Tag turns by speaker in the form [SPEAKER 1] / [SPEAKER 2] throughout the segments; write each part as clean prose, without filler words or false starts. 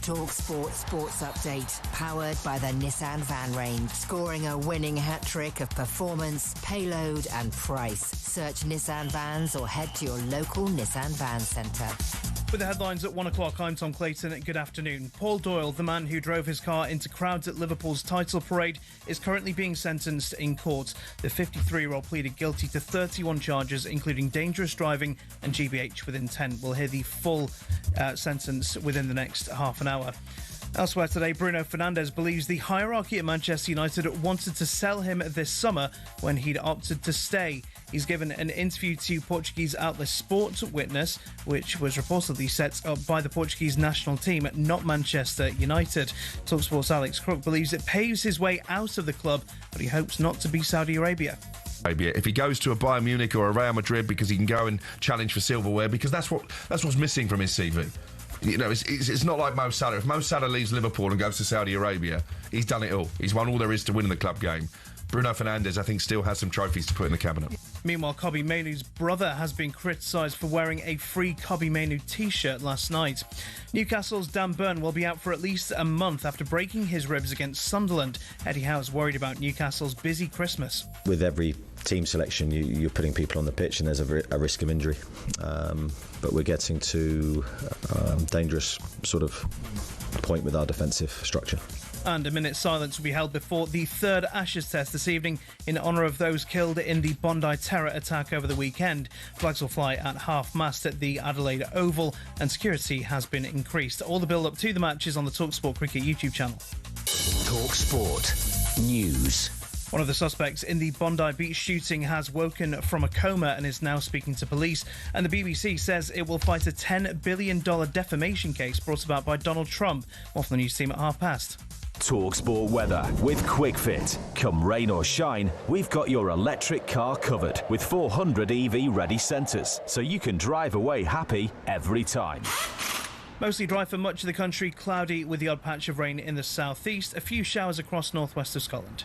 [SPEAKER 1] talkSPORT Sports Update, powered by the Nissan van range. Scoring a winning hat-trick of performance, payload and price. Search Nissan Vans or head to your local Nissan Van Centre.
[SPEAKER 2] With the headlines at 1 o'clock, I'm Tom Clayton. Good afternoon. Paul Doyle, the man who drove his car into crowds at Liverpool's title parade, is currently being sentenced in court. The 53-year-old pleaded guilty to 31 charges, including dangerous driving and GBH with intent. We'll hear the full sentence within the next half an hour. Elsewhere today, Bruno Fernandes believes the hierarchy at Manchester United wanted to sell him this summer when he'd opted to stay. He's given an interview to Portuguese outlet Sport Witness, which was reportedly set up by the Portuguese national team, not Manchester United. talkSPORT's Alex Crook believes it paves his way out of the club, but he hopes not to be Saudi Arabia.
[SPEAKER 3] If he goes to a Bayern Munich or a Real Madrid because he can go and challenge for silverware, because that's what's missing from his CV. You know, it's not like Mo Salah. If Mo Salah leaves Liverpool and goes to Saudi Arabia, he's done it all. He's won all there is to win in the club game. Bruno Fernandes, I think, still has some trophies to put in the cabinet.
[SPEAKER 2] Meanwhile, Kobbie Mainoo's brother has been criticised for wearing a free Kobbie Mainoo t-shirt last night. Newcastle's Dan Burn will be out for at least a month after breaking his ribs against Sunderland. Eddie Howe's worried about Newcastle's busy Christmas.
[SPEAKER 4] With every team selection, you're putting people on the pitch and there's a risk of injury. But we're getting to dangerous sort of point with our defensive structure.
[SPEAKER 2] And a minute's silence will be held before the third Ashes test this evening in honour of those killed in the Bondi terror attack over the weekend. Flags will fly at half-mast at the Adelaide Oval and security has been increased. All the build-up to the match is on the talkSPORT Cricket YouTube channel.
[SPEAKER 5] talkSPORT News.
[SPEAKER 2] One of the suspects in the Bondi Beach shooting has woken from a coma and is now speaking to police. And the BBC says it will fight a $10 billion defamation case brought about by Donald Trump. More from the news team at past.
[SPEAKER 5] talkSPORT weather with QuickFit. Come rain or shine, we've got your electric car covered with 400 EV ready centres, so you can drive away happy every time.
[SPEAKER 2] Mostly dry for much of the country, cloudy with the odd patch of rain in the southeast. A few showers across northwest of Scotland.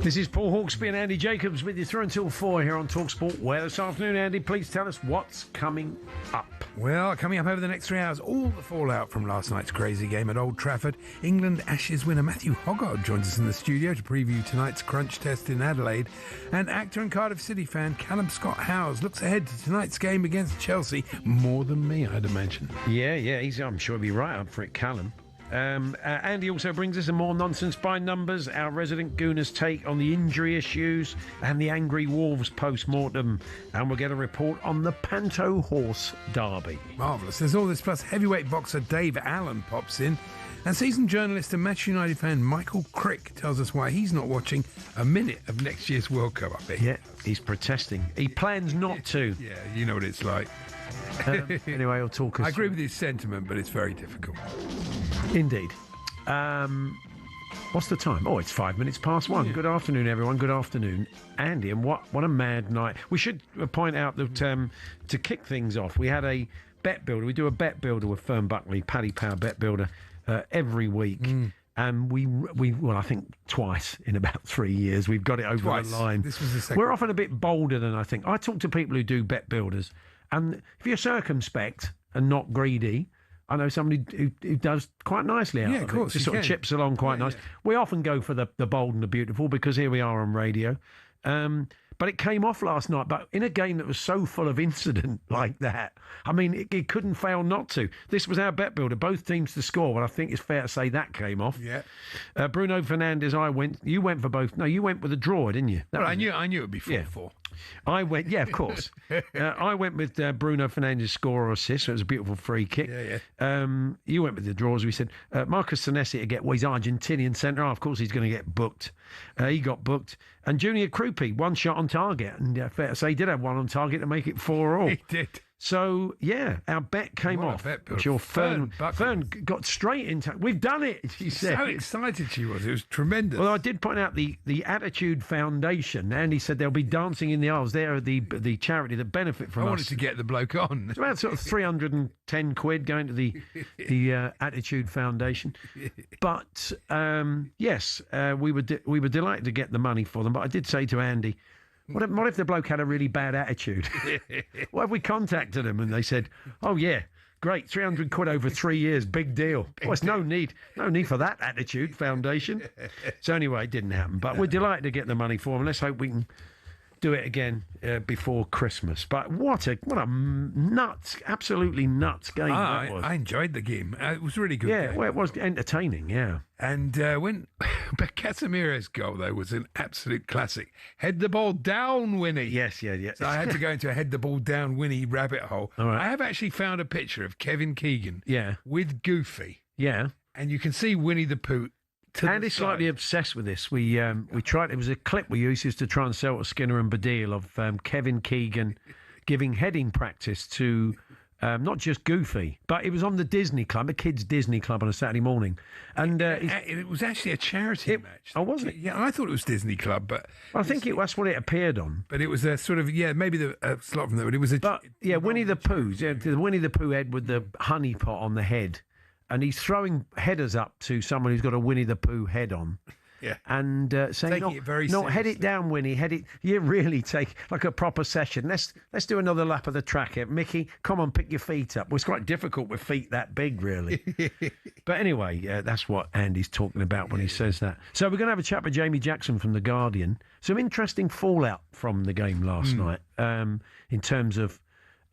[SPEAKER 6] This is Paul Hawksbee and Andy Jacobs with you through until 4 here on talkSPORT. Where this afternoon, Andy, please tell us what's coming up.
[SPEAKER 7] Well, coming up over the next 3 hours, all the fallout from last night's crazy game at Old Trafford. England Ashes winner Matthew Hoggard joins us in the studio to preview tonight's crunch test in Adelaide. And actor and Cardiff City fan Callum Scott Howes looks ahead to tonight's game against Chelsea more than me, I'd imagine.
[SPEAKER 6] Yeah, I'm sure he'll be right up for it, Callum. Andy also brings us some more nonsense by numbers, our resident Gooner's take on the injury issues and the Angry Wolves post-mortem, and we'll get a report on the Panto Horse Derby.
[SPEAKER 7] Marvellous. There's all this plus heavyweight boxer Dave Allen pops in, and seasoned journalist and Manchester United fan Michael Crick tells us why he's not watching a minute of next year's World Cup, I bet.
[SPEAKER 6] Yeah, he's protesting. He plans not to.
[SPEAKER 7] Yeah, you know what it's like.
[SPEAKER 6] Anyway, he'll talk us.
[SPEAKER 7] I agree with his sentiment, but it's very difficult.
[SPEAKER 6] Indeed. What's the time? Oh, it's 5 minutes past 1. Yeah. Good afternoon, everyone. Good afternoon, Andy. And what a mad night. We should point out that to kick things off, we had a bet builder. We do a bet builder with Fern Buckley, Paddy Power bet builder, every week. And we I think twice in about 3 years, we've got it over the line.
[SPEAKER 7] This was the second.
[SPEAKER 6] We're often a bit bolder than I think. I talk to people who do bet builders, and if you're circumspect and not greedy, I know somebody who does quite nicely out of
[SPEAKER 7] course,
[SPEAKER 6] it. Just sort of chips along quite nice. Yeah. We often go for the bold and the beautiful because here we are on radio. But But it came off last night. But in a game that was so full of incident like that, I mean, it couldn't fail not to. This was our bet builder, both teams to score, but I think it's fair to say that came off.
[SPEAKER 7] Yeah.
[SPEAKER 6] Bruno Fernandes, you went for both. No, you went with a draw, didn't you?
[SPEAKER 7] I knew it would be 4-4.
[SPEAKER 6] I went, yeah, of course. I went with Bruno Fernandes score or assist, so it was a beautiful free kick.
[SPEAKER 7] Yeah.
[SPEAKER 6] You went with the draws. We said Marcus Senesi to get, he's Argentinian centre half. Of course, he's going to get booked. He got booked. And Junior Krupi, one shot on target. And fair to say, he did have one on target to make it 4-4.
[SPEAKER 7] He did.
[SPEAKER 6] So, yeah, our bet came off. Your Fern got straight into... We've done it, she said.
[SPEAKER 7] So excited she was. It was tremendous.
[SPEAKER 6] Well, I did point out the Attitude Foundation. Andy said they'll be dancing in the aisles. They're the charity that benefit from us.
[SPEAKER 7] I wanted to get the bloke on.
[SPEAKER 6] It's about sort of 310 quid going to the Attitude Foundation. But, yes, we were delighted to get the money for them. But I did say to Andy... What if the bloke had a really bad attitude? What if we contacted them and they said, "Oh yeah, great, 300 quid over 3 years, big deal." Well, it's no need for that Attitude Foundation. So anyway, it didn't happen. But we're delighted to get the money for them. Let's hope we can do it again before Christmas. But what a nuts, absolutely nuts game that was.
[SPEAKER 7] I enjoyed the game. It was really good.
[SPEAKER 6] Yeah,
[SPEAKER 7] game.
[SPEAKER 6] Well, it was entertaining. Yeah.
[SPEAKER 7] And but Casemiro's goal though was an absolute classic. Head the ball down, Winnie.
[SPEAKER 6] Yes.
[SPEAKER 7] So I had to go into a head the ball down, Winnie rabbit hole.
[SPEAKER 6] All right.
[SPEAKER 7] I have actually found a picture of Kevin Keegan.
[SPEAKER 6] Yeah.
[SPEAKER 7] With Goofy.
[SPEAKER 6] Yeah.
[SPEAKER 7] And you can see Winnie the Pooh.
[SPEAKER 6] Andy's slightly obsessed with this. We tried. It was a clip we used to try and sell to Skinner and Badil of Kevin Keegan giving heading practice to not just Goofy, but it was on the Disney Club, a kids' Disney Club on a Saturday morning, and
[SPEAKER 7] it was actually a charity match.
[SPEAKER 6] Oh, wasn't it?
[SPEAKER 7] Yeah, I thought it was Disney Club, but
[SPEAKER 6] I think that's what it appeared on.
[SPEAKER 7] But it was a sort of maybe the slot from there, but it was a.
[SPEAKER 6] But yeah, Winnie the Pooh, the Winnie the Pooh head with the honey pot on the head. And he's throwing headers up to someone who's got a Winnie the Pooh head on.
[SPEAKER 7] Yeah.
[SPEAKER 6] And saying, head it down, Winnie, head it. You really take like a proper session. Let's do another lap of the track here. Mickey, come on, pick your feet up. Well, it's quite difficult with feet that big, really. But anyway, that's what Andy's talking about when he says that. So we're going to have a chat with Jamie Jackson from The Guardian. Some interesting fallout from the game last night in terms of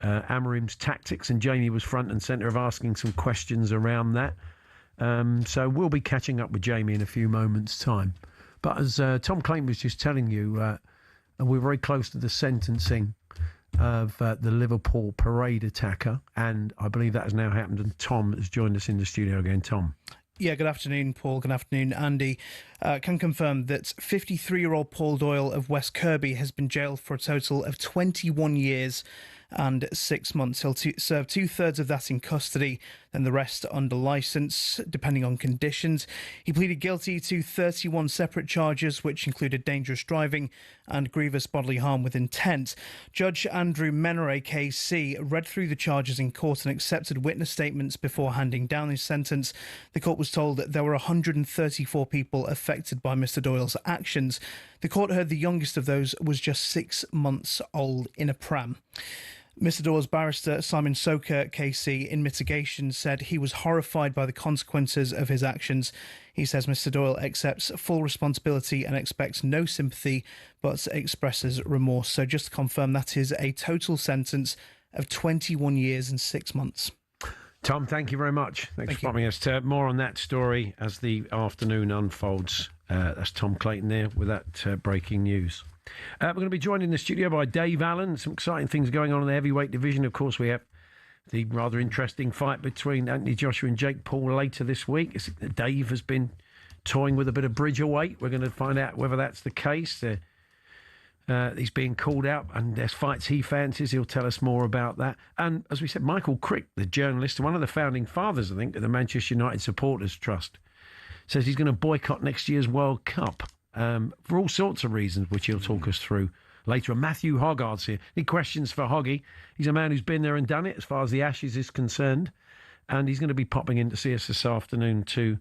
[SPEAKER 6] Amorim's tactics, and Jamie was front and centre of asking some questions around that. So we'll be catching up with Jamie in a few moments' time. But as Tom Clayton was just telling you, we're very close to the sentencing of the Liverpool parade attacker, and I believe that has now happened, and Tom has joined us in the studio again. Tom.
[SPEAKER 2] Yeah, good afternoon, Paul. Good afternoon, Andy. Can confirm that 53-year-old Paul Doyle of West Kirby has been jailed for a total of 21 years and 6 months. He'll serve 2/3 of that in custody, then the rest under licence, depending on conditions. He pleaded guilty to 31 separate charges, which included dangerous driving and grievous bodily harm with intent. Judge Andrew Menere KC read through the charges in court and accepted witness statements before handing down his sentence. The court was told that there were 134 people affected by Mr. Doyle's actions. The court heard the youngest of those was just 6 months old in a pram. Mr. Doyle's barrister, Simon Soker KC, in mitigation, said he was horrified by the consequences of his actions. He says Mr. Doyle accepts full responsibility and expects no sympathy, but expresses remorse. So just to confirm, that is a total sentence of 21 years and 6 months.
[SPEAKER 6] Tom, thank you very much. Thanks for popping us. More on that story as the afternoon unfolds. That's Tom Clayton there with that breaking news. We're going to be joined in the studio by Dave Allen. Some exciting things going on in the heavyweight division. Of course, we have the rather interesting fight between Anthony Joshua and Jake Paul later this week. Dave has been toying with a bit of bridgerweight. We're going to find out whether that's the case. He's being called out, and there's fights he fancies. He'll tell us more about that. And as we said, Michael Crick, the journalist, one of the founding fathers, I think, of the Manchester United Supporters Trust, says he's going to boycott next year's World Cup. For all sorts of reasons, which he'll talk us through later. And Matthew Hoggard's here. Any questions for Hoggy? He's a man who's been there and done it as far as the Ashes is concerned. And he's going to be popping in to see us this afternoon to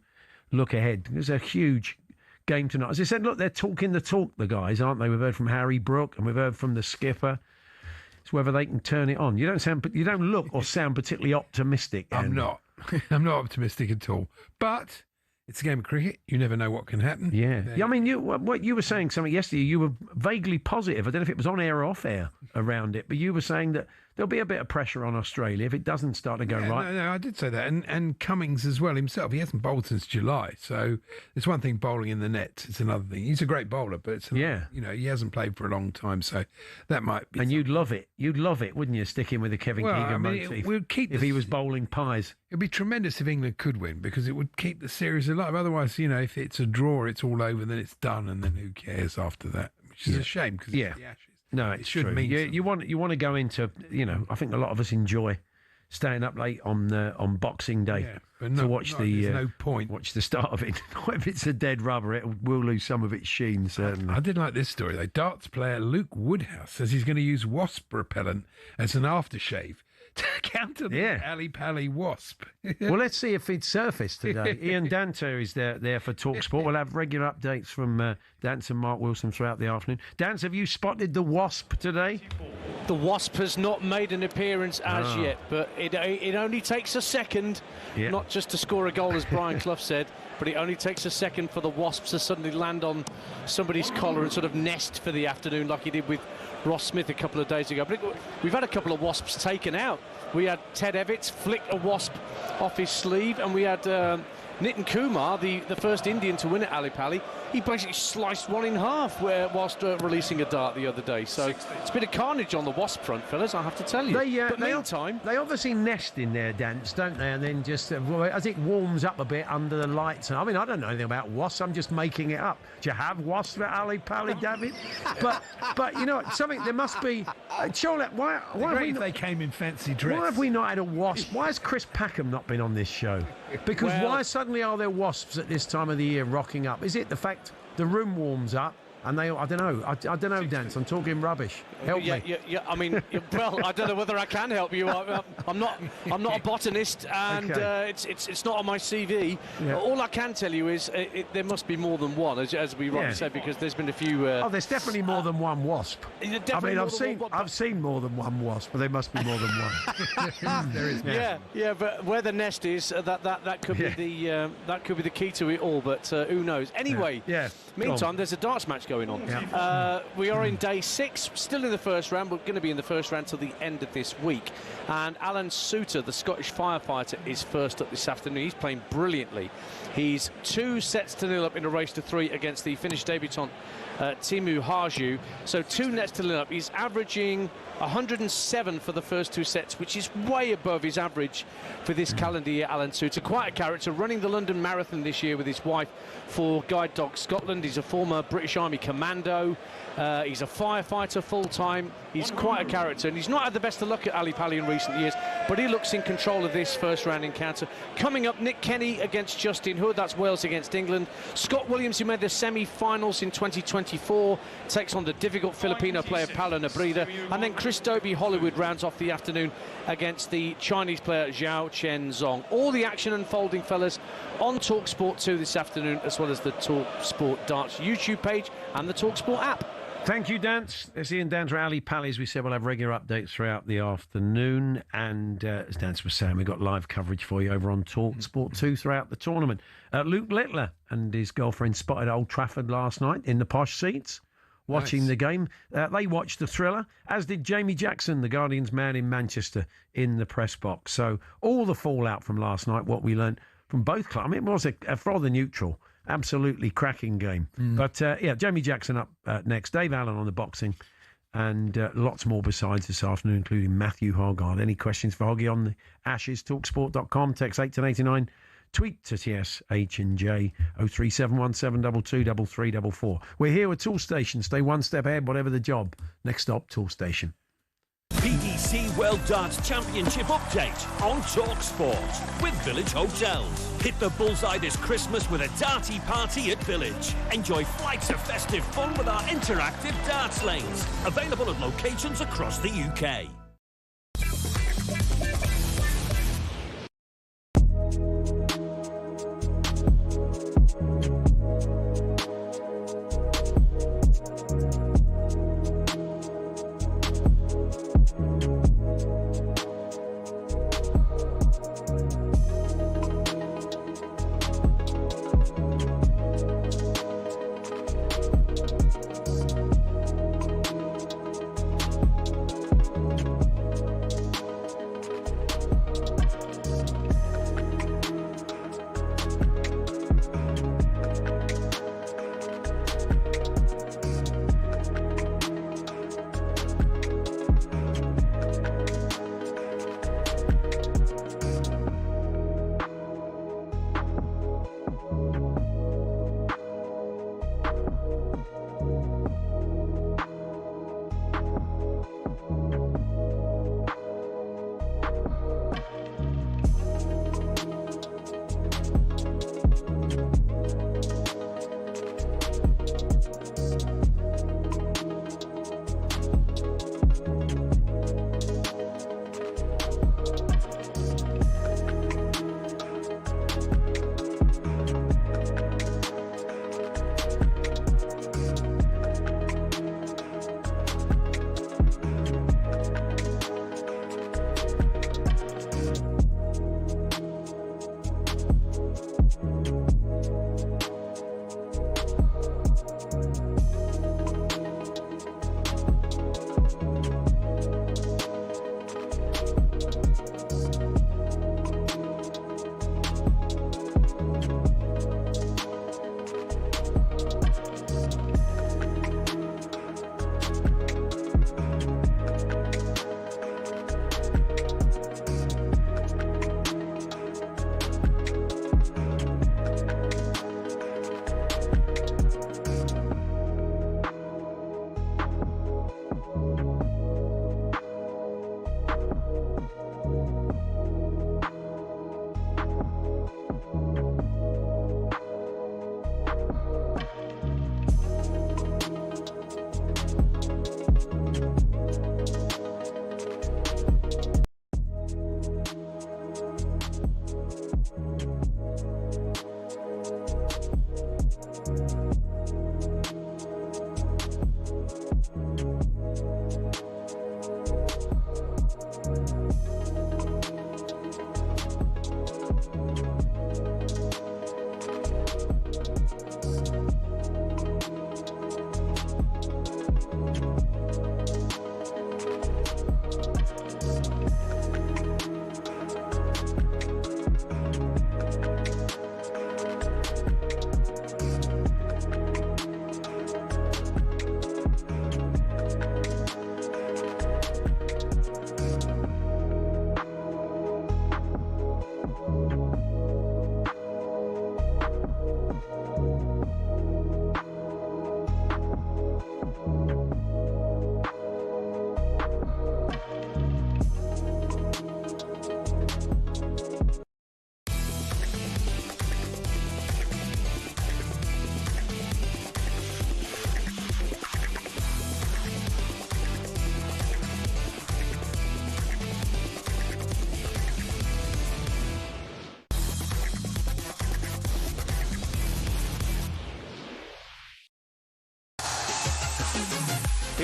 [SPEAKER 6] look ahead. There's a huge game tonight. As I said, look, they're talking the talk, the guys, aren't they? We've heard from Harry Brook and we've heard from the skipper. It's whether they can turn it on. You don't look or sound particularly optimistic.
[SPEAKER 7] I'm not. I'm not optimistic at all. But It's a game of cricket. You never know what can happen.
[SPEAKER 6] Yeah. I mean, what you were saying something yesterday, you were vaguely positive. I don't know if it was on air or off air around it, but you were saying that there'll be a bit of pressure on Australia if it doesn't start to go right.
[SPEAKER 7] No, I did say that. And Cummings as well himself. He hasn't bowled since July. So it's one thing bowling in the net. It's another thing. He's a great bowler, but it's another, he hasn't played for a long time. So that might be.
[SPEAKER 6] And you'd love it. You'd love it, wouldn't you, sticking with the Kevin Keegan motif
[SPEAKER 7] we'd keep
[SPEAKER 6] if he was bowling pies.
[SPEAKER 7] It'd be tremendous if England could win because it would keep the series alive. Otherwise, if it's a draw, it's all over, then it's done, and then who cares after that? Which is a shame because it's the Ashes.
[SPEAKER 6] No, it should mean you want to go into. I think a lot of us enjoy staying up late on Boxing Day to watch there's no point. Watch the start of it. If it's a dead rubber, it will lose some of its sheen. Certainly.
[SPEAKER 7] I did like this story though. Darts player Luke Woodhouse says he's going to use wasp repellent as an aftershave to counter the Ali Pally wasp.
[SPEAKER 6] Well, let's see if it's surfaced today. Ian Danter is there for talkSPORT. We'll have regular updates from Dance and Mark Wilson throughout the afternoon. Dance, have you spotted the wasp today?
[SPEAKER 8] The wasp has not made an appearance as yet, but it only takes a second, not just to score a goal, as Brian Clough said, but it only takes a second for the wasps to suddenly land on somebody's collar and sort of nest for the afternoon like he did with Ross Smith a couple of days ago. But we've had a couple of wasps taken out. We had Ted Evitts flick a wasp off his sleeve, and we had Nitin Kumar, the first Indian to win at Ali Pally. He basically sliced one in half whilst releasing a dart the other day. So it's been a carnage on the wasp front, fellas, I have to tell you. But meantime,
[SPEAKER 6] they obviously nest in their dance, don't they? And then just as it warms up a bit under the lights. I mean, I don't know anything about wasps. I'm just making it up. Do you have wasps at Ali Pally, David? but something there must be. Surely, why
[SPEAKER 7] if they came in fancy dress?
[SPEAKER 6] Why have we not had a wasp? Why has Chris Packham not been on this show? Because why suddenly are there wasps at this time of the year rocking up? Is it the fact the room warms up and I don't know, Dance. I'm talking rubbish. Help me.
[SPEAKER 8] Yeah. I mean, well, I don't know whether I can help you. I'm not a botanist, and it's not on my CV. Yeah. All I can tell you is there must be more than one, as we rightly said, because there's been a few.
[SPEAKER 6] There's definitely more than one wasp. I mean, I've seen more than one wasp, but there must be more than one. There is.
[SPEAKER 8] Yeah, but where the nest is, that could be the key to it all. But who knows? Anyway.
[SPEAKER 6] Yeah.
[SPEAKER 8] Meantime, there's a darts match going on. Yeah. We are in day 6, still in the first round. We're going to be in the first round till the end of this week. And Alan Souter, the Scottish firefighter, is first up this afternoon. He's playing brilliantly. He's 2-0 up in a race to 3 against the Finnish debutant Timu Harju. So 2-0 up. He's averaging 107 for the first 2 sets, which is way above his average for this calendar year. Alan Souter, quite a character, running the London Marathon this year with his wife for Guide Dog Scotland. He's a former British Army commando. He's a firefighter full-time. He's quite a character, and he's not had the best of luck at Ali Pally in recent years, but he looks in control of this first-round encounter. Coming up, Nick Kenny against Justin Hood. That's Wales against England. Scott Williams, who made the semi-finals in 2024, takes on the difficult Filipino player Paulo Nebrida. And then Chris Dobie Hollywood rounds off the afternoon against the Chinese player Zhao Chen-zong. All the action unfolding, fellas, on talkSPORT 2 this afternoon, as well as the talkSPORT Darts YouTube page and the talkSPORT app.
[SPEAKER 6] Thank you, Dance. There's Ian Danter, Ali Pally. As we said, we'll have regular updates throughout the afternoon. And as Dance was saying, we've got live coverage for you over on talkSPORT 2 throughout the tournament. Luke Littler and his girlfriend spotted Old Trafford last night in the posh seats, watching the game. They watched the thriller, as did Jamie Jackson, the Guardian's man in Manchester, in the press box. So all the fallout from last night, what we learned from both clubs, I mean, it was a rather neutral, absolutely cracking game. But Jamie Jackson up next, Dave Allen on the boxing, and lots more besides this afternoon, including Matthew Hoggard. Any questions for Hoggy on the Ashes? talksport.com, text 81089, tweet to TSH&J 03717223344. We're here with Tool Station. Stay one step ahead, whatever the job. Next stop, Tool Station.
[SPEAKER 9] PDC World Darts Championship update on talkSPORT with Village Hotels. Hit the bullseye this Christmas with a darty party at Village. Enjoy flights of festive fun with our interactive darts lanes. Available at locations across the UK.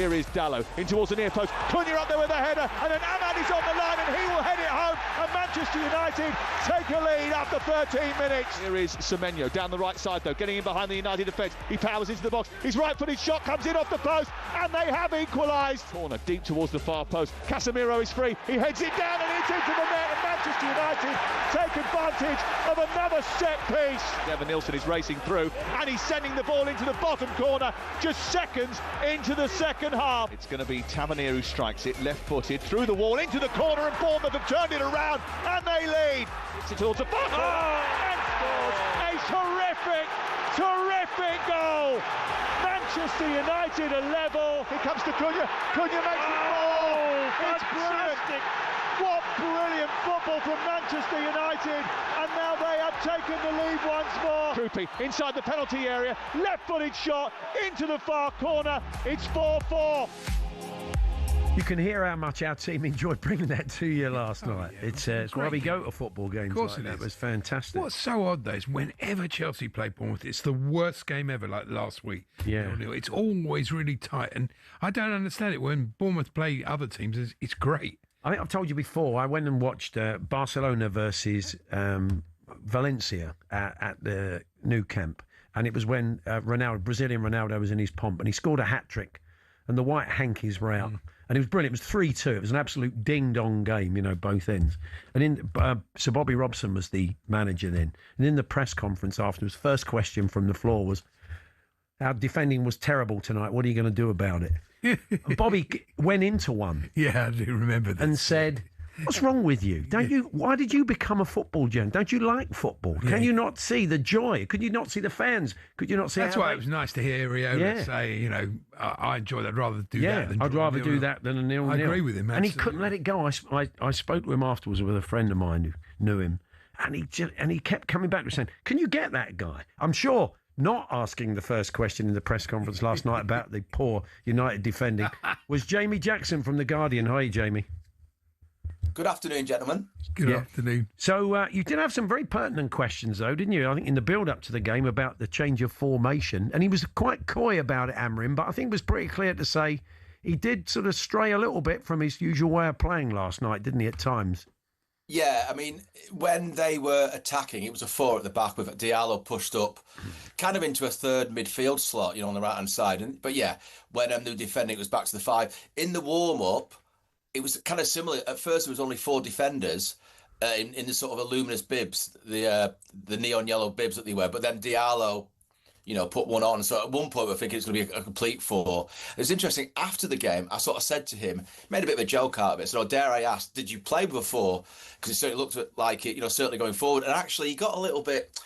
[SPEAKER 10] Here is Dallo in towards the near post. Cunha up there with a header, and then Ahmad is on the line, and he will head it home. And Manchester United take a lead after 13 minutes. Here is Semenyo down the right side though, getting in behind the United defence. He powers into the box. His right-footed shot comes in off the post, and they have equalised. Corner deep towards the far post. Casemiro is free. He heads it down, and it's into the net. And Manchester United take advantage of another set piece. Evan Nilsson is racing through, and he's sending the ball into the bottom corner, just seconds into the second half. It's going to be Tavernier who strikes it, left-footed, through the wall, into the corner, and Bournemouth have turned it around, and they lead. It's towards the far corner, and scores a terrific goal. Manchester United are level. Here comes to Cunha. Cunha makes it more. It's brilliant. What brilliant football from Manchester United, and now they have taken the lead once more. Troopy inside the penalty area, left-footed shot into the far corner. It's 4-4.
[SPEAKER 6] You can hear how much our team enjoyed bringing that to you last night.
[SPEAKER 7] Yeah.
[SPEAKER 6] It's why we go to football games.
[SPEAKER 7] Of course
[SPEAKER 6] like that.
[SPEAKER 7] is.
[SPEAKER 6] It was fantastic.
[SPEAKER 7] What's so odd, though, is whenever Chelsea play Bournemouth, it's the worst game ever, like last week.
[SPEAKER 6] Yeah.
[SPEAKER 7] It's always really tight, and I don't understand it. When Bournemouth play other teams, it's great.
[SPEAKER 6] I think I've told you before, I went and watched Barcelona versus Valencia at the Nou Camp, and it was when Brazilian Ronaldo was in his pomp, and he scored a hat-trick, and the white hankies were out. And it was brilliant. It was 3-2. It was an absolute ding-dong game, both ends. And Sir Bobby Robson was the manager then. And in the press conference afterwards, first question from the floor was, our defending was terrible tonight. What are you going to do about it? And Bobby went into one.
[SPEAKER 7] Yeah, I do remember that.
[SPEAKER 6] And said, what's wrong with you? Why did you become a football journalist? Don't you like football?
[SPEAKER 7] Yeah.
[SPEAKER 6] Can you not see the joy? Could you not see the fans? Could you not see?
[SPEAKER 7] That's why it was nice to hear Riola say, I enjoy that. I'd rather do that than
[SPEAKER 6] I'd rather do that than a 0-0.
[SPEAKER 7] I agree with him,
[SPEAKER 6] and he
[SPEAKER 7] absolutely.
[SPEAKER 6] couldn't let it go. I spoke to him afterwards with a friend of mine who knew him, and he kept coming back and saying, "Can you get that guy?" I'm sure. Not asking the first question in the press conference last night about the poor United defending was Jamie Jackson from The Guardian. Hi, Jamie.
[SPEAKER 11] Good afternoon, gentlemen.
[SPEAKER 7] Good afternoon.
[SPEAKER 6] So you did have some very pertinent questions, though, didn't you? I think in the build-up to the game about the change of formation. And he was quite coy about it, Amrin, but I think it was pretty clear to say he did sort of stray a little bit from his usual way of playing last night, didn't he, at times?
[SPEAKER 11] Yeah, I mean, when they were attacking, it was a 4 at the back with Diallo pushed up kind of into a third midfield slot, on the right-hand side. But yeah, when they were defending, it was back to the 5. In the warm-up, it was kind of similar. At first, there was only 4 defenders in the sort of luminous bibs, the neon yellow bibs that they wear. But then Diallo, put one on. So at one point, I think it's going to be a complete 4. It was interesting. After the game, I sort of said to him, made a bit of a joke out of it. So dare I ask, did you play with a 4? Because it certainly looked like it, certainly going forward. And actually, he got a little bit,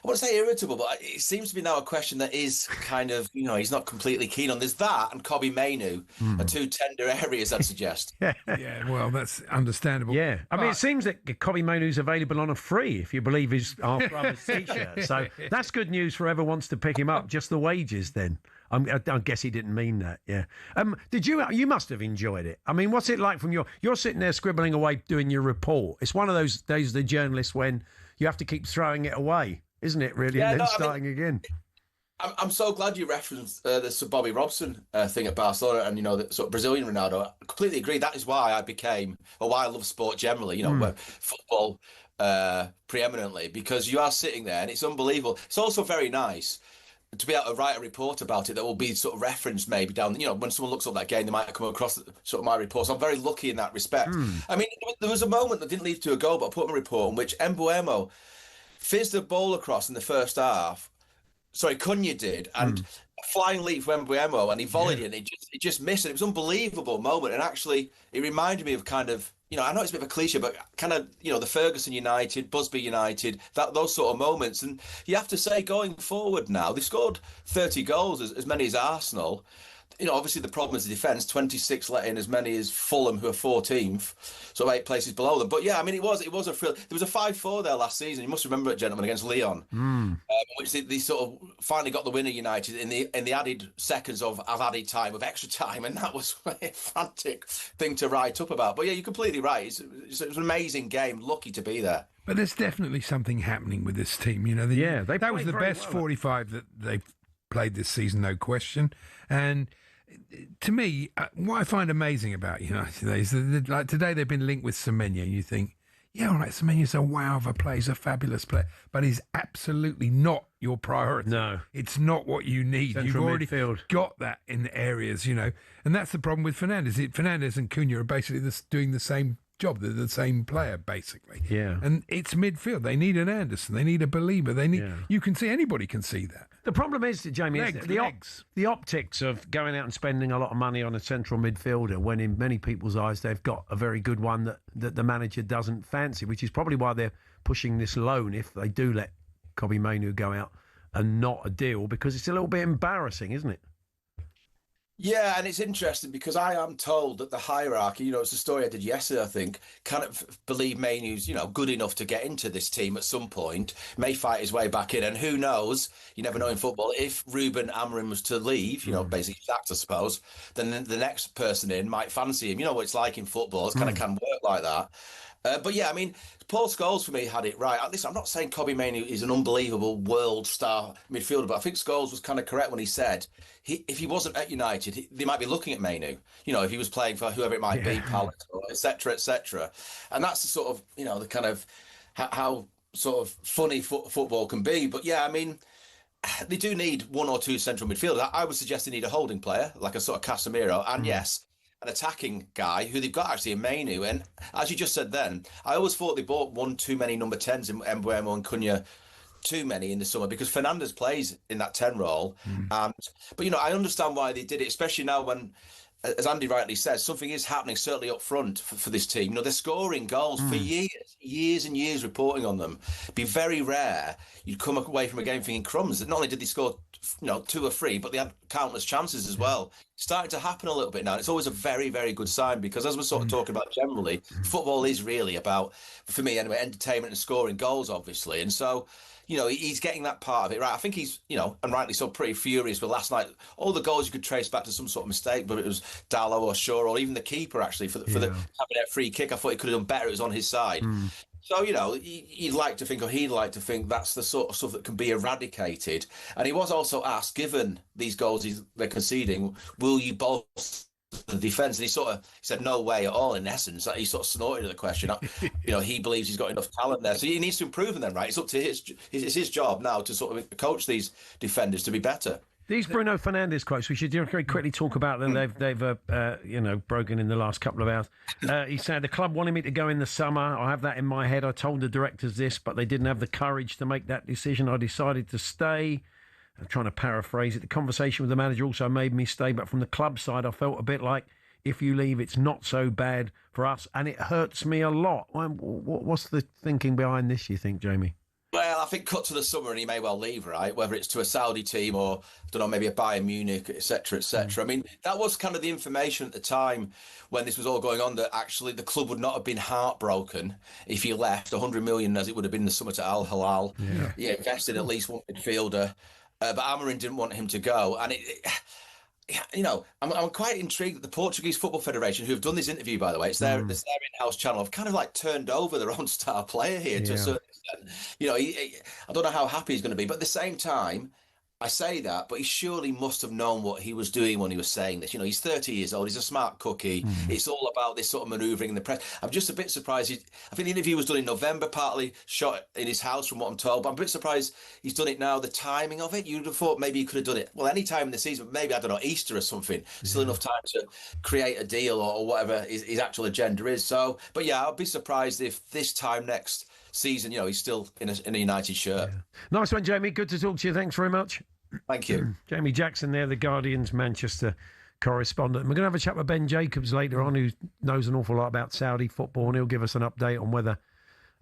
[SPEAKER 11] I wouldn't say irritable, but it seems to be now a question that is kind of, he's not completely keen on. There's that and Kobbie Mainoo are 2 tender areas, I'd suggest.
[SPEAKER 7] Yeah, well, that's understandable.
[SPEAKER 6] Yeah. I mean, it seems that Kobbie Mainoo's available on a free, if you believe his half-brother's T-shirt. So that's good news for whoever wants to pick him up. Just the wages, then. I guess he didn't mean that, yeah. You must have enjoyed it. I mean, what's it like from you're sitting there scribbling away doing your report. It's one of those days of the journalist when you have to keep throwing it away, isn't it, really?
[SPEAKER 11] Yeah,
[SPEAKER 6] and then starting again.
[SPEAKER 11] I'm so glad you referenced the Sir Bobby Robson thing at Barcelona and, the sort of Brazilian Ronaldo. I completely agree. That is why why I love sport generally, football preeminently, because you are sitting there and it's unbelievable. It's also very nice to be able to write a report about it that will be sort of referenced maybe down, when someone looks up that game, they might come across sort of my report. So I'm very lucky in that respect. I mean, there was a moment that didn't lead to a goal, but I put in a report in which Mbuemo fizzed a ball across in the first half. Sorry, Cunha did, and a flying leap for Mbuemo, and he volleyed it, and he just missed it. It was an unbelievable moment, and actually, it reminded me of kind of, I know it's a bit of a cliche, but kind of, the Ferguson United, Busby United, those sort of moments. And you have to say, going forward now, they've scored 30 goals, as many as Arsenal. Obviously the problem is the defence, 26 let in as many as Fulham, who are 14th, so 8 places below them. But yeah, I mean, it was a thrill. There was a 5-4 there last season. You must remember it, gentlemen, against Lyon, which they sort of finally got the winner, United, in the added seconds of added time, of extra time, and that was a frantic thing to write up about. But yeah, you're completely right. It was an amazing game. Lucky to be there.
[SPEAKER 7] But there's definitely something happening with this team. That was the best 45 that they've played this season, no question. And to me, what I find amazing about United today is that, like today, they've been linked with Semenyo, and you think, yeah, all right, Semenyo's a wow of a player, he's a fabulous player, but he's absolutely not your priority.
[SPEAKER 6] No.
[SPEAKER 7] It's not what you need.
[SPEAKER 6] Central
[SPEAKER 7] You've already
[SPEAKER 6] midfield.
[SPEAKER 7] got that in the areas, and that's the problem with Fernandes. Fernandes and Cunha are basically doing the same job. They're the same player, basically.
[SPEAKER 6] Yeah.
[SPEAKER 7] And it's midfield. They need an Anderson. They need a believer. You can see, anybody can see that.
[SPEAKER 6] The problem is, Jamie, the optics of going out and spending a lot of money on a central midfielder when in many people's eyes they've got a very good one that the manager doesn't fancy, which is probably why they're pushing this loan if they do let Kobbie Mainoo go out and not a deal, because it's a little bit embarrassing, isn't it?
[SPEAKER 11] Yeah, and it's interesting because I am told that the hierarchy, it's a story I did yesterday, I think, kind of believe Mainoo's, good enough to get into this team at some point, may fight his way back in. And who knows, you never know in football, if Ruben Amorim was to leave, basically sacked, I suppose, then the next person in might fancy him. You know what it's like in football, it kind of can work like that. But yeah, I mean, Paul Scholes for me had it right. At least I'm not saying Kobbie Mainoo is an unbelievable world star midfielder, but I think Scholes was kind of correct when he said if he wasn't at United, they might be looking at Mainoo. If he was playing for whoever it might be, Palace, et cetera, et cetera. And that's the sort of, the kind of how sort of funny football can be. But yeah, I mean, they do need one or two central midfielders. I would suggest they need a holding player, like a sort of Casemiro, and yes, an attacking guy who they've got actually in Mainoo. And as you just said then, I always thought they bought one too many number 10s in Mbeumo and Cunha, too many in the summer, because Fernandes plays in that 10 role. But, I understand why they did it, especially now when, as Andy rightly says, something is happening, certainly up front for this team. They're scoring goals for years and years, reporting on them. It'd be very rare you'd come away from a game thinking crumbs. Not only did they score 2 or 3, but they had countless chances as well. It's starting to happen a little bit now. It's always a very, very good sign, because as we're sort of talking about generally, football is really about, for me anyway, entertainment and scoring goals, obviously. And so, he's getting that part of it right. I think he's, and rightly so, pretty furious with last night. All the goals you could trace back to some sort of mistake, but it was Dalot or Shaw or even the keeper, actually, for the having a free kick. I thought he could have done better. It was on his side. So, he'd like to think that's the sort of stuff that can be eradicated. And he was also asked, given these goals they're conceding, will you bolster the defence? And he said no way at all, in essence. He sort of snorted at the question. He believes he's got enough talent there. So he needs to improve them then, right? It's up to his job now to sort of coach these defenders to be better.
[SPEAKER 6] These Bruno Fernandes quotes, we should very quickly talk about them. They've broken in the last couple of hours. He said, the club wanted me to go in the summer. I have that in my head. I told the directors this, but they didn't have the courage to make that decision. I decided to stay. I'm trying to paraphrase it. The conversation with the manager also made me stay, but from the club side, I felt a bit like, if you leave, it's not so bad for us, and it hurts me a lot. What's the thinking behind this, you think, Jamie?
[SPEAKER 11] Well, I think cut to the summer and he may well leave, right? Whether it's to a Saudi team or, I don't know, maybe a Bayern Munich, et cetera, et cetera. I mean, that was kind of the information at the time when this was all going on, that actually the club would not have been heartbroken if he left. 100 million, as it would have been in the summer, to Al Hilal. Yeah, invested at least one midfielder. But Amorim didn't want him to go. And I'm quite intrigued that the Portuguese Football Federation, who have done this interview, by the way, it's their in-house channel, have kind of like turned over their own star player here to a certain extent. I don't know how happy he's going to be, but at the same time, I say that, but he surely must have known what he was doing when he was saying this. He's 30 years old. He's a smart cookie. It's all about this sort of manoeuvring in the press. I'm just a bit surprised. I think the interview was done in November, partly shot in his house, from what I'm told. But I'm a bit surprised he's done it now. The timing of it, you'd have thought maybe he could have done it, well, any time in the season, maybe, I don't know, Easter or something. Still enough time to create a deal or whatever his actual agenda is. So, but yeah, I'll be surprised if this time next season, he's still in a United shirt.
[SPEAKER 6] Nice one, Jamie. Good to talk to you. Thanks very much.
[SPEAKER 11] Thank you.
[SPEAKER 6] Jamie Jackson there, the Guardian's Manchester correspondent. And we're going to have a chat with Ben Jacobs later on, who knows an awful lot about Saudi football, and he'll give us an update on whether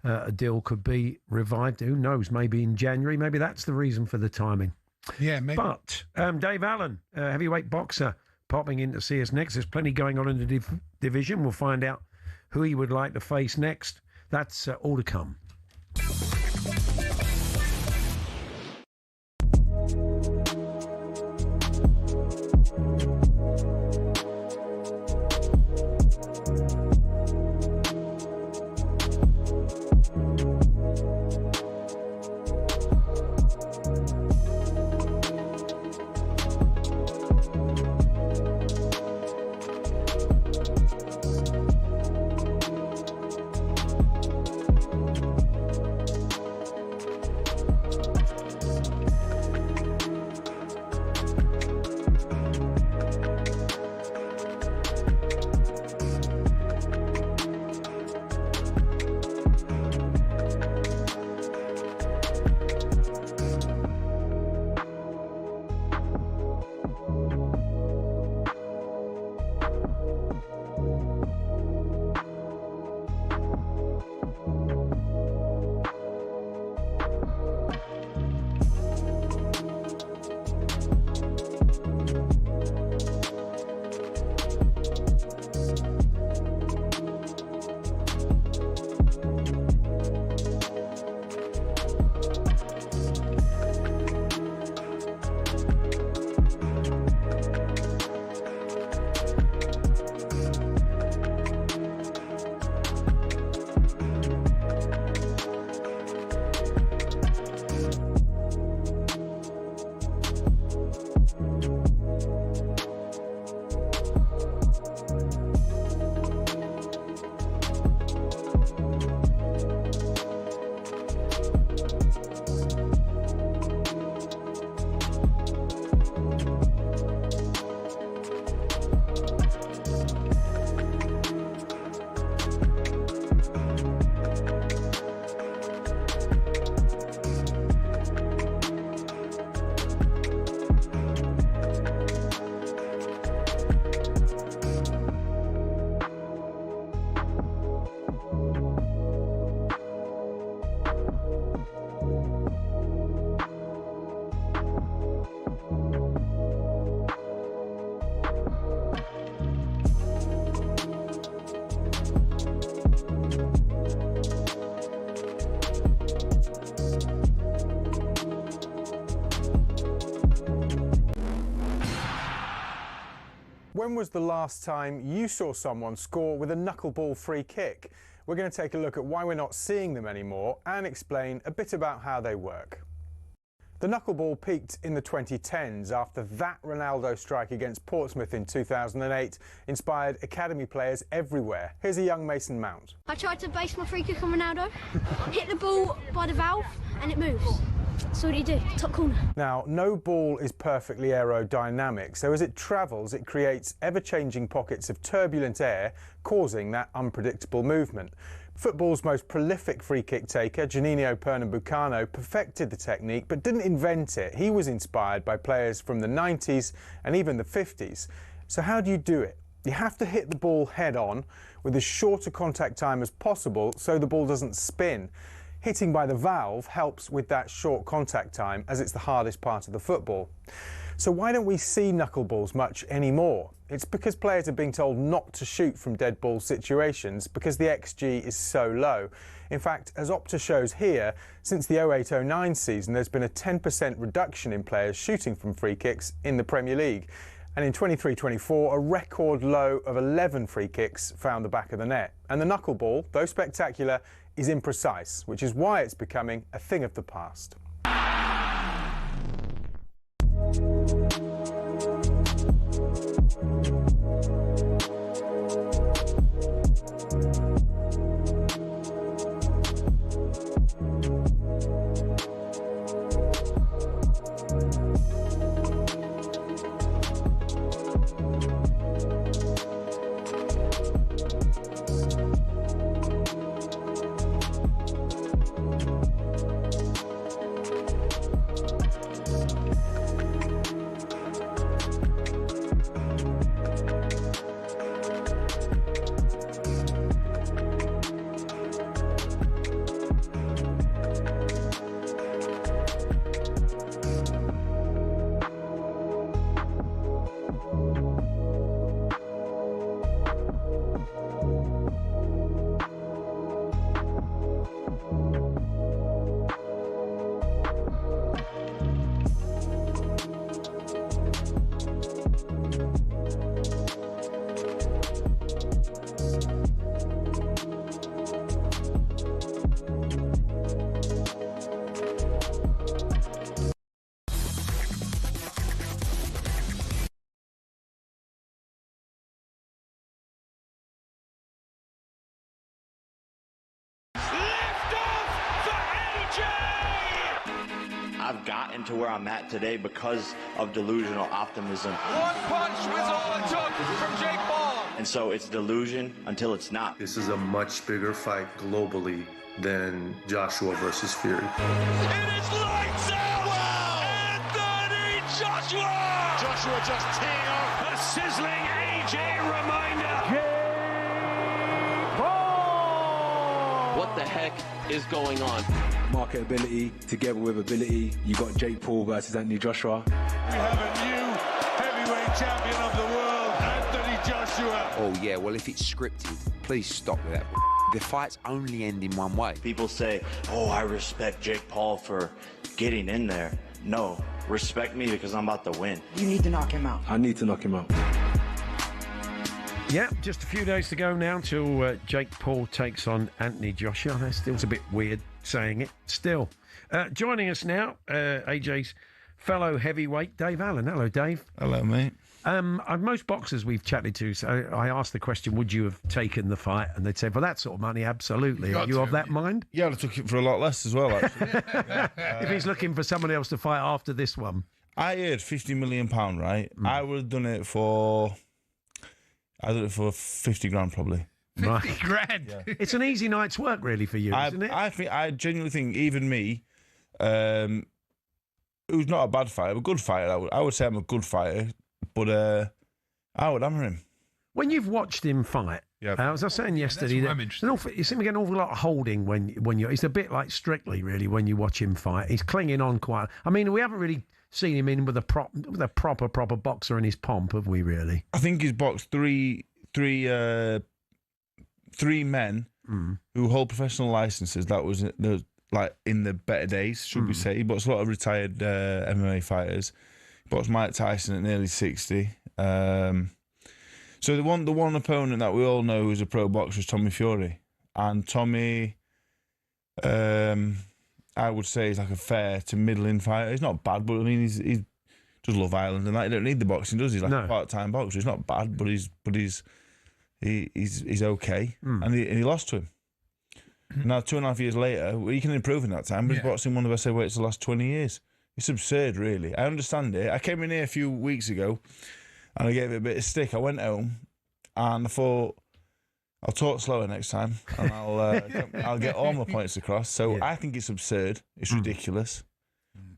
[SPEAKER 6] a deal could be revived. Who knows, maybe in January. Maybe that's the reason for the timing.
[SPEAKER 7] Yeah, maybe.
[SPEAKER 6] But Dave Allen, heavyweight boxer, popping in to see us next. There's plenty going on in the division. We'll find out who he would like to face next. That's all to come.
[SPEAKER 12] When was the last time you saw someone score with a knuckleball free kick? We're going to take a look at why we're not seeing them anymore and explain a bit about how they work. The knuckleball peaked in the 2010s after that Ronaldo strike against Portsmouth in 2008 inspired academy players everywhere. Here's a young Mason Mount.
[SPEAKER 13] I tried to base my free kick on Ronaldo, hit the ball by the valve and it moves. So what do you do? Top corner.
[SPEAKER 12] Now, no ball is perfectly aerodynamic, so as it travels it creates ever-changing pockets of turbulent air, causing that unpredictable movement. Football's most prolific free kick taker, Juninho Pernambucano, perfected the technique but didn't invent it. He was inspired by players from the 90s and even the 50s. So how do you do it? You have to hit the ball head-on with as short a contact time as possible so the ball doesn't spin. Hitting by the valve helps with that short contact time, as it's the hardest part of the football. So why don't we see knuckleballs much anymore? It's because players are being told not to shoot from dead ball situations because the XG is so low. In fact, as Opta shows here, since the 08-09 season there's been a 10% reduction in players shooting from free kicks in the Premier League. And in 23-24, a record low of 11 free kicks found the back of the net. And the knuckleball, though spectacular, is imprecise, which is why it's becoming a thing of the past.
[SPEAKER 14] I've gotten to where I'm at today because of delusional optimism.
[SPEAKER 15] One punch was all it took from Jake Paul.
[SPEAKER 14] And so it's delusion until it's not.
[SPEAKER 16] This is a much bigger fight globally than Joshua versus Fury.
[SPEAKER 15] It is lights out! Wow! Anthony Joshua!
[SPEAKER 9] Joshua just teeing off a sizzling AJ reminder.
[SPEAKER 6] Game
[SPEAKER 8] the heck is going on?
[SPEAKER 17] Marketability together with ability. You got Jake Paul versus Anthony Joshua.
[SPEAKER 15] We have a new heavyweight champion of the world, Anthony Joshua.
[SPEAKER 18] Oh yeah, well if it's scripted, please stop with that. The fights only end in one way.
[SPEAKER 14] People say, oh, I respect Jake Paul for getting in there. No, respect me because I'm about to win.
[SPEAKER 19] You need to knock him out.
[SPEAKER 17] I need to knock him out.
[SPEAKER 6] Yeah, just a few days to go now till Jake Paul takes on Anthony Joshua. That still a bit weird saying it. Still. Joining us now, AJ's fellow heavyweight, Dave Allen. Hello, Dave.
[SPEAKER 20] Hello, mate.
[SPEAKER 6] Most boxers we've chatted to, so I asked the question, would you have taken the fight? And they'd say, for that sort of money, absolutely. Are you of that mind?
[SPEAKER 20] Yeah, I'd have took it for a lot less as well, actually.
[SPEAKER 6] If he's looking for someone else to fight after this one.
[SPEAKER 20] I heard £50 million, right? I would have done it for... I did it for 50 grand, probably.
[SPEAKER 7] 50 grand?
[SPEAKER 20] Yeah.
[SPEAKER 6] It's an easy night's work, really, for you, isn't it?
[SPEAKER 20] I genuinely think, even me, who's not a bad fighter, a good fighter, I would say I'm a good fighter, but I would hammer him.
[SPEAKER 6] When you've watched him fight, as I was saying yesterday, you seem to get an awful lot of holding when you're... It's a bit like Strictly, really, when you watch him fight. He's clinging on quite... I mean, we haven't really... seen him in with a proper boxer in his pomp, have we really?
[SPEAKER 20] I think he's boxed three men who hold professional licenses. That was like in the better days, should we say? He boxed a lot of retired MMA fighters. He boxed Mike Tyson at nearly 60. So the one opponent that we all know who's a pro boxer is Tommy Fury, and Tommy. I would say he's like a fair to middling fighter. He's not bad, but I mean, he does Love Island and that. He don't need the boxing, does he? He's like a part-time boxer. He's not bad, but he's okay. And he lost to him. Now 2.5 years later, he can improve in that time, but he's boxing one of the best heavyweights the last 20 years. It's absurd, really. I understand it. I came in here a few weeks ago, and I gave it a bit of stick. I went home, and I thought, I'll talk slower next time, and I'll get all my points across. So I think it's absurd. It's ridiculous.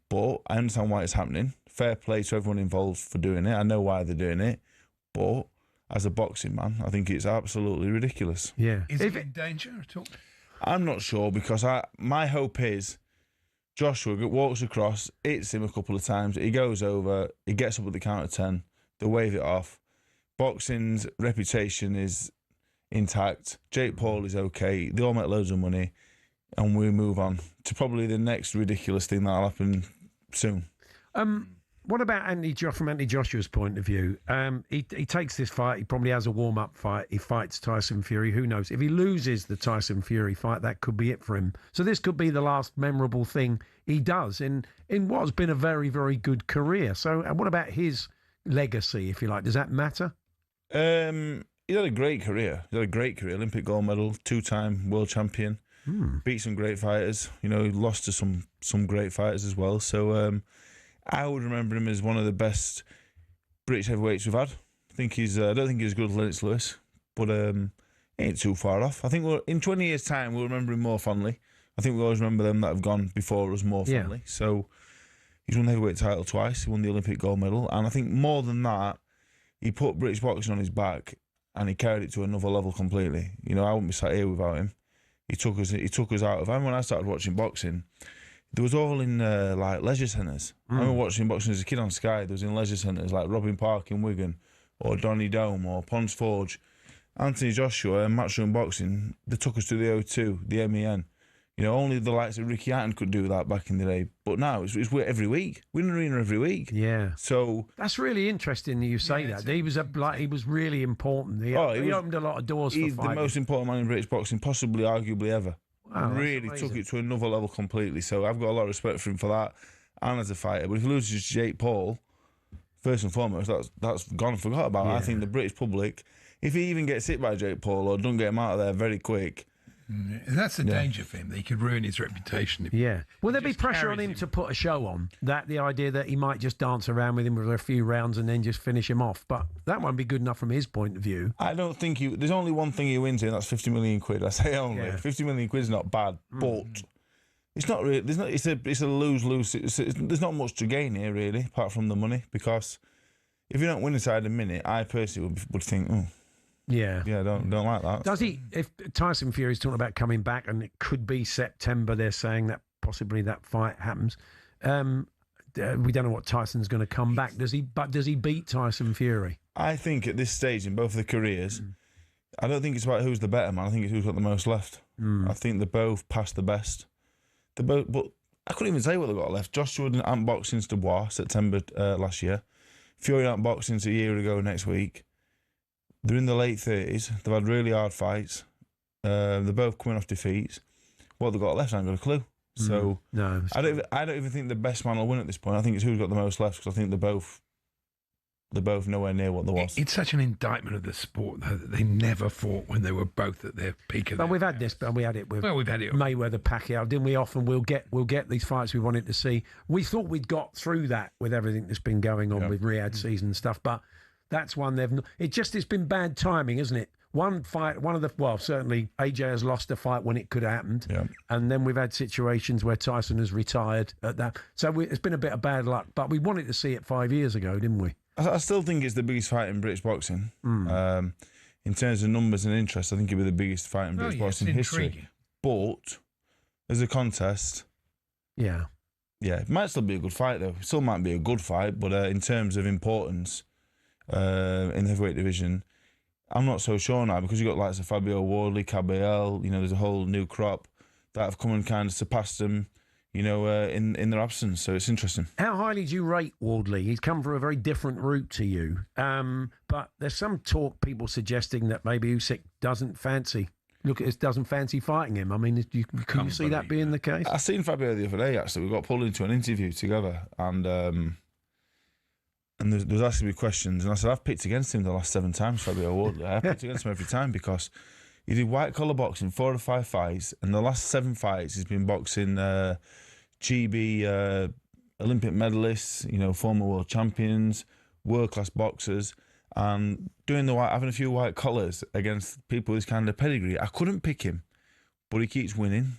[SPEAKER 20] But I understand why it's happening. Fair play to everyone involved for doing it. I know why they're doing it. But as a boxing man, I think it's absolutely ridiculous.
[SPEAKER 6] Yeah.
[SPEAKER 7] Is he in danger at all?
[SPEAKER 20] I'm not sure, because my hope is Joshua walks across, hits him a couple of times, he goes over, he gets up at the count of 10, they wave it off. Boxing's reputation is intact. Jake Paul is okay. They all make loads of money, and we move on to probably the next ridiculous thing that'll happen soon.
[SPEAKER 6] What about from Anthony Joshua's point of view? He takes this fight. He probably has a warm-up fight. He fights Tyson Fury. Who knows? If he loses the Tyson Fury fight, that could be it for him. So this could be the last memorable thing he does in what has been a very, very good career. So what about his legacy, if you like? Does that matter?
[SPEAKER 20] He's had a great career. Olympic gold medal, 2-time world champion. Beat some great fighters. You know, he lost to some great fighters as well. So I would remember him as one of the best British heavyweights we've had. I don't think he's as good as Lennox Lewis, but he ain't too far off. I think in 20 years' time we'll remember him more fondly. I think we always remember them that have gone before us more fondly. So he's won the heavyweight title twice. He won the Olympic gold medal, and I think more than that, he put British boxing on his back, and he carried it to another level completely. You know, I wouldn't be sat here without him. He took us out of. I remember when I started watching boxing, there was all in like leisure centres. I remember watching boxing as a kid on Sky. There was in leisure centres like Robin Park in Wigan, or Donny Dome, or Ponds Forge. Anthony Joshua and Matchroom Boxing, they took us to the O2, the MEN. You know, only the likes of Ricky Hatton could do that back in the day. But now it's every week. We're in the arena every week.
[SPEAKER 6] Yeah.
[SPEAKER 20] So
[SPEAKER 6] that's really interesting that you say that. He was really important. He opened a lot of doors for fighting.
[SPEAKER 20] He's the most important man in British boxing, possibly, arguably ever.
[SPEAKER 6] Wow,
[SPEAKER 20] really took it to another level completely. So I've got a lot of respect for him for that, and as a fighter. But if he loses to Jake Paul, first and foremost, that's gone and forgot about. I think the British public, if he even gets hit by Jake Paul or don't get him out of there very quick.
[SPEAKER 7] That's the danger for him. That he could ruin his reputation.
[SPEAKER 6] Will there be pressure on him to put a show on? The idea that he might just dance around with him for a few rounds and then just finish him off. But that won't be good enough from his point of view.
[SPEAKER 20] I don't think there's only one thing he wins here, and that's 50 million quid. I say only. Yeah. 50 million quid is not bad, but it's not really. It's a lose-lose. There's not much to gain here, really, apart from the money. Because if you don't win inside a minute, I personally would think,
[SPEAKER 6] Yeah.
[SPEAKER 20] Yeah, don't like that.
[SPEAKER 6] Does he? If Tyson Fury's talking about coming back, and it could be September, they're saying that possibly that fight happens. We don't know what Tyson's going to come back. Does he? But does he beat Tyson Fury?
[SPEAKER 20] I think at this stage in both of their careers, I don't think it's about who's the better man. I think it's who's got the most left. I think they're both past the best. They're both, but I couldn't even say what they've got left. Joshua and boxing Dubois, September last year. Fury boxing a year ago next week. They're in the late 30s. They've had really hard fights. They're both coming off defeats. What they've got left, I haven't got a clue. So
[SPEAKER 6] no,
[SPEAKER 20] I don't even think the best man will win at this point. I think it's who's got the most left, because I think they're both nowhere near what they was.
[SPEAKER 7] It's such an indictment of the sport, though, that they never fought when they were both at their peak of their
[SPEAKER 6] we've had this, but we had it with
[SPEAKER 7] we've had it
[SPEAKER 6] Mayweather, Pacquiao, didn't we? Often we'll get these fights we wanted to see. We thought we'd got through that with everything that's been going on with Riyadh season and stuff, but that's one they've not. It's been bad timing, isn't it? One fight, certainly AJ has lost a fight when it could have happened. And then we've had situations where Tyson has retired at that. So it's been a bit of bad luck, but we wanted to see it 5 years ago, didn't we?
[SPEAKER 20] I still think it's the biggest fight in British boxing. In terms of numbers and interest, I think it'll be the biggest fight in British boxing history.
[SPEAKER 7] Intriguing.
[SPEAKER 20] But as a contest,
[SPEAKER 6] yeah,
[SPEAKER 20] it might still be a good fight, though. It still might be a good fight, but in terms of importance in the heavyweight division, I'm not so sure now, because you've got likes of Fabio Wardley, Caballel, there's a whole new crop that have come and kind of surpassed them, in their absence. So it's interesting.
[SPEAKER 6] How highly do you rate Wardley? He's come from a very different route to you. But there's some talk, people suggesting that maybe Usyk doesn't fancy fighting him. I mean, can you see that being the case?
[SPEAKER 20] I seen Fabio the other day, actually. We got pulled into an interview together, and there's asking me questions, and I said, I've picked against him the last 7 times, Fabio Wardley. I've picked against him every time, because he did white-collar boxing, 4 or 5 fights, and the last 7 fights he's been boxing GB Olympic medalists, former world champions, world-class boxers, and having a few white collars against people with this kind of pedigree. I couldn't pick him, but he keeps winning,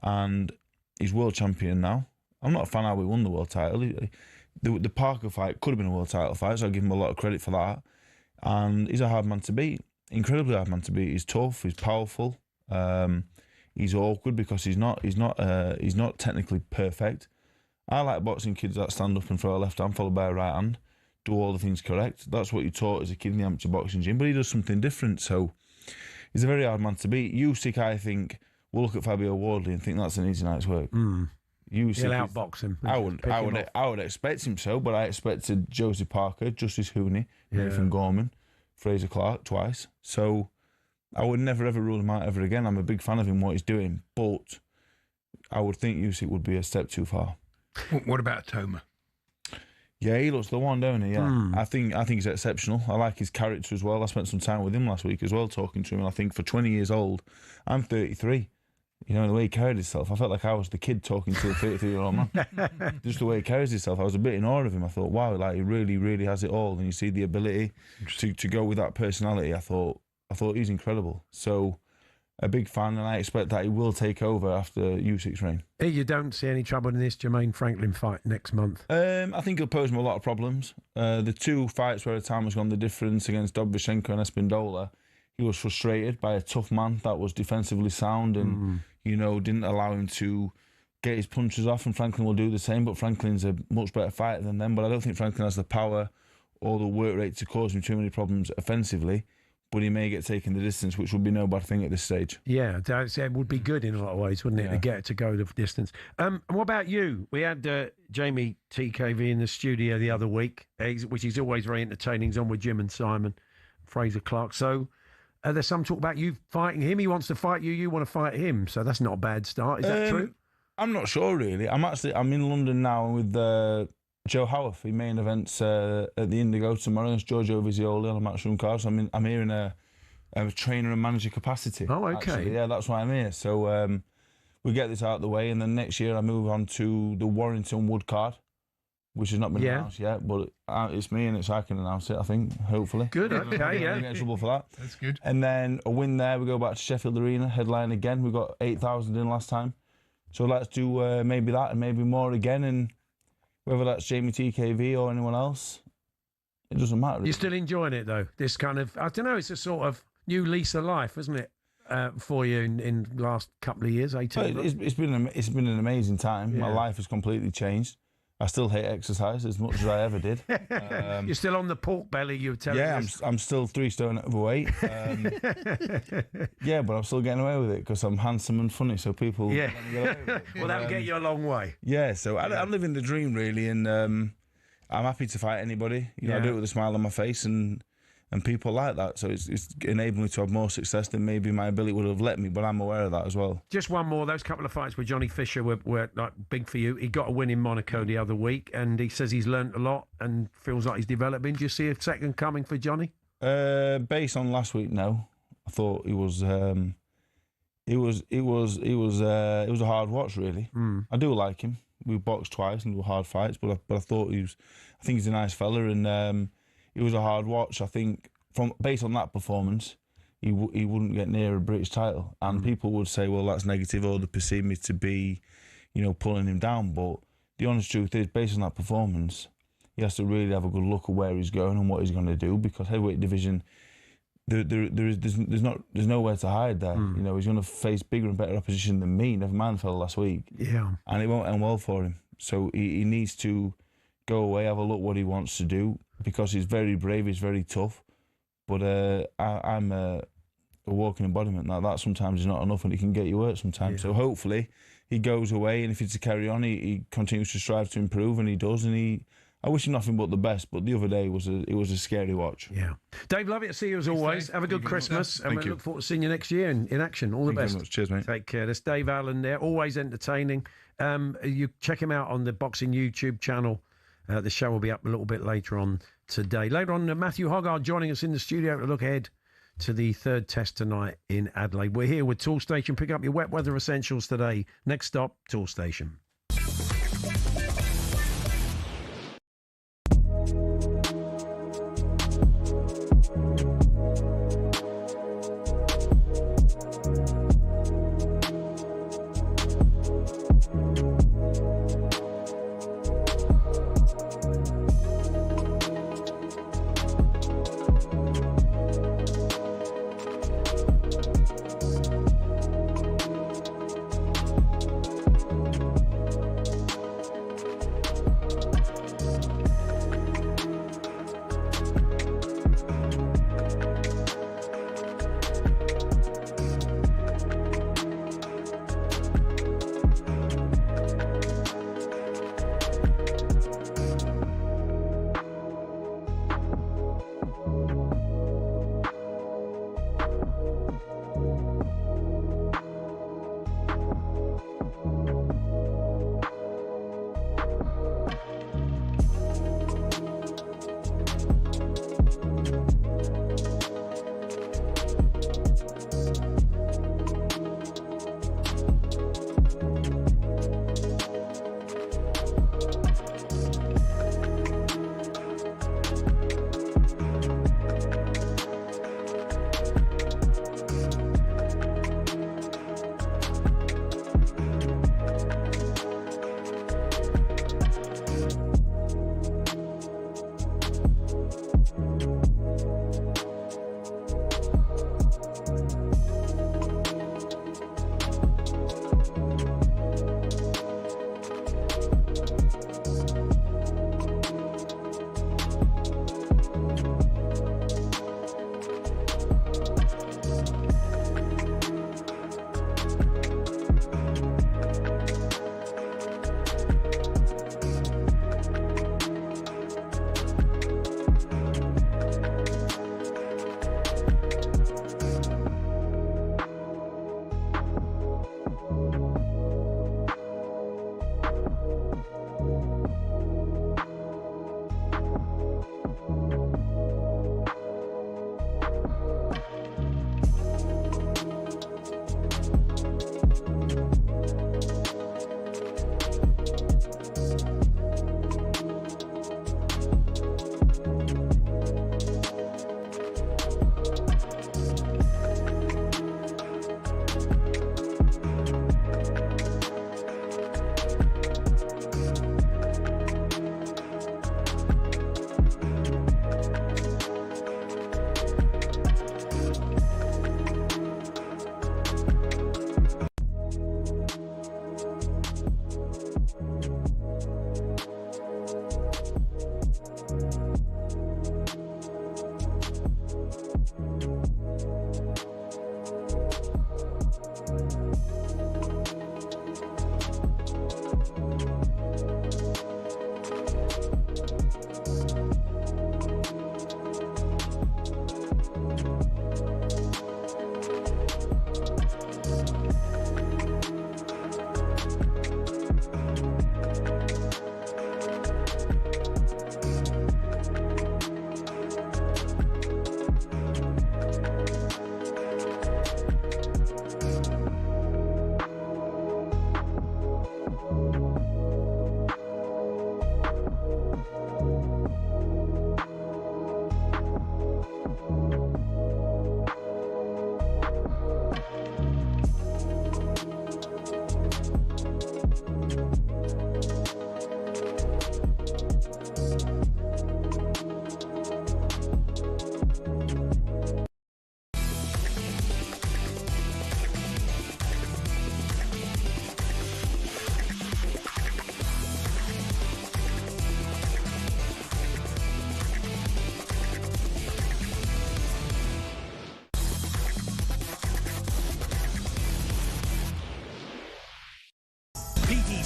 [SPEAKER 20] and he's world champion now. I'm not a fan how he won the world title. The Parker fight could have been a world title fight, so I give him a lot of credit for that. And he's a hard man to beat, incredibly hard man to beat. He's tough, he's powerful, he's awkward because he's not technically perfect. I like boxing kids that stand up and throw a left hand followed by a right hand, do all the things correct. That's what you're taught as a kid in the amateur boxing gym, but he does something different. So he's a very hard man to beat. Usyk, I think, will look at Fabio Wardley and think that's an easy night's work.
[SPEAKER 6] He'll outbox him.
[SPEAKER 20] I would expect him so, but I expected Josie Parker, Justice Hooney, Nathan Gorman, Fraser Clark twice. So I would never ever rule him out ever again. I'm a big fan of him, what he's doing, but I would think Usyk would be a step too far.
[SPEAKER 7] What about Toma?
[SPEAKER 20] Yeah, he looks the one, don't he? Yeah, I think he's exceptional. I like his character as well. I spent some time with him last week as well, talking to him. And I think for 20 years old, I'm 33. The way he carried himself, I felt like I was the kid talking to a 33-year-old man. Just the way he carries himself, I was a bit in awe of him. I thought, wow, like he really, really has it all. And you see the ability to go with that personality. I thought he's incredible. So a big fan, and I expect that he will take over after Usyk's reign.
[SPEAKER 6] You don't see any trouble in this Jermaine Franklin fight next month?
[SPEAKER 20] I think he'll pose him a lot of problems. The 2 fights where the time has gone the difference against Dobyshenko and Espindola, he was frustrated by a tough man that was defensively sound and didn't allow him to get his punches off, and Franklin will do the same, but Franklin's a much better fighter than them. But I don't think Franklin has the power or the work rate to cause him too many problems offensively, but he may get taken the distance, which would be no bad thing at this sage.
[SPEAKER 6] Yeah, it would be good in a lot of ways, wouldn't it, to go the distance. And what about you? We had Jamie TKV in the studio the other week, which is always very entertaining. He's on with Jim and Simon, Fraser Clark. So there's some talk about you fighting him. He wants to fight you. You want to fight him. So that's not a bad start. Is that true?
[SPEAKER 20] I'm not sure, really. I'm in London now with Joe Howarth. He main events at the Indigo tomorrow. It's Giorgio Vizioli on a matchroom card. So I'm here in a trainer and manager capacity.
[SPEAKER 6] Oh, okay.
[SPEAKER 20] Actually. Yeah, that's why I'm here. So we get this out of the way, and then next year I move on to the Warrington Wood card, which has not been announced yet, but it's me and I can announce it, I think, hopefully.
[SPEAKER 6] Good, okay,
[SPEAKER 20] Get in trouble for that.
[SPEAKER 7] That's good.
[SPEAKER 20] And then a win there, we go back to Sheffield Arena, headline again. We got 8,000 in last time. So let's do maybe that and maybe more again, and whether that's Jamie TKV or anyone else, it doesn't matter.
[SPEAKER 6] You're still enjoying it though. This kind of, I don't know, it's a sort of new lease of life, isn't it, for you in the last couple of years, 18 months?
[SPEAKER 20] It's been an amazing time. My life has completely changed. I still hate exercise as much as I ever did.
[SPEAKER 6] You're still on the pork belly, you were telling us.
[SPEAKER 20] I'm still 3 stone overweight. Yeah, but I'm still getting away with it because I'm handsome and funny, so people...
[SPEAKER 6] Yeah. Well, that'll get you a long way.
[SPEAKER 20] Yeah, so I'm living the dream, really, and I'm happy to fight anybody. You know, I do it with a smile on my face, and people like that. So it's enabling me to have more success than maybe my ability would have let me, but I'm aware of that as well.
[SPEAKER 6] Just one more. Those couple of fights with Johnny Fisher were like big for you. He got a win in Monaco the other week, and he says he's learnt a lot and feels like he's developing. Do you see a second coming for Johnny?
[SPEAKER 20] Based on last week, no. I thought it was a hard watch, really. I do like him. We boxed twice and were hard fights, but I thought I think he's a nice fella, and it was a hard watch. I think based on that performance, he wouldn't get near a British title, and people would say, well, that's negative, or they perceive me to be, pulling him down. But the honest truth is, based on that performance, he has to really have a good look at where he's going and what he's going to do, because heavyweight division, there's nowhere to hide there. He's going to face bigger and better opposition than me. Never mind fell last week. Yeah, and it won't end well for him. So he needs to go away, have a look what he wants to do, because he's very brave, he's very tough. But I'm a walking embodiment. That sometimes is not enough, and it can get you hurt sometimes. So hopefully he goes away, and if he's to carry on, he continues to strive to improve, and he does. And I wish him nothing but the best. But the other day was a scary watch. Yeah.
[SPEAKER 6] Dave, lovely to see you as always. Have a good Christmas, and we look forward to seeing you next year in action. All the best.
[SPEAKER 20] Thank you very much. Cheers, mate.
[SPEAKER 6] Take care. There's Dave Allen there, always entertaining. You check him out on the Boxing YouTube channel. The show will be up a little bit later on today. Later on, Matthew Hoggard joining us in the studio to look ahead to the third test tonight in Adelaide. We're here with Tool Station. Pick up your wet weather essentials today. Next stop, Tool Station.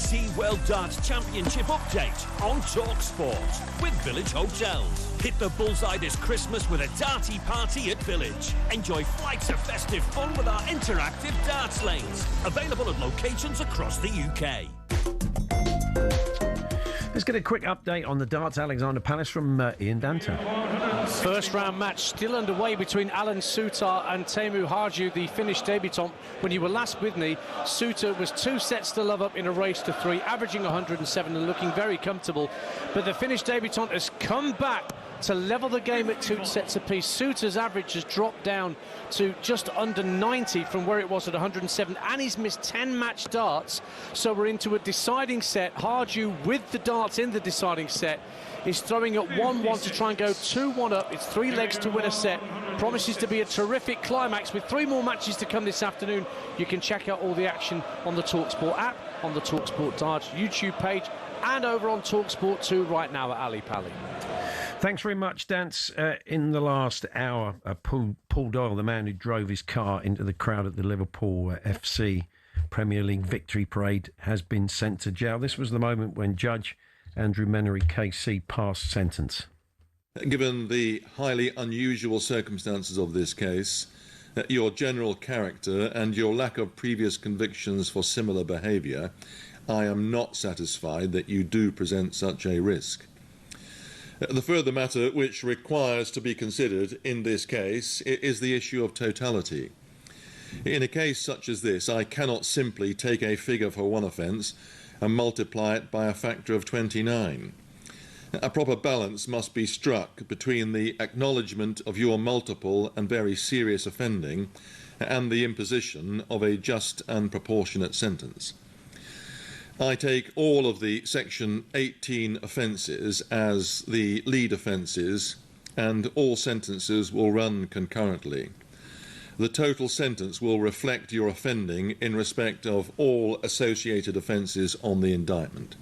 [SPEAKER 9] PDC World Darts Championship update on talkSPORT with Village Hotels. Hit the bullseye this Christmas with a darty party at Village. Enjoy flights of festive fun with our interactive darts lanes. Available at locations across the UK.
[SPEAKER 6] Let's get a quick update on the darts Alexander Palace from Ian Danto.
[SPEAKER 8] First round match still underway between Alan Sutar and Teemu Harju, the Finnish debutant. When you were last with me, Sutar was 2 sets to love up in a race to 3, averaging 107 and looking very comfortable. But the Finnish debutant has come back to level the game at 2 sets apiece. Sutar's average has dropped down to just under 90 from where it was at 107, and he's missed 10 match darts. So we're into a deciding set. Harju, with the darts in the deciding set, is throwing at 1-1 to try and go 2-1 up. It's 3 legs to win a set. Promises to be a terrific climax with 3 more matches to come this afternoon. You can check out all the action on the talkSPORT app, on the talkSPORT Darts YouTube page, and over on talkSPORT 2 right now at Ali Pally.
[SPEAKER 6] Thanks very much, Dance. In the last hour, Paul Doyle, the man who drove his car into the crowd at the Liverpool FC Premier League victory parade, has been sent to jail. This was the moment when Judge Andrew Menery KC passed sentence.
[SPEAKER 19] Given the highly unusual circumstances of this case, your general character and your lack of previous convictions for similar behaviour, I am not satisfied that you do present such a risk. The further matter which requires to be considered in this case is the issue of totality. In a case such as this, I cannot simply take a figure for one offence and multiply it by a factor of 29. A proper balance must be struck between the acknowledgement of your multiple and very serious offending and the imposition of a just and proportionate sentence. I take all of the Section 18 offences as the lead offences, and all sentences will run concurrently. The total sentence will reflect your offending in respect of all associated offences on the indictment.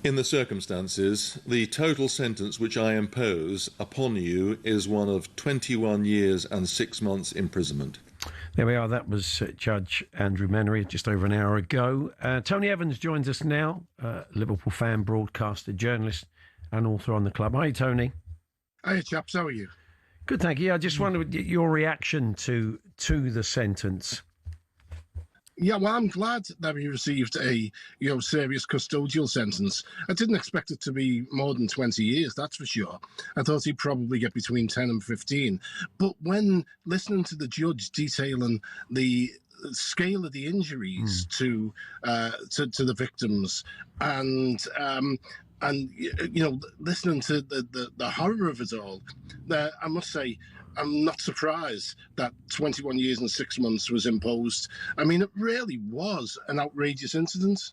[SPEAKER 19] In the circumstances, the total sentence which I impose upon you is one of 21 years and 6 months imprisonment.
[SPEAKER 6] There we are. That was Judge Andrew Menery just over an hour ago. Tony Evans joins us now, Liverpool fan, broadcaster, journalist and author on the club. Hi, Tony.
[SPEAKER 21] Hi, chaps. How are you?
[SPEAKER 6] Good, thank you. I just wondered your reaction to the sentence.
[SPEAKER 21] Yeah, well, I'm glad that he received a serious custodial sentence. I didn't expect it to be more than 20 years, that's for sure. I thought he'd probably get between 10 and 15. But when listening to the judge detailing the scale of the injuries to the victims and listening to the horror of it all, I must say, I'm not surprised that 21 years and 6 months was imposed. I mean, it really was an outrageous incident.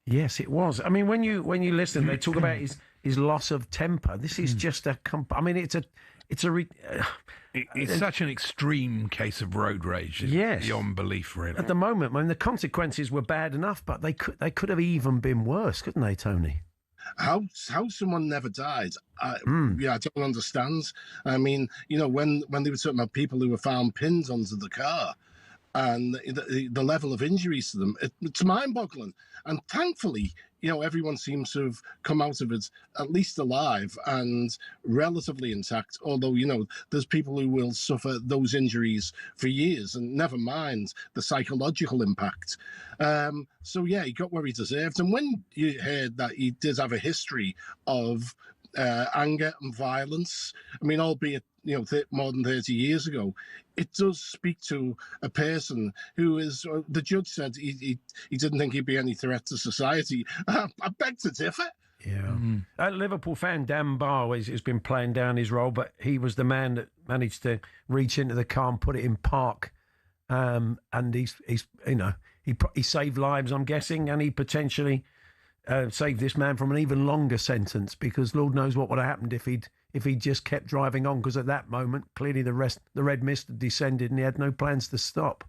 [SPEAKER 6] Yes, it was. I mean, when you listen, they talk about his loss of temper. This is just it's
[SPEAKER 7] such an extreme case of road rage.
[SPEAKER 6] Yes,
[SPEAKER 7] beyond belief, really.
[SPEAKER 6] At the moment, I mean, the consequences were bad enough, but they could have even been worse, couldn't they, Tony?
[SPEAKER 21] How someone never died, I don't understand. I mean, when they were talking about people who were found pinned onto the car and the level of injuries to them, it's mind-boggling. And thankfully, everyone seems to have come out of it at least alive and relatively intact, although, there's people who will suffer those injuries for years, and never mind the psychological impact. So, yeah, he got where he deserved. And when you heard that he did have a history of anger and violence, I mean, albeit, more than 30 years ago, it does speak to a person who is, the judge said he didn't think he'd be any threat to society. I beg to differ.
[SPEAKER 6] Yeah. A Liverpool fan, Dan Barr, has been playing down his role, but he was the man that managed to reach into the car and put it in park. And he saved lives, I'm guessing, and he potentially saved this man from an even longer sentence, because Lord knows what would have happened if he'd just kept driving on, because at that moment, clearly the red mist had descended and he had no plans to stop.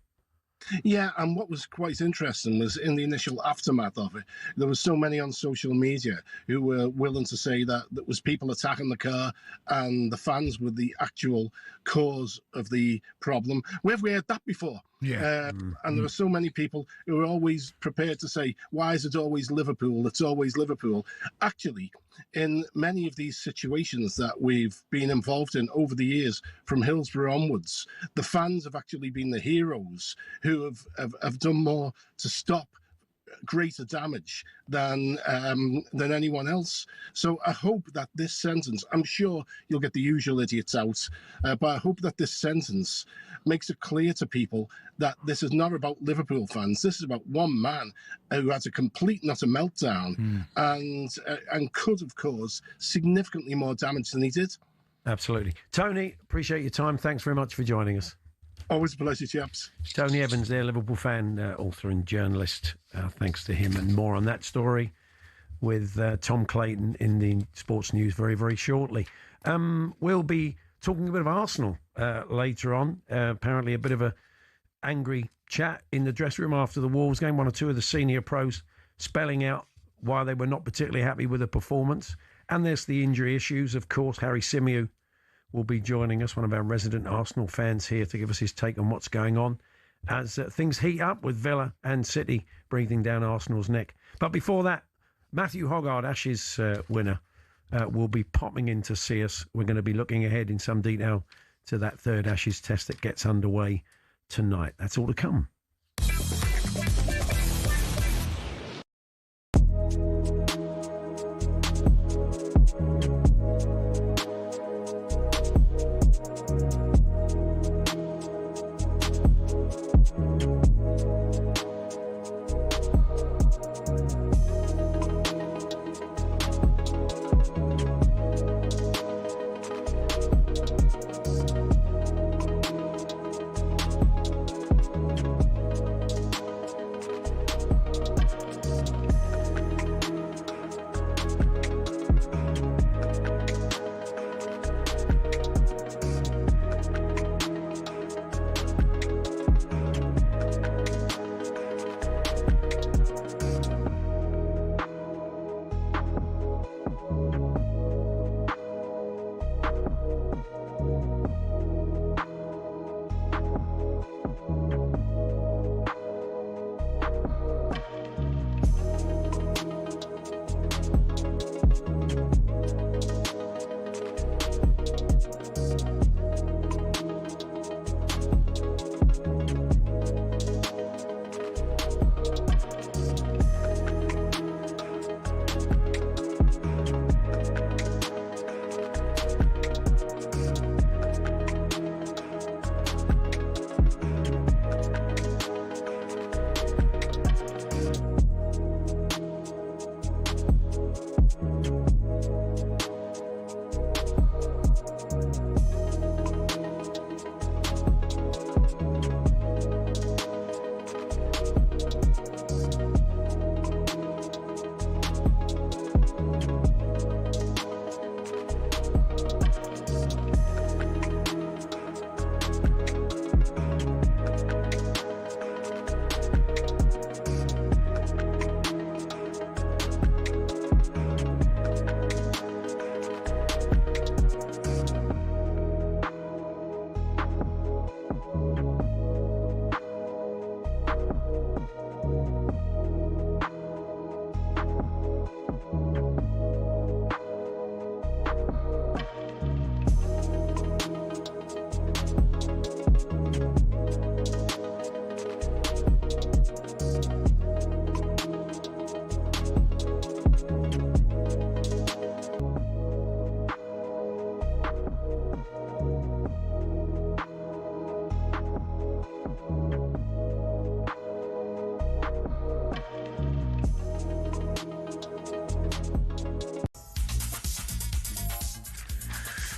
[SPEAKER 21] Yeah, and what was quite interesting was in the initial aftermath of it, there were so many on social media who were willing to say that there was people attacking the car and the fans were the actual cause of the problem. Where have we heard that before?
[SPEAKER 7] Yeah.
[SPEAKER 21] And there are so many people who are always prepared to say, why is it always Liverpool? It's always Liverpool. Actually, in many of these situations that we've been involved in over the years, from Hillsborough onwards, the fans have actually been the heroes who have done more to stop greater damage than anyone else. So I hope that this sentence, I'm sure you'll get the usual idiots out, but I hope that this sentence makes it clear to people that this is not about Liverpool fans. This is about one man who had a complete and utter meltdown and could have caused significantly more damage than he did.
[SPEAKER 6] Absolutely. Tony, appreciate your time. Thanks very much for joining us.
[SPEAKER 21] Always a pleasure, chaps.
[SPEAKER 6] Tony Evans there, Liverpool fan, author and journalist. Thanks to him, and more on that story with Tom Clayton in the Sports News very, very shortly. We'll be talking a bit of Arsenal later on. Apparently a bit of a angry chat in the dressing room after the Wolves game. One or two of the senior pros spelling out why they were not particularly happy with the performance. And there's the injury issues, of course. Harry Symeou will be joining us, one of our resident Arsenal fans here, to give us his take on what's going on as things heat up with Villa and City breathing down Arsenal's neck. But before that, Matthew Hoggard, Ashes winner, will be popping in to see us. We're going to be looking ahead in some detail to that third Ashes test that gets underway tonight. That's all to come.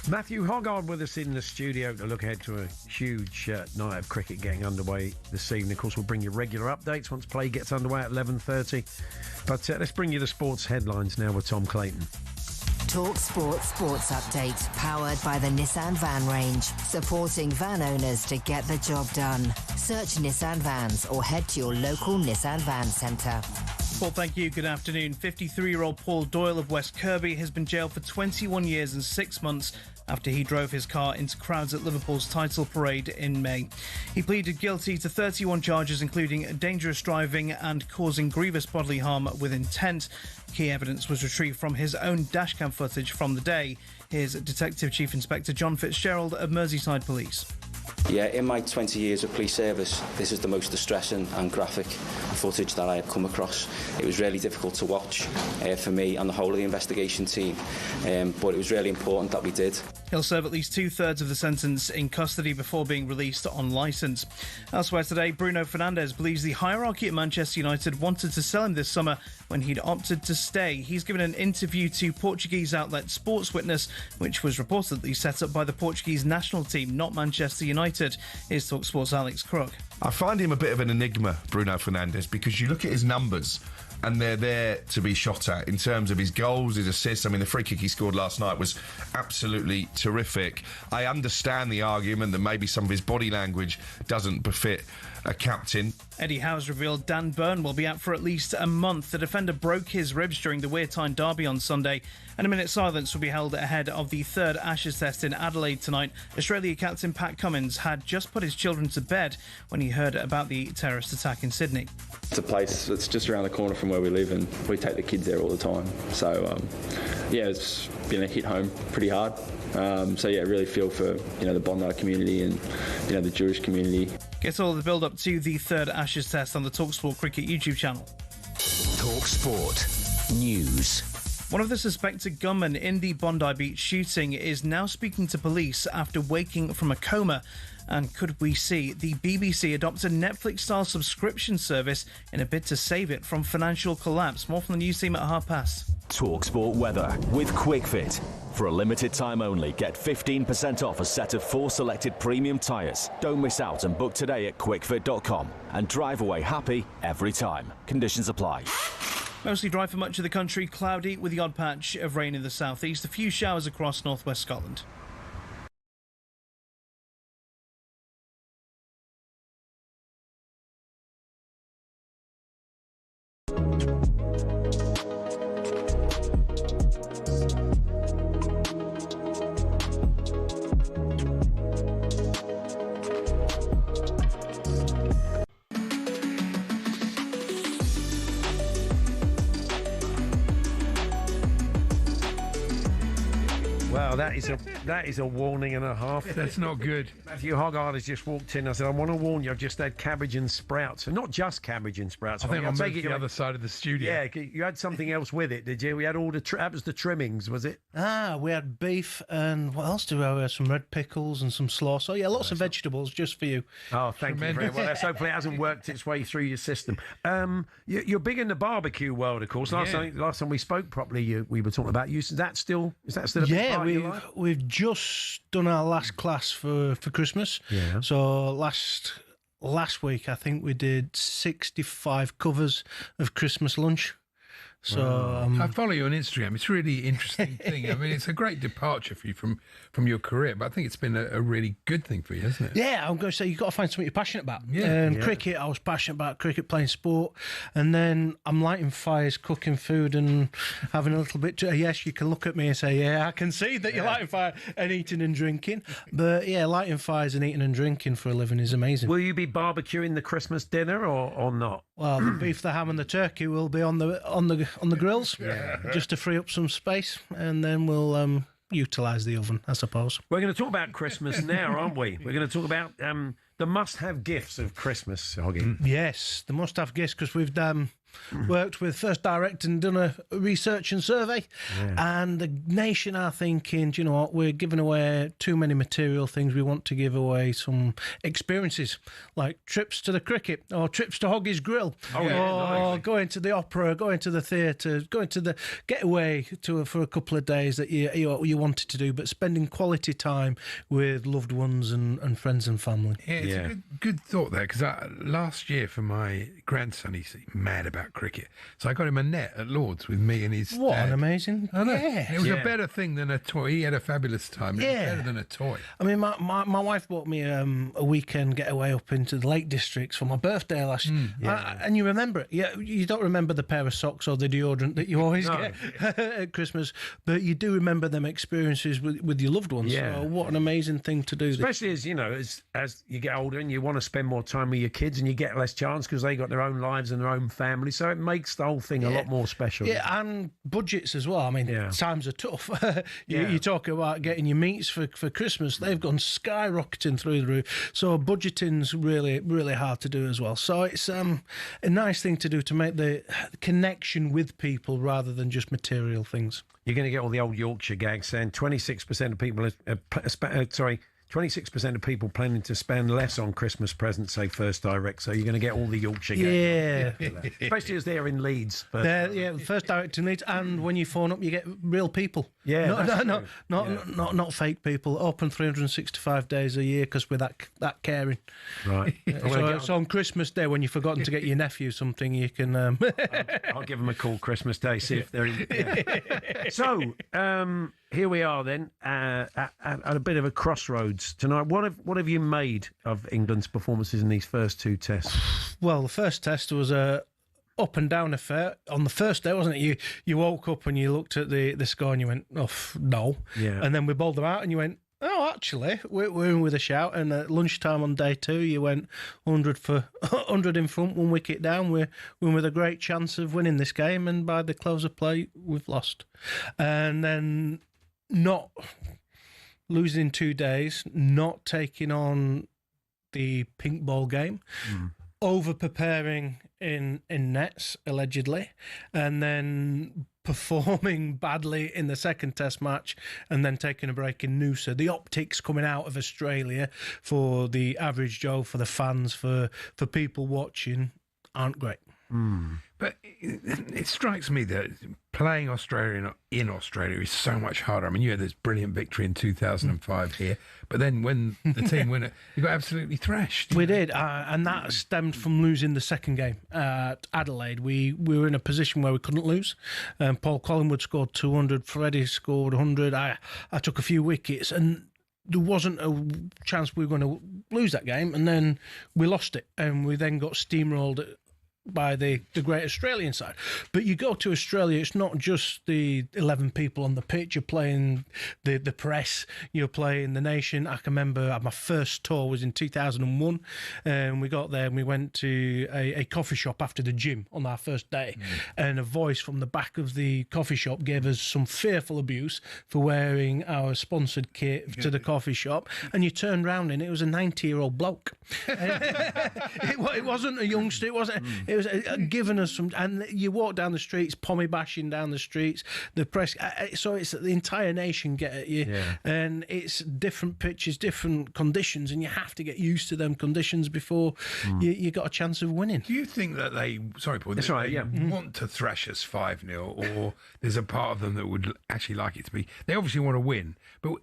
[SPEAKER 6] Matthew Hoggard with us in the studio to look ahead to a huge night of cricket getting underway this evening. Of course, we'll bring you regular updates once play gets underway at 11:30. But let's bring you the sports headlines now with Tom Clayton.
[SPEAKER 1] talkSPORT Sports Update, powered by the Nissan Van range, supporting van owners to get the job done. Search Nissan Vans or head to your local Nissan Van centre.
[SPEAKER 2] Paul, thank you. Good afternoon. 53-year-old Paul Doyle of West Kirby has been jailed for 21 years and 6 months after he drove his car into crowds at Liverpool's title parade in May. He pleaded guilty to 31 charges, including dangerous driving and causing grievous bodily harm with intent. Key evidence was retrieved from his own dashcam footage from the day. Here's Detective Chief Inspector John Fitzgerald of Merseyside Police.
[SPEAKER 22] Yeah, in my 20 years of police service, this is the most distressing and graphic footage that I have come across. It was really difficult to watch for me and the whole of the investigation team, but it was really important that we did.
[SPEAKER 2] He'll serve at least 2/3 of the sentence in custody before being released on licence. Elsewhere today, Bruno Fernandes believes the hierarchy at Manchester United wanted to sell him this summer when he'd opted to stay. He's given an interview to Portuguese outlet Sports Witness, which was reportedly set up by the Portuguese national team, not Manchester United. Here's talkSPORT's Alex Crook.
[SPEAKER 3] I find him a bit of an enigma, Bruno Fernandes, because you look at his numbers and they're there to be shot at in terms of his goals, his assists. I mean, the free kick he scored last night was absolutely terrific. I understand the argument that maybe some of his body language doesn't befit a captain.
[SPEAKER 2] Eddie Howe's revealed Dan Burn will be out for at least a month. The defender broke his ribs during the Wear Tyne derby on Sunday, and a minute's silence will be held ahead of the third Ashes test in Adelaide tonight. Australia captain Pat Cummins had just put his children to bed when he heard about the terrorist attack in Sydney.
[SPEAKER 23] It's a place that's just around the corner from where we live, and we take the kids there all the time. So, it's been a hit home pretty hard. Really feel for the Bondi community and the Jewish community.
[SPEAKER 2] Get all the build-up to the third Ashes test on the talkSPORT Cricket YouTube channel.
[SPEAKER 9] talkSPORT News.
[SPEAKER 2] One of the suspected gunmen in the Bondi Beach shooting is now speaking to police after waking from a coma. And could we see the BBC adopt a Netflix-style subscription service in a bid to save it from financial collapse? More from the news team at past.
[SPEAKER 5] talkSPORT weather with QuickFit. For a limited time only, get 15% off a set of 4 selected premium tyres. Don't miss out and book today at quickfit.com and drive away happy every time. Conditions apply.
[SPEAKER 2] Mostly dry for much of the country, cloudy with the odd patch of rain in the southeast. A few showers across northwest Scotland.
[SPEAKER 6] Well, that is a warning and a half.
[SPEAKER 7] That's not good.
[SPEAKER 6] Matthew Hoggard has just walked in. I said, I want to warn you, I've just had cabbage and sprouts. And not just cabbage and sprouts.
[SPEAKER 7] I think I'll
[SPEAKER 6] take
[SPEAKER 7] move to the other side of the studio.
[SPEAKER 6] Yeah, you had something else with it, did you? We had all that was the trimmings, was it?
[SPEAKER 24] We had beef and what else do we have? We had some red pickles and some slaw. So, yeah, lots of vegetables just for you.
[SPEAKER 6] Oh, thank you very much. Hopefully it hasn't worked its way through your system. You're big in the barbecue world, of course. Last time we spoke properly, we were talking about you. Is that still a big part of your life?
[SPEAKER 24] We've just done our last class for Christmas.
[SPEAKER 6] Yeah.
[SPEAKER 24] So last week, I think we did 65 covers of Christmas lunch. So
[SPEAKER 7] I follow you on Instagram. It's a really interesting thing. I mean, it's a great departure for you from your career, but I think it's been a really good thing for you, hasn't it?
[SPEAKER 24] Yeah, I'm going to say you've got to find something you're passionate about.
[SPEAKER 7] Yeah.
[SPEAKER 24] Cricket, I was passionate about cricket, playing sport, and then I'm lighting fires, cooking food, and having a little bit. Yes, you can look at me and say, yeah, I can see that you're lighting fire and eating and drinking. But yeah, lighting fires and eating and drinking for a living is amazing.
[SPEAKER 6] Will you be barbecuing the Christmas dinner or not?
[SPEAKER 24] Well, the beef, the ham, and the turkey will be on the grills, just to free up some space, and then we'll utilise the oven, I suppose.
[SPEAKER 6] We're going to talk about Christmas now, aren't we? We're going to talk about the must-have gifts of Christmas, Hoggy.
[SPEAKER 24] Yes, the must-have gifts, because we've worked with First Direct and done a research and survey, and the nation are thinking, do you know what, we're giving away too many material things. We want to give away some experiences, like trips to the cricket, or trips to Hoggy's Grill, or going to the opera, going to the theatre, going to the getaway for a couple of days that you wanted to do, but spending quality time with loved ones and friends and family.
[SPEAKER 7] Yeah, it's a good thought there, because last year for my grandson, he's mad about about cricket. So I got him a net at Lord's with me and his
[SPEAKER 24] What
[SPEAKER 7] dad.
[SPEAKER 24] an amazing...
[SPEAKER 7] I know.
[SPEAKER 24] Yeah.
[SPEAKER 7] It was a better thing than a toy. He had a fabulous time. It was better than a toy.
[SPEAKER 24] I mean, my wife bought me a weekend getaway up into the Lake Districts for my birthday last year. And you remember it. Yeah, you don't remember the pair of socks or the deodorant that you always get at Christmas, but you do remember them experiences with your loved ones.
[SPEAKER 6] Yeah.
[SPEAKER 24] So what an amazing thing to do.
[SPEAKER 6] Especially as, as you get older and you want to spend more time with your kids and you get less chance because they got their own lives and their own family. So it makes the whole thing a lot more special.
[SPEAKER 24] Yeah, and budgets as well. I mean, times are tough. You talk about getting your meats for Christmas. They've gone skyrocketing through the roof. So budgeting's really, really hard to do as well. So it's a nice thing to do to make the connection with people rather than just material things.
[SPEAKER 6] You're going to get all the old Yorkshire gags saying 26% of people 26% of people planning to spend less on Christmas presents, say First Direct. So you're going to get all the Yorkshire gags.
[SPEAKER 24] Yeah.
[SPEAKER 6] Especially as they're in Leeds.
[SPEAKER 24] First Direct in Leeds, and when you phone up, you get real people.
[SPEAKER 6] Yeah,
[SPEAKER 24] not fake people. Open 365 days a year because we're that caring.
[SPEAKER 6] Right.
[SPEAKER 24] So on Christmas Day, when you've forgotten to get your nephew something, you can.
[SPEAKER 6] I'll give them a call Christmas Day, see if they're in. Yeah. So here we are then at a bit of a crossroads tonight. What have you made of England's performances in these first two tests?
[SPEAKER 24] Well, the first test was a up and down affair on the first day, wasn't it? You woke up and you looked at the score and you went, oh no, and then we bowled them out and you went, oh, actually, we're in with a shout. And at lunchtime on day two, you went 100 in front, 1 wicket down. We're with a great chance of winning this game, and by the close of play, we've lost. And then not losing 2 days, not taking on the pink ball game, over preparing in nets allegedly, and then performing badly in the second test match, and then taking a break in Noosa. The optics coming out of Australia for the average Joe, for the fans, for people watching, aren't great.
[SPEAKER 7] But it strikes me that playing Australia in Australia is so much harder. I mean, you had this brilliant victory in 2005 here, but then when the team win it, you got absolutely thrashed.
[SPEAKER 24] We did, and that stemmed from losing the second game at Adelaide. We were in a position where we couldn't lose. Paul Collingwood scored 200, Freddie scored 100. I took a few wickets, and there wasn't a chance we were going to lose that game, and then we lost it, and we then got steamrolled by the great Australian side. But you go to Australia, it's not just the 11 people on the pitch. You're playing the press, you're playing the nation. I can remember my first tour was in 2001, and we got there and we went to a coffee shop after the gym on our first day, and a voice from the back of the coffee shop gave us some fearful abuse for wearing our sponsored kit to the coffee shop, and you turned round and it was a 90-year-old bloke. It wasn't a youngster, it wasn't... It was giving us some, and you walk down the streets, pommy bashing down the streets, the press. So it's the entire nation get at you, and it's different pitches, different conditions, and you have to get used to them conditions before you got a chance of winning.
[SPEAKER 7] Do you think that they, sorry Paul, want to thrash us 5-0, or there's a part of them that would actually like it to be? They obviously want to win, but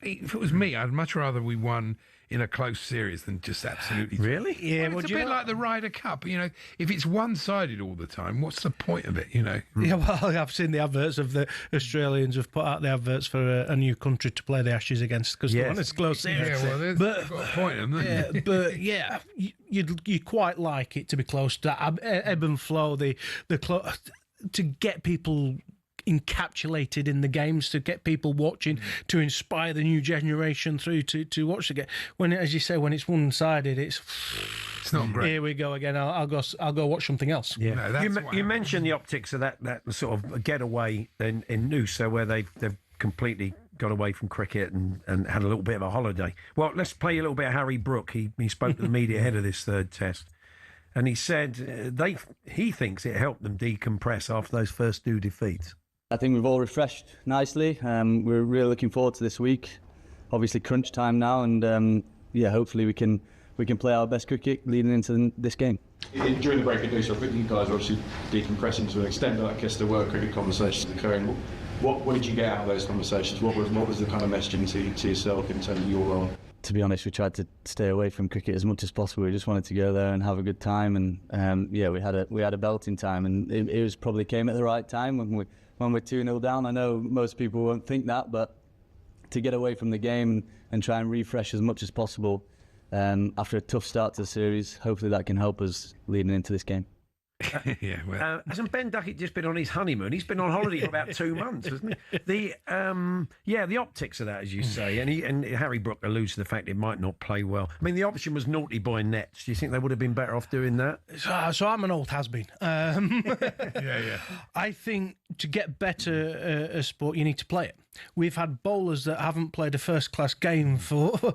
[SPEAKER 7] if it was me, I'd much rather we won in a close series than just absolutely.
[SPEAKER 24] Really? Yeah,
[SPEAKER 7] well, it's a bit like the Ryder Cup. You know, if it's one-sided all the time, what's the point of it? You know.
[SPEAKER 24] Yeah, well, I've seen the adverts of the Australians have put out the adverts for a new country to play the Ashes against because they want a close series.
[SPEAKER 7] Yeah, well, they've got a point in them.
[SPEAKER 24] But yeah, you quite like it to be close to that ebb and flow. To get people encapsulated in the games, to get people watching, to inspire the new generation through to watch the game. When, as you say, when it's one-sided, it's
[SPEAKER 7] not great.
[SPEAKER 24] Here we go again. I'll go watch something else.
[SPEAKER 6] Yeah, no, you mentioned the optics of that sort of getaway in Noosa, where they've completely got away from cricket and had a little bit of a holiday. Well, let's play a little bit of Harry Brook. He spoke to the media ahead of this third test, and he said he thinks it helped them decompress after those first two defeats.
[SPEAKER 4] I think we've all refreshed nicely. We're really looking forward to this week. Obviously, crunch time now, and hopefully we can play our best cricket leading into this game.
[SPEAKER 10] During the break at Noosa, I think you guys are obviously decompressing to an extent. I guess there were cricket conversations occurring. What did you get out of those conversations? What was the kind of messaging to yourself in terms of your role?
[SPEAKER 4] to be honest, we tried to stay away from cricket as much as possible. We just wanted to go there and have a good time, and we had a belting time, and it was probably came at the right time when we're 2-0 down. I know most people won't think that, but to get away from the game and try and refresh as much as possible after a tough start to the series, hopefully that can help us leading into this game.
[SPEAKER 6] Yeah, well, hasn't Ben Duckett just been on his honeymoon? He's been on holiday for about 2 months, hasn't he? The optics of that, as you say, and Harry Brook alludes to the fact it might not play well. I mean, the option was naughty boy nets. Do you think they would have been better off doing that?
[SPEAKER 24] So I'm an old has-been.
[SPEAKER 6] Yeah.
[SPEAKER 24] I think to get better at sport, you need to play it. We've had bowlers that haven't played a first-class game for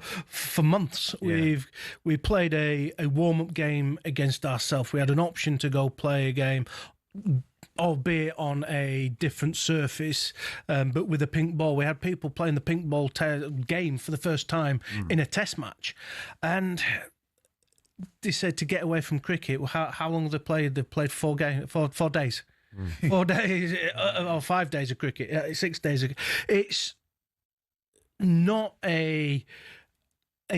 [SPEAKER 24] months. Yeah. We played a warm-up game against ourselves. We had an option to go play a game, albeit on a different surface, but with a pink ball. We had people playing the pink ball game for the first time in a test match. And they said to get away from cricket, how long have they played? They've played 4 days. 4 days or 5 days of cricket, 6 days of. It's not a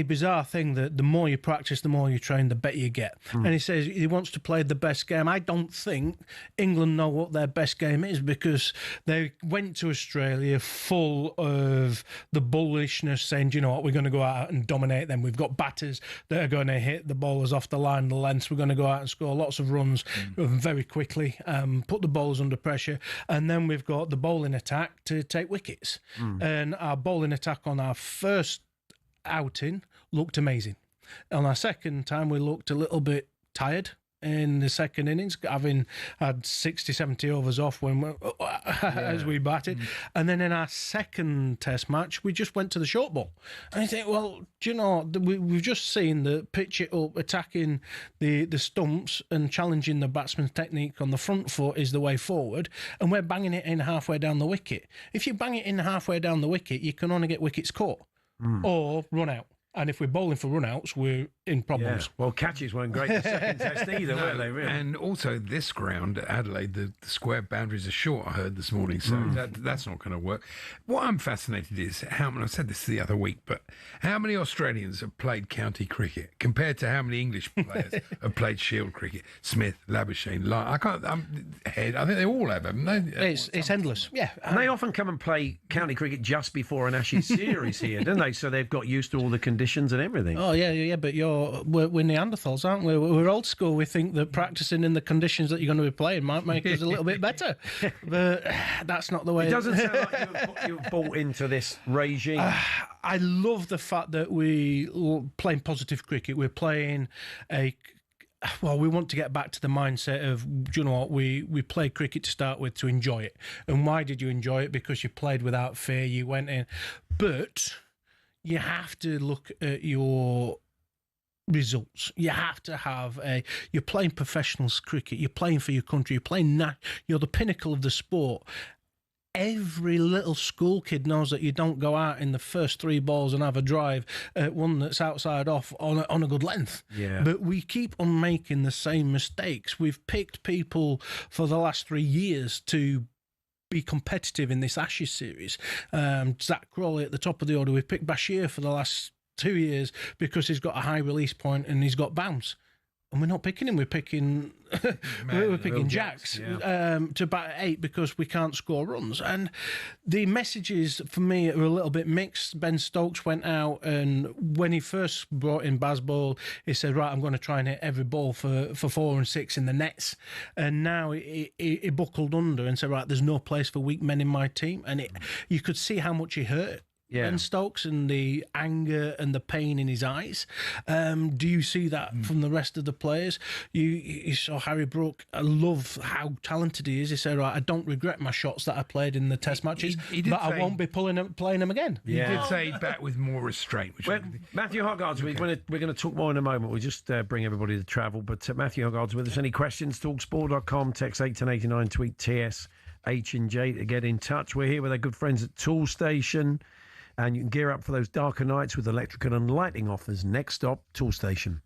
[SPEAKER 24] bizarre thing that the more you practice, the more you train, the better you get. And he says he wants to play the best game. I don't think England know what their best game is, because they went to Australia full of the bullishness, saying, you know what, we're going to go out and dominate them. We've got batters that are going to hit the bowlers off the line, the lengths. We're going to go out and score lots of runs very quickly, put the bowlers under pressure. And then we've got the bowling attack to take wickets. And our bowling attack on our first outing looked amazing. On our second time, we looked a little bit tired in the second innings, having had 60-70 overs off as we batted. And then in our second test match, we just went to the short ball. And I think, well, do you know, we've just seen the pitch it up, attacking the stumps and challenging the batsman's technique on the front foot is the way forward, and we're banging it in halfway down the wicket. If you bang it in halfway down the wicket, you can only get wickets caught or run out. And if we're bowling for run-outs, we're in problems.
[SPEAKER 6] Yeah. Well, catches weren't great the second test either, were they, really?
[SPEAKER 7] And also this ground, Adelaide, the square boundaries are short, I heard this morning, so that's not going to work. What I'm fascinated is, I said this the other week, but how many Australians have played county cricket compared to how many English players have played Shield cricket? Smith, Labuschagne, I think they all have, haven't they?
[SPEAKER 24] It's endless, yeah.
[SPEAKER 6] And they often come and play county cricket just before an Ashes series here, don't they? So they've got used to all the conditions and everything.
[SPEAKER 24] Oh, yeah, but we're Neanderthals, aren't we? We're old school. We think that practising in the conditions that you're going to be playing might make us a little bit better. But that's not the way.
[SPEAKER 6] It doesn't sound like you've bought into this regime.
[SPEAKER 24] I love the fact that we playing positive cricket. We're playing we want to get back to the mindset of, do you know what, we played cricket to start with to enjoy it. And why did you enjoy it? Because you played without fear, you went in. But you have to look at your results. You have to have you're playing professional cricket, you're playing for your country, you're the pinnacle of the sport. Every little school kid knows that you don't go out in the first 3 balls and have a drive at one that's outside off on a good length. Yeah. But we keep on making the same mistakes. We've picked people for the last 3 years to be competitive in this Ashes series. Zach Crawley at the top of the order. We've picked Bashir for the last 2 years because he's got a high release point and he's got bounce. And we're not picking him. We're picking Jacks to bat at 8 because we can't score runs. And the messages for me are a little bit mixed. Ben Stokes went out, and when he first brought in Bazball, he said, right, I'm going to try and hit every ball for 4 and 6 in the nets. And now he buckled under and said, right, there's no place for weak men in my team. And you could see how much he hurt. Ben Stokes, and the anger and the pain in his eyes. Do you see that from the rest of the players? You saw Harry Brook. I love how talented he is. He said, right, I don't regret my shots that I played in the test matches, but I won't be playing them again.
[SPEAKER 7] He did say back with more restraint.
[SPEAKER 6] Matthew Hogarth's, we're going to talk more in a moment. We'll just bring everybody to travel. But Matthew Hogarth's with us. Any questions? talksport.com, text 81089, tweet TS H&J to get in touch. We're here with our good friends at Toolstation. And you can gear up for those darker nights with electrical and lighting offers. Next stop, Toolstation.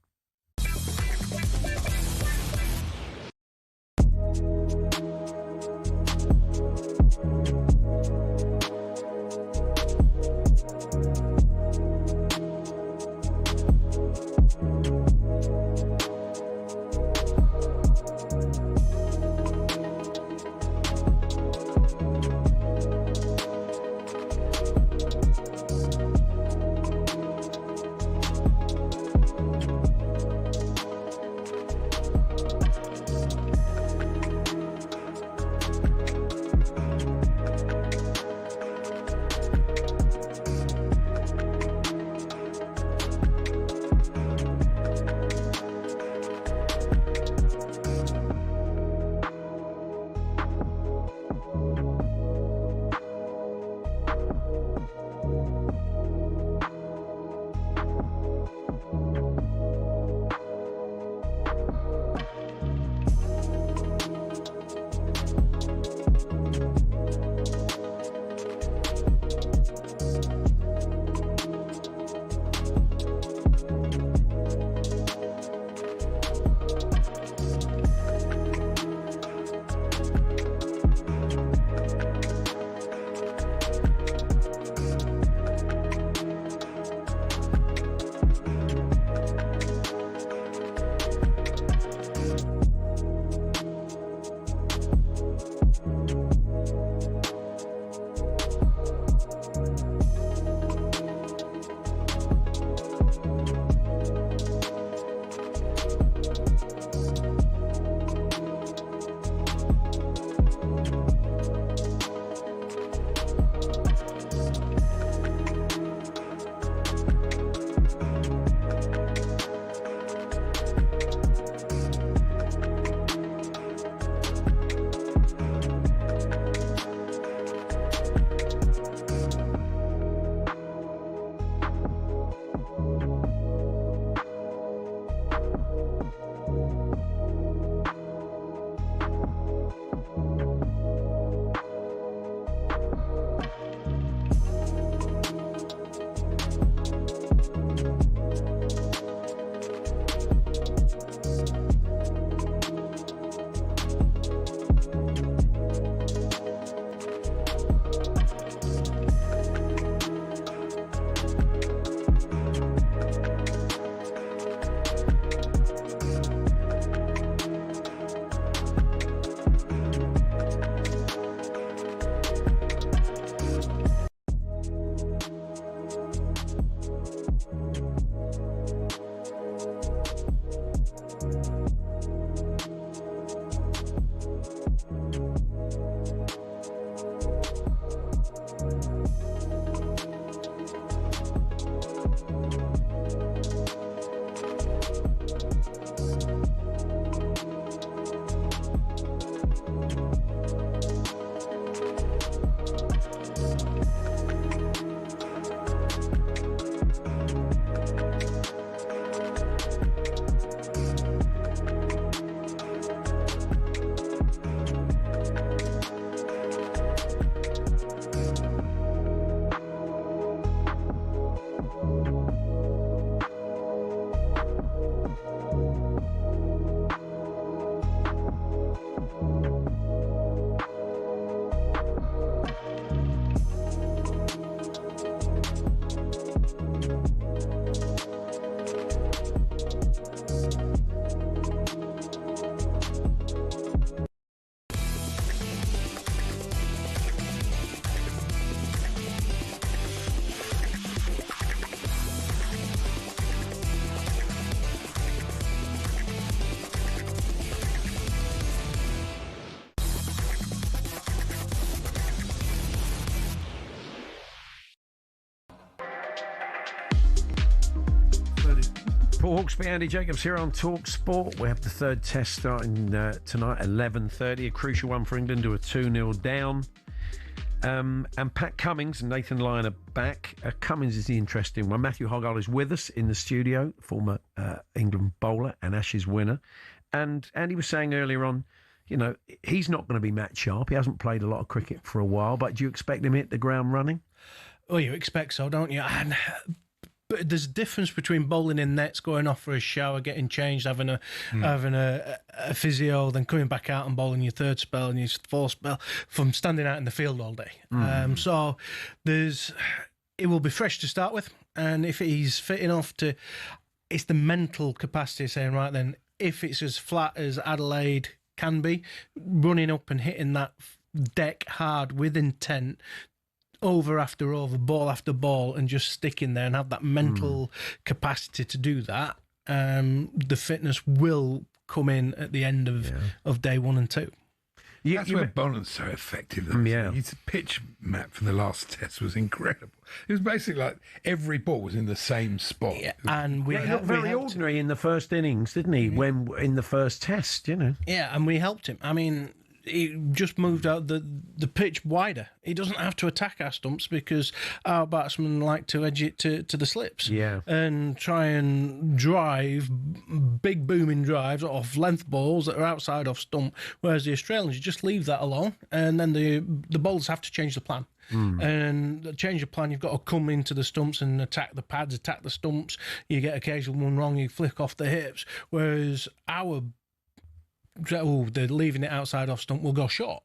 [SPEAKER 6] Paul Hawksbee, Andy Jacobs here on talkSPORT. We have the third test starting tonight, 11:30. A crucial one for England to a 2-0 down. And Pat Cummings and Nathan Lyon are back. Cummings is the interesting one. Matthew Hoggard is with us in the studio, former England bowler and Ashes winner. And Andy was saying earlier on, you know, he's not going to be match sharp. He hasn't played a lot of cricket for a while, but do you expect him to hit the ground running?
[SPEAKER 24] Well, you expect so, don't you? But there's a difference between bowling in nets, going off for a shower, getting changed, having a physio, then coming back out and bowling your third spell and your fourth spell, from standing out in the field all day. So it will be fresh to start with, and if he's fit enough to, it's the mental capacity of saying, right then, if it's as flat as Adelaide can be, running up and hitting that deck hard with intent, over after over, ball after ball, and just stick in there and have that mental capacity to do that, the fitness will come in at the end of day 1 and 2.
[SPEAKER 7] That's where bowling's so effective. His pitch map for the last test was incredible. It was basically like every ball was in the same spot.
[SPEAKER 24] Yeah, and
[SPEAKER 6] he looked very ordinary in the first innings, didn't he? When in the first test, you know.
[SPEAKER 24] Yeah, and we helped him. I mean, he just moved out the pitch wider. He doesn't have to attack our stumps because our batsmen like to edge it to the slips.
[SPEAKER 6] Yeah.
[SPEAKER 24] And try and drive big booming drives off length balls that are outside off stump, whereas the Australians, you just leave that alone, and then the bowlers have to change the plan. And the change of plan, you've got to come into the stumps and attack the pads, attack the stumps. You get occasional one wrong, you flick off the hips, whereas they're leaving it outside off stump, will go short.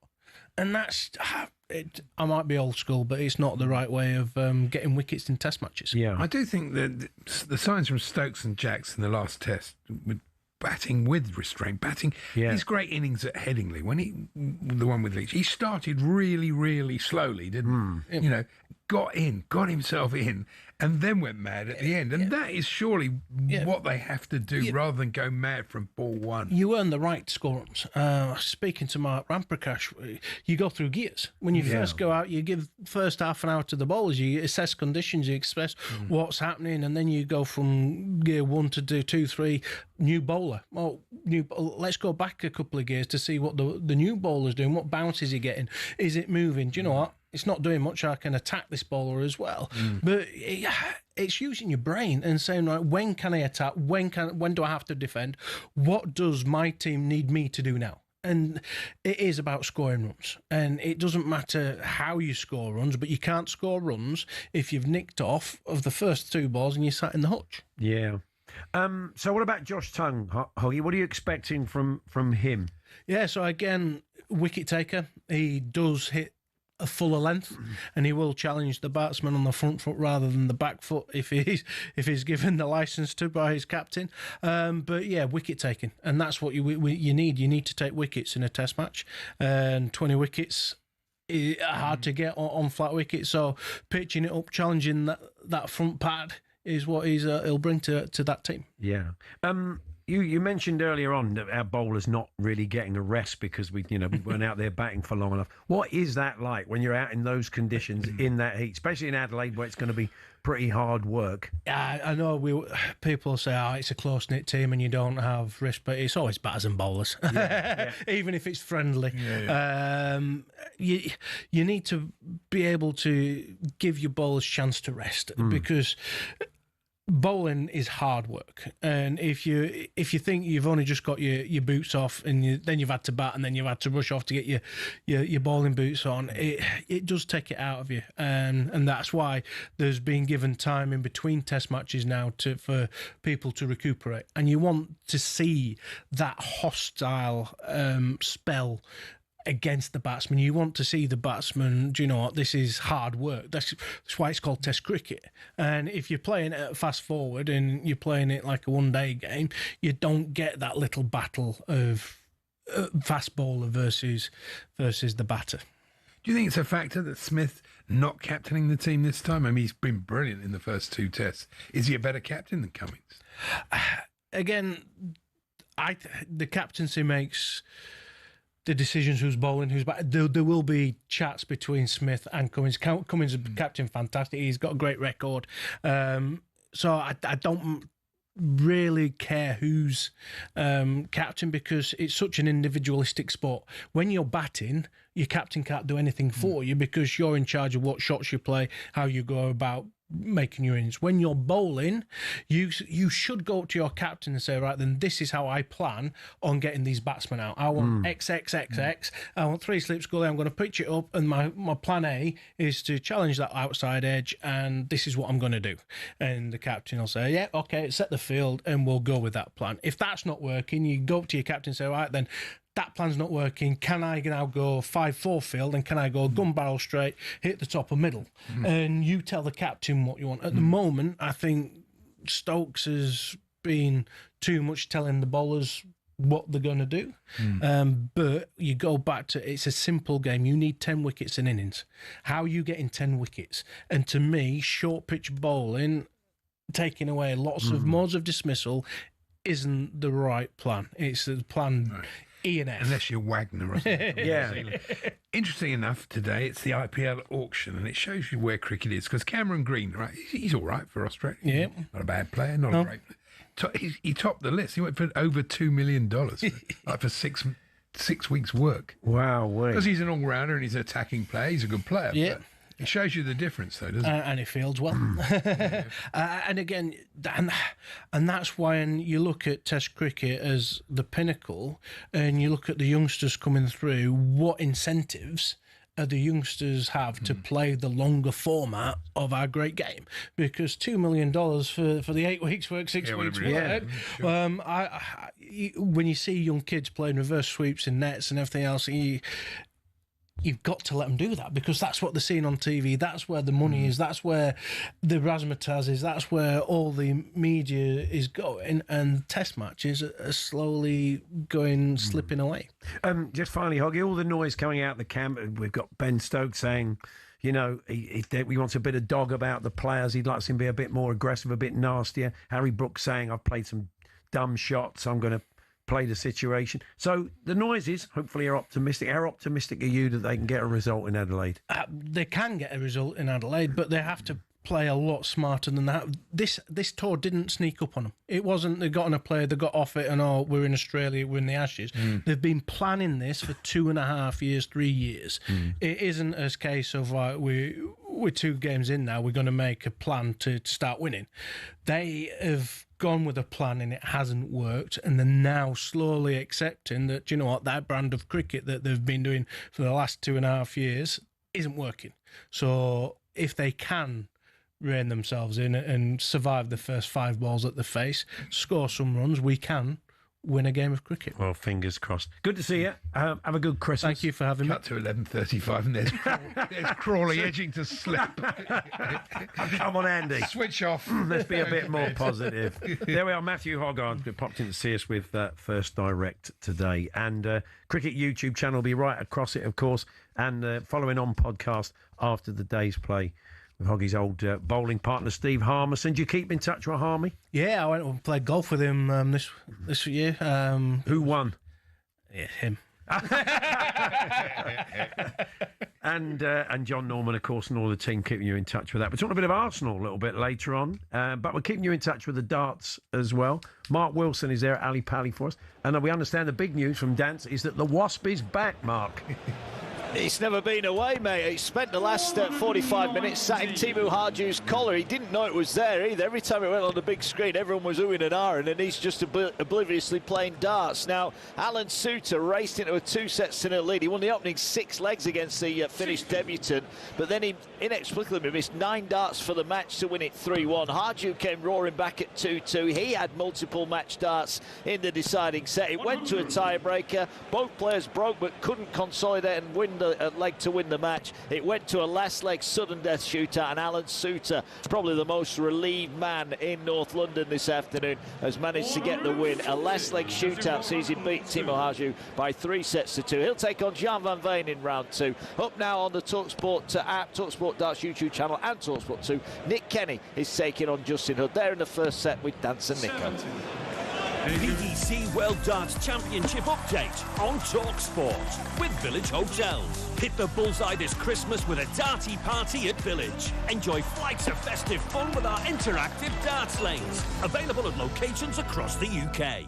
[SPEAKER 24] And that's it. I might be old school, but it's not the right way of getting wickets in test matches.
[SPEAKER 6] Yeah,
[SPEAKER 7] I do think that the signs from Stokes and Jacks in the last test, with batting with restraint, his great innings at Headingley, the one with Leach, he started really, really slowly, didn't he? You know, got himself in, and then went mad at the end. And that is surely what they have to do, rather than go mad from ball one.
[SPEAKER 24] You earn the right to score runs. Speaking to Mark Ramprakash, you go through gears. When you first go out, you give first half an hour to the bowlers. You assess conditions, you express what's happening, and then you go from gear 1 to 2, 3, new bowler. Well, let's go back a couple of gears to see what the new bowler's doing. What bounce is he getting? Is it moving? Do you know what? It's not doing much. I can attack this bowler as well. But it's using your brain and saying, right, when can I attack? When do I have to defend? What does my team need me to do now? And it is about scoring runs. And it doesn't matter how you score runs, but you can't score runs if you've nicked off of the first 2 balls and you sat in the hutch.
[SPEAKER 6] Yeah. So what about Josh Tongue, Hoggy? What are you expecting from him?
[SPEAKER 24] Yeah, so again, wicket taker. He does hit a fuller length, and he will challenge the batsman on the front foot rather than the back foot if he's given the licence to by his captain. But yeah, wicket taking, and that's what you need. You need to take wickets in a test match, and 20 wickets is hard to get on flat wickets. So pitching it up, challenging that front pad is what he'll bring to that team.
[SPEAKER 6] Yeah. You mentioned earlier on that our bowlers not really getting a rest because we weren't out there batting for long enough. What is that like when you're out in those conditions in that heat, especially in Adelaide, where it's going to be pretty hard work?
[SPEAKER 24] I know people say, it's a close-knit team and you don't have risk, but it's always batters and bowlers, even if it's friendly. You need to be able to give your bowlers a chance to rest because bowling is hard work, and if you think you've only just got your boots off and then you've had to bat and then you've had to rush off to get your bowling boots on, it does take it out of you, and that's why there's been given time in between test matches now for people to recuperate, and you want to see that hostile spell against the batsman. You want to see the batsman, do you know what, this is hard work. That's why it's called Test cricket. And if you're playing it fast forward and you're playing it like a one-day game, you don't get that little battle of fast bowler versus the batter.
[SPEAKER 7] Do you think it's a factor that Smith not captaining the team this time? I mean, he's been brilliant in the first 2 tests. Is he a better captain than Cummings?
[SPEAKER 24] Again, the captaincy makes the decisions who's bowling, who's back. There will be chats between Smith and Cummings. Cummings is captain fantastic. He's got a great record. So I don't really care who's captain, because it's such an individualistic sport. When you're batting, your captain can't do anything for you because you're in charge of what shots you play, how you go about making your innings. When you're bowling, you should go to your captain and say, right, then this is how I plan on getting these batsmen out. I want X. I want 3 slips gully. I'm going to pitch it up, and my plan A is to challenge that outside edge, and this is what I'm going to do. And the captain will say, yeah, okay, set the field, and we'll go with that plan. If that's not working, you go up to your captain and say, right, then that plan's not working. Can I now go 5-4 field, and can I go gun barrel straight, hit the top or middle? And you tell the captain what you want. At the moment, I think Stokes has been too much telling the bowlers what they're going to do. But you go back to, it's a simple game. You need 10 wickets in innings. How are you getting 10 wickets? And to me, short pitch bowling, taking away lots of modes of dismissal, isn't the right plan. It's the plan... Right. E and F.
[SPEAKER 7] Unless you're Wagner or something. Yeah. Interesting enough, today it's the IPL auction, and it shows you where cricket is, because Cameron Green, right, he's all right for Australia. Yeah. Not a bad player, not a great player. He topped the list. He went for over $2 million like for six weeks' work.
[SPEAKER 6] Wow.
[SPEAKER 7] Because he's an all-rounder and he's an attacking player. He's a good player.
[SPEAKER 24] Yeah.
[SPEAKER 7] But it shows you the difference, though, doesn't it?
[SPEAKER 24] And it fields well. And again, and that's why when you look at Test cricket as the pinnacle, and you look at the youngsters coming through, what incentives the youngsters have to play the longer format of our great game? Because $2 million for the 8 weeks work, 6 weeks work. When you see young kids playing reverse sweeps and nets and everything else, you've got to let them do that, because that's what they're seeing on TV. That's where the money is. That's where the razzmatazz is. That's where all the media is going. And Test matches are slowly slipping away.
[SPEAKER 6] Just finally, Hoggy, all the noise coming out the camp. We've got Ben Stokes saying, he wants a bit of dog about the players. He'd like to see them be a bit more aggressive, a bit nastier. Harry Brooks saying, I've played some dumb shots, I'm going to play the situation. So the noises hopefully are optimistic. How optimistic are you that they can get a result in Adelaide?
[SPEAKER 24] They can get a result in Adelaide, but they have to play a lot smarter than that. This tour didn't sneak up on them. It wasn't they got on a play, they got off it, and we're in Australia, we're in the Ashes. They've been planning this for 2.5 years, 3 years. It isn't a case of we're 2 games in now, we're going to make a plan to start winning. They have gone with a plan and it hasn't worked, and they're now slowly accepting that, you know what, that brand of cricket that they've been doing for the last 2.5 years isn't working. So if they can rein themselves in and survive the first 5 balls that they face, score some runs, we can win a game of cricket.
[SPEAKER 6] Well, fingers crossed. Good to see you. Have a good Christmas.
[SPEAKER 24] Thank you for having me.
[SPEAKER 7] Cut to 11:35 and there's Crawley edging to slip.
[SPEAKER 6] Come on, Andy.
[SPEAKER 7] Switch off.
[SPEAKER 6] Let's be a bit more positive. There we are. Matthew Hoggard popped in to see us with First Direct today. And Cricket YouTube channel will be right across it, of course. And following on podcast after the day's play with Hoggy's old bowling partner, Steve Harmison. Do you keep in touch with Harmy?
[SPEAKER 24] Yeah, I went and played golf with him this year.
[SPEAKER 6] Who won?
[SPEAKER 24] Yeah, him.
[SPEAKER 6] And John Norman, of course, and all the team keeping you in touch with that. We're talking a bit of Arsenal a little bit later on, but we're keeping you in touch with the darts as well. Mark Wilson is there at Ali Pally for us. And we understand the big news from Dance is that the Wasp is back, Mark.
[SPEAKER 11] It's never been away, mate. He spent the last 45 minutes sat in Timu Harju's collar. He didn't know it was there either. Every time it went on the big screen, everyone was oohing and ahhing, and he's just obliviously playing darts. Now, Alan Suter raced into a 2-0 lead. He won the opening 6 legs against the Finnish debutant, but then he inexplicably missed 9 darts for the match to win it 3-1. Harju came roaring back at 2-2. He had multiple match darts in the deciding set. It went to a tiebreaker. Both players broke but couldn't consolidate and win the leg to win the match. It went to a last leg sudden death shootout, and Alan Suter, probably the most relieved man in North London this afternoon, has managed to get the win. A last leg shootout sees him beat Timu Harju by 3-2. He'll take on Jan van Veen in round 2. Up now on the talkSPORT app, talkSPORT Darts YouTube channel and talkSPORT 2, Nick Kenny is taking on Justin Hood. They're in the first set with Dance and Nico.
[SPEAKER 9] BBC World Darts Championship update on talkSPORT with Village Hotels. Hit the bullseye this Christmas with a darty party at Village. Enjoy flights of festive fun with our interactive darts lanes. Available at locations across the UK.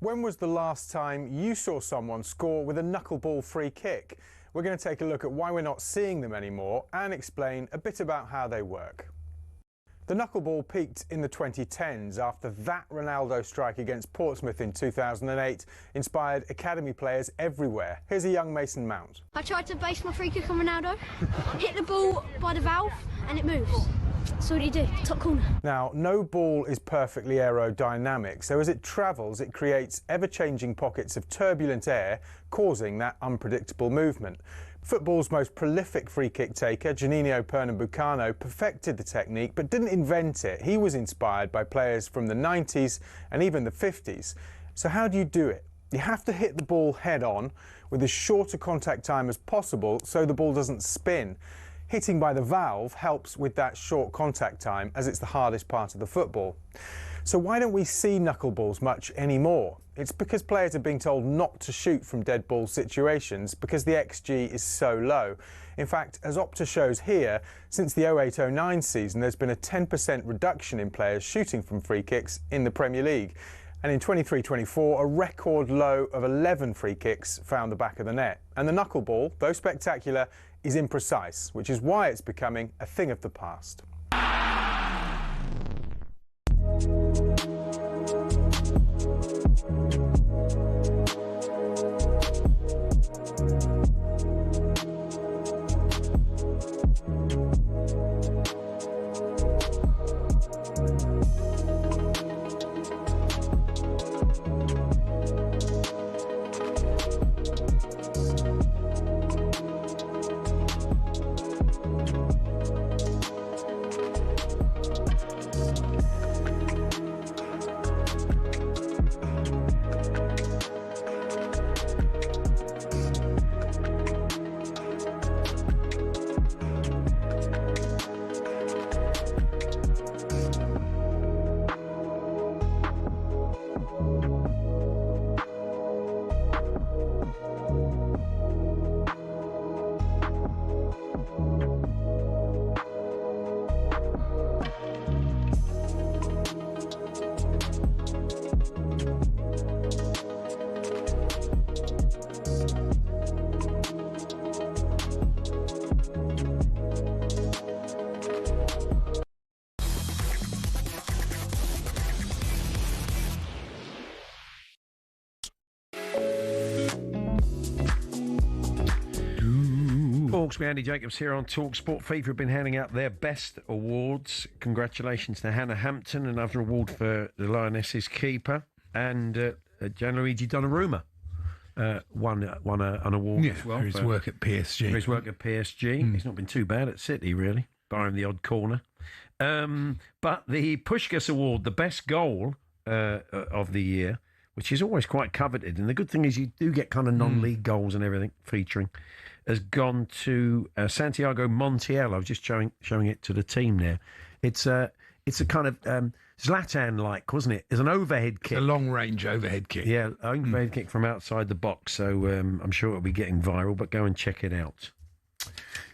[SPEAKER 12] When was the last time you saw someone score with a knuckleball free kick? We're going to take a look at why we're not seeing them anymore and explain a bit about how they work. The knuckleball peaked in the 2010s after that Ronaldo strike against Portsmouth in 2008 inspired academy players everywhere. Here's a young Mason Mount.
[SPEAKER 13] I tried to base my free kick on Ronaldo, hit the ball by the valve and it moves. So what do you do? Top corner.
[SPEAKER 12] Now, no ball is perfectly aerodynamic, so as it travels it creates ever-changing pockets of turbulent air, causing that unpredictable movement. Football's most prolific free kick taker, Juninho Pernambucano, perfected the technique but didn't invent it. He was inspired by players from the 90s and even the 50s. So how do you do it? You have to hit the ball head on with as short a contact time as possible so the ball doesn't spin. Hitting by the valve helps with that short contact time as it's the hardest part of the football. So why don't we see knuckleballs much anymore? It's because players are being told not to shoot from dead ball situations because the XG is so low. In fact, as Opta shows here, since the 08-09 season there's been a 10% reduction in players shooting from free kicks in the Premier League. And in 23-24, a record low of 11 free kicks found the back of the net. And the knuckleball, though spectacular, is imprecise, which is why it's becoming a thing of the past.
[SPEAKER 6] Hawksbee, Andy Jacobs here on talkSPORT. FIFA have been handing out their best awards. Congratulations to Hannah Hampton, another award for the Lionesses keeper, and Gianluigi Donnarumma won an award as well
[SPEAKER 7] for his work at PSG.
[SPEAKER 6] For his work at PSG. He's not been too bad at City, really, barring the odd corner. But the Puskás Award, the best goal of the year, which is always quite coveted, and the good thing is you do get kind of non-league goals and everything featuring, has gone to Santiago Montiel. I was just showing it to the team there. It's a kind of Zlatan-like, wasn't it? It's an overhead kick.
[SPEAKER 7] It's a long-range overhead kick.
[SPEAKER 6] Yeah, overhead kick from outside the box. So I'm sure it'll be getting viral, but go and check it out.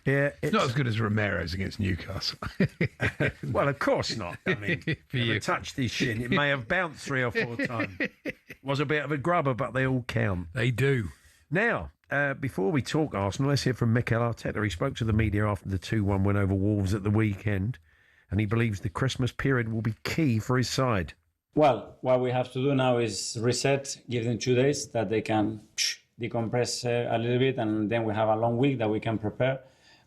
[SPEAKER 6] Yeah,
[SPEAKER 7] it's not as good as Romero's against Newcastle.
[SPEAKER 6] Well, of course not. I mean, never touched his shin. It may have bounced 3 or 4 times. Was a bit of a grubber, but they all count.
[SPEAKER 7] They do.
[SPEAKER 6] Now, before we talk Arsenal, let's hear from Mikel Arteta. He spoke to the media after the 2-1 win over Wolves at the weekend, and he believes the Christmas period will be key for his side.
[SPEAKER 14] Well, what we have to do now is reset, give them 2 days that they can decompress a little bit, and then we have a long week that we can prepare.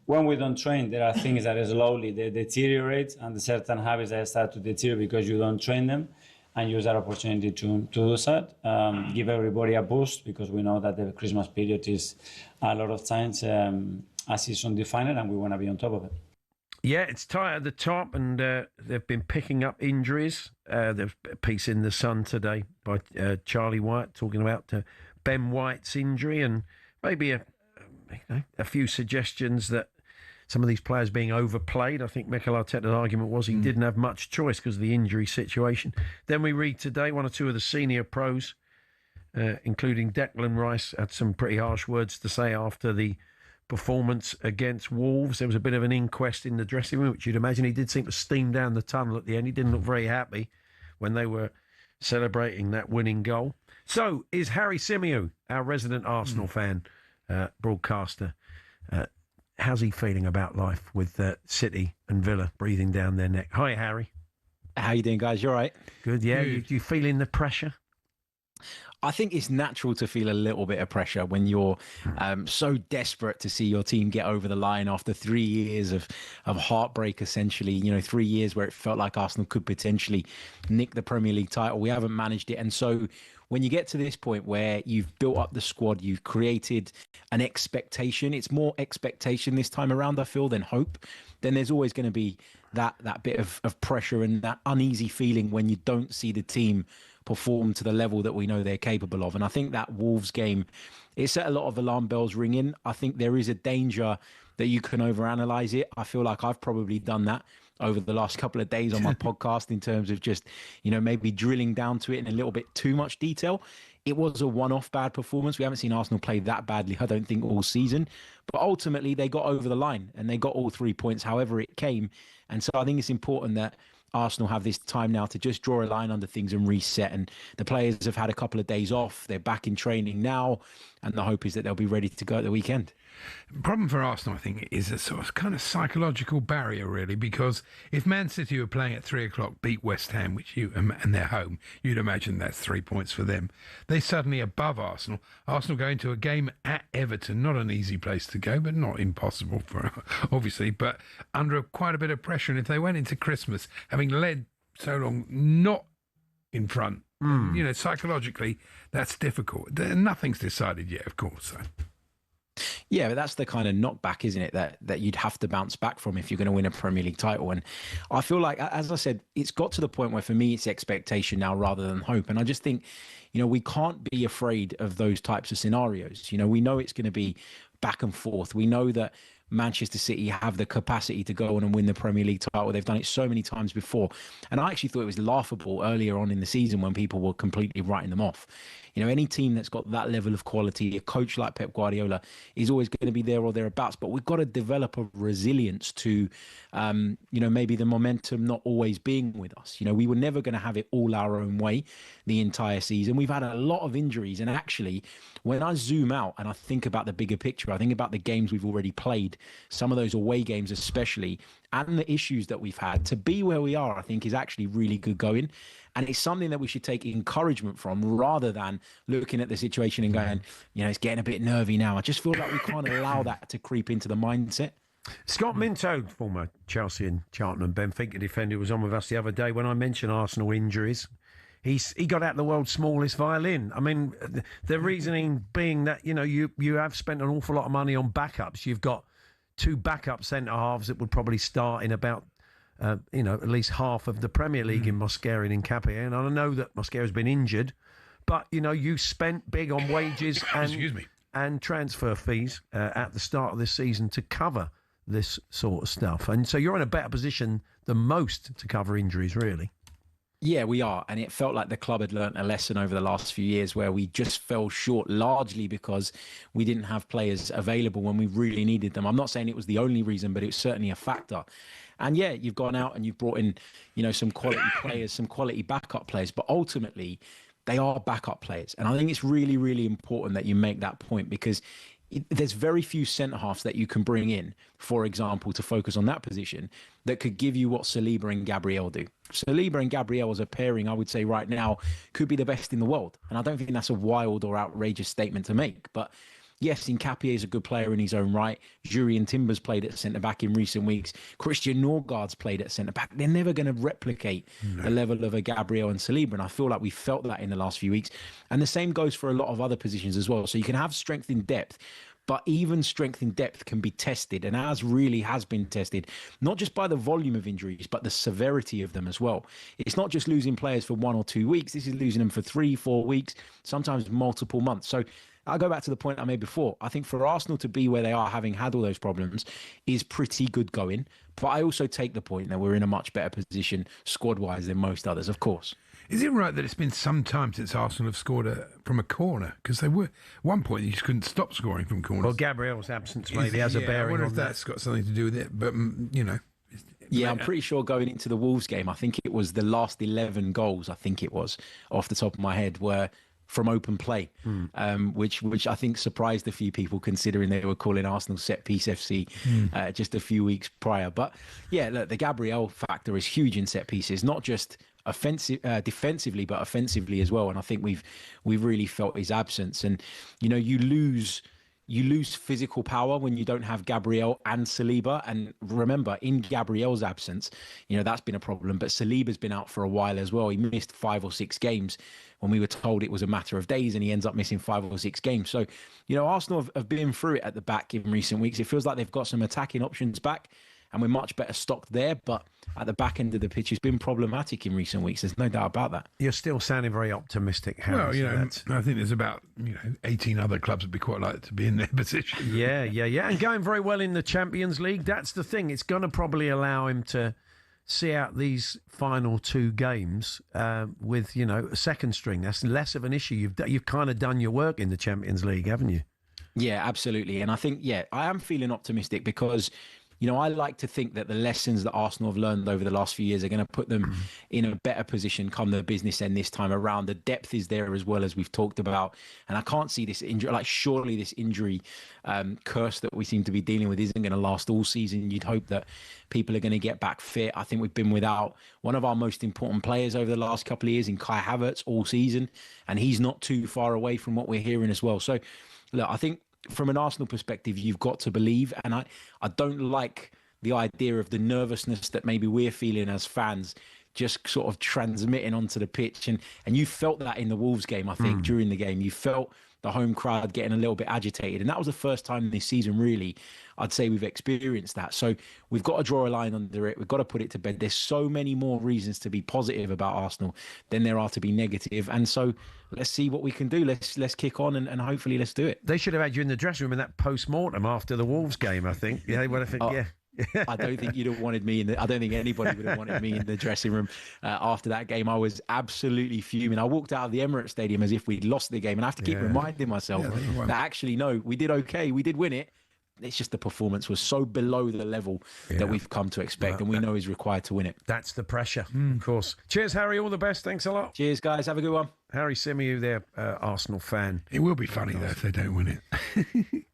[SPEAKER 14] When we don't train, there are things that slowly they deteriorate, and the certain habits that start to deteriorate because you don't train them, and use that opportunity to do that. Give everybody a boost, because we know that the Christmas period is a lot of times a season definer, and we want to be on top of it.
[SPEAKER 6] Yeah, it's tight at the top, and they've been picking up injuries. There's a piece in The Sun today by Charlie White talking about Ben White's injury, and maybe a few suggestions that some of these players being overplayed. I think Mikel Arteta's argument was he didn't have much choice because of the injury situation. Then we read today 1 or 2 of the senior pros, including Declan Rice, had some pretty harsh words to say after the performance against Wolves. There was a bit of an inquest in the dressing room, which you'd imagine. He did seem to steam down the tunnel at the end. He didn't look very happy when they were celebrating that winning goal. So, is Harry Symeou, our resident Arsenal fan, broadcaster, how's he feeling about life with City and Villa breathing down their neck? Hi, Harry.
[SPEAKER 15] How you doing, guys? You all right?
[SPEAKER 6] Good, yeah. You feeling the pressure?
[SPEAKER 15] I think it's natural to feel a little bit of pressure when you're so desperate to see your team get over the line after 3 years of heartbreak, essentially. 3 years where it felt like Arsenal could potentially nick the Premier League title. We haven't managed it. And so when you get to this point where you've built up the squad, you've created an expectation, it's more expectation this time around, I feel, than hope, then there's always going to be that bit of pressure and that uneasy feeling when you don't see the team perform to the level that we know they're capable of. And I think that Wolves game, it set a lot of alarm bells ringing. I think there is a danger that you can overanalyze it. I feel like I've probably done that over the last couple of days on my podcast in terms of just, maybe drilling down to it in a little bit too much detail. It was a one-off bad performance. We haven't seen Arsenal play that badly, I don't think, all season. But ultimately, they got over the line and they got all 3 points, however it came. And so I think it's important that Arsenal have this time now to just draw a line under things and reset. And the players have had a couple of days off. They're back in training now. And the hope is that they'll be ready to go at the weekend.
[SPEAKER 7] The problem for Arsenal, I think, is a sort of kind of psychological barrier, really, because if Man City were playing at 3 o'clock, beat West Ham, and they're home, you'd imagine that's 3 points for them. They're suddenly above Arsenal. Arsenal go into a game at Everton, not an easy place to go, but not impossible, obviously, but under quite a bit of pressure. And if they went into Christmas, having led so long, not in front, psychologically, that's difficult. Nothing's decided yet, of course, so.
[SPEAKER 15] Yeah, but that's the kind of knockback, isn't it, that you'd have to bounce back from if you're going to win a Premier League title. And I feel like, as I said, it's got to the point where for me it's expectation now rather than hope. And I just think, we can't be afraid of those types of scenarios. We know it's going to be back and forth. We know that Manchester City have the capacity to go on and win the Premier League title. They've done it so many times before. And I actually thought it was laughable earlier on in the season when people were completely writing them off. Any team that's got that level of quality, a coach like Pep Guardiola is always going to be there or thereabouts. But we've got to develop a resilience to, maybe the momentum not always being with us. We were never going to have it all our own way the entire season. We've had a lot of injuries. And actually, when I zoom out and I think about the bigger picture, I think about the games we've already played some of those away games especially, and the issues that we've had, to be where we are, I think is actually really good going. And it's something that we should take encouragement from rather than looking at the situation and going, it's getting a bit nervy now. I just feel like we can't allow that to creep into the mindset.
[SPEAKER 6] Scott Minto, former Chelsea and Cheltenham Benfica defender, was on with us the other day when I mentioned Arsenal injuries. He got out the world's smallest violin. I memean, the reasoning being that, you have spent an awful lot of money on backups. You've got 2 backup centre-halves that would probably start in about, at least half of the Premier League in Mosquera and Nketiah. And I know that Mosquera's been injured, but, you spent big on wages and transfer fees at the start of this season to cover this sort of stuff. And so you're in a better position than most to cover injuries, really.
[SPEAKER 15] Yeah, we are. And it felt like the club had learnt a lesson over the last few years where we just fell short largely because we didn't have players available when we really needed them. I'm not saying it was the only reason, but it was certainly a factor. And yeah, you've gone out and you've brought in, some quality players, some quality backup players, but ultimately they are backup players. And I think it's really, really important that you make that point because there's very few centre-halves that you can bring in, for example, to focus on that position that could give you what Saliba and Gabriel do. Saliba and Gabriel as a pairing, I would say right now, could be the best in the world. And I don't think that's a wild or outrageous statement to make. But yes, Nketiah is a good player in his own right. Jurriën Timber's played at centre-back in recent weeks. Christian Norgaard's played at centre-back. They're never going to replicate the level of a Gabriel and Saliba. And I feel like we felt that in the last few weeks. And the same goes for a lot of other positions as well. So you can have strength in depth, but even strength in depth can be tested, and has been tested, not just by the volume of injuries, but the severity of them as well. It's not just losing players for 1 or 2 weeks. This is losing them for 3, 4 weeks, sometimes multiple months. So I'll go back to the point I made before. I think for Arsenal to be where they are, having had all those problems, is pretty good going. But I also take the point that we're in a much better position squad-wise than most others, of course.
[SPEAKER 7] Is it right that it's been some time since Arsenal have scored from a corner? Because they were, at one point, you just couldn't stop scoring from corners.
[SPEAKER 6] Well, Gabriel's absence maybe has a bearing on that.
[SPEAKER 7] I wonder if that's got something to do with it, but,
[SPEAKER 15] Yeah, I'm pretty sure going into the Wolves game, I think it was the last 11 goals, off the top of my head, were from open play, which I think surprised a few people considering they were calling Arsenal set piece FC just a few weeks prior. But yeah, look, the Gabriel factor is huge in set pieces, not just defensively, but offensively as well. And I think we've really felt his absence. And you lose physical power when you don't have Gabriel and Saliba. And remember, in Gabriel's absence, that's been a problem. But Saliba's been out for a while as well. He missed 5 or 6 games when we were told it was a matter of days, and he ends up missing 5 or 6 games. So, Arsenal have been through it at the back in recent weeks. It feels like they've got some attacking options back, and we're much better stocked there. But at the back end of the pitch, it's been problematic in recent weeks. There's no doubt about that.
[SPEAKER 6] You're still sounding very optimistic, Harry.
[SPEAKER 7] Well, I think there's about 18 other clubs would be quite like to be in their position.
[SPEAKER 6] Yeah. And going very well in the Champions League. That's the thing. It's going to probably allow him to see out these final 2 games with, a second string. That's less of an issue. You've kind of done your work in the Champions League, haven't you?
[SPEAKER 15] Yeah, absolutely. And I think, I am feeling optimistic because I like to think that the lessons that Arsenal have learned over the last few years are going to put them in a better position come the business end this time around. The depth is there as well, as we've talked about. And I can't see this injury, surely this injury curse that we seem to be dealing with isn't going to last all season. You'd hope that people are going to get back fit. I think we've been without one of our most important players over the last couple of years in Kai Havertz all season. And he's not too far away from what we're hearing as well. So, look, I think from an Arsenal perspective, you've got to believe. And I don't like the idea of the nervousness that maybe we're feeling as fans just sort of transmitting onto the pitch. And you felt that in the Wolves game, I think, during the game. You felt the home crowd getting a little bit agitated. And that was the first time this season, really, I'd say we've experienced that. So we've got to draw a line under it. We've got to put it to bed. There's so many more reasons to be positive about Arsenal than there are to be negative. And so let's see what we can do. Let's kick on and hopefully let's do it.
[SPEAKER 6] They should have had you in the dressing room in that post-mortem after the Wolves game, I think. Yeah, well, I think, yeah.
[SPEAKER 15] I don't think you'd have wanted me I don't think anybody would have wanted me in the dressing room after that game. I was absolutely fuming. I walked out of the Emirates Stadium as if we'd lost the game, and I have to keep reminding myself that actually, no, we did okay. We did win it. It's just the performance was so below the level that we've come to expect, and we know is required to win it.
[SPEAKER 6] That's the pressure, of course. Cheers, Harry. All the best. Thanks a lot.
[SPEAKER 15] Cheers, guys. Have a good one.
[SPEAKER 6] Harry Symeou, their Arsenal fan.
[SPEAKER 7] It will be funny, though, if they don't win it.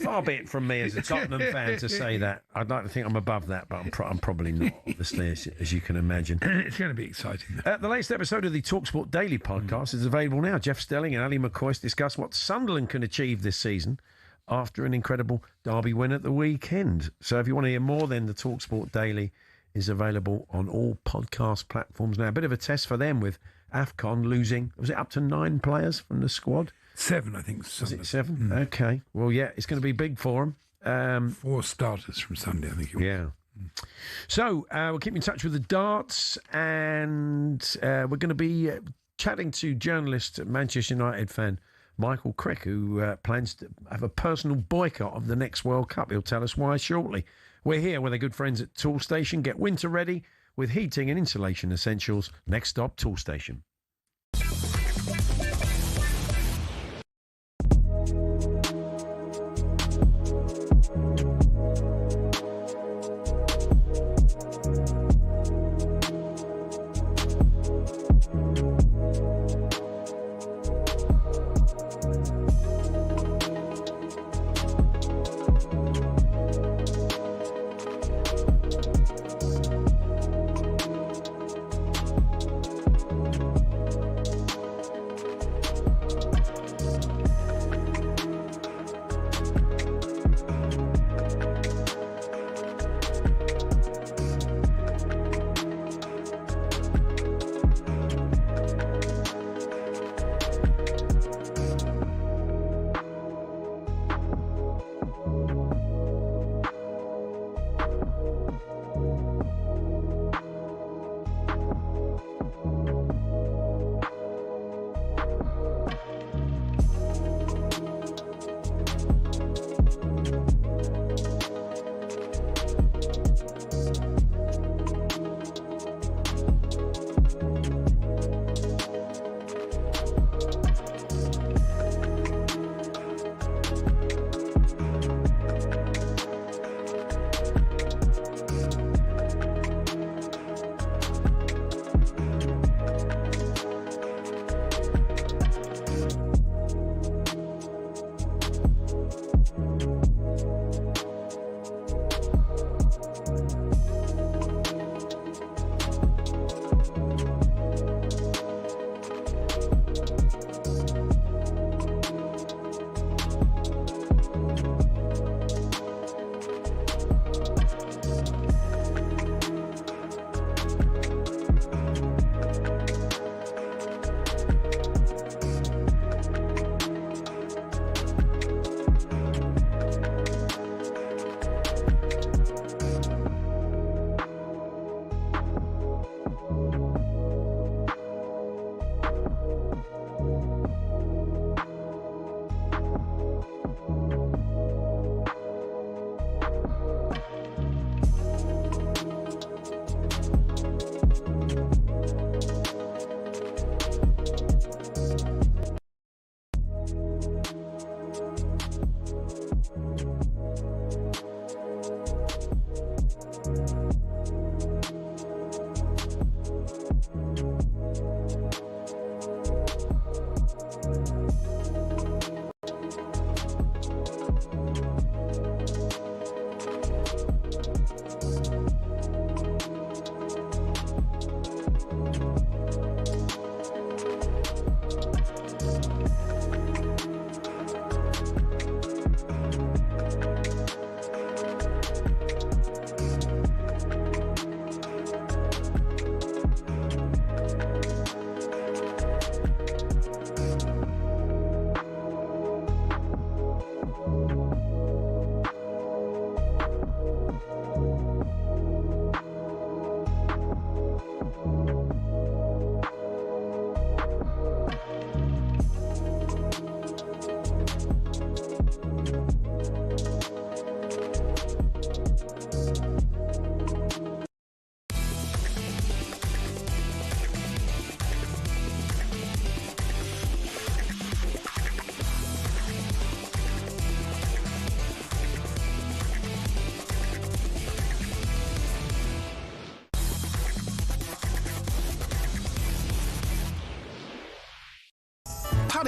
[SPEAKER 6] Far be it from me as a Tottenham fan to say that. I'd like to think I'm above that, but I'm probably not, obviously, as you can imagine.
[SPEAKER 7] It's going to be exciting.
[SPEAKER 6] The latest episode of the talkSPORT Daily podcast is available now. Jeff Stelling and Ali McCoy discuss what Sunderland can achieve this season after an incredible derby win at the weekend. So if you want to hear more, then the talkSPORT Daily is available on all podcast platforms now. A bit of a test for them with AFCON losing, was it up to 9 players from the squad?
[SPEAKER 7] 7, I think.
[SPEAKER 6] Was it 7? Okay. Well, yeah, it's going to be big for them.
[SPEAKER 7] 4 starters from Sunday, I think it was.
[SPEAKER 6] Yeah. So we'll keep in touch with the darts, and we're going to be chatting to journalist, Manchester United fan Michael Crick, who plans to have a personal boycott of the next World Cup. He'll tell us why shortly. We're here with our good friends at Tool Station. Get winter ready with heating and insulation essentials. Next stop, Tool Station.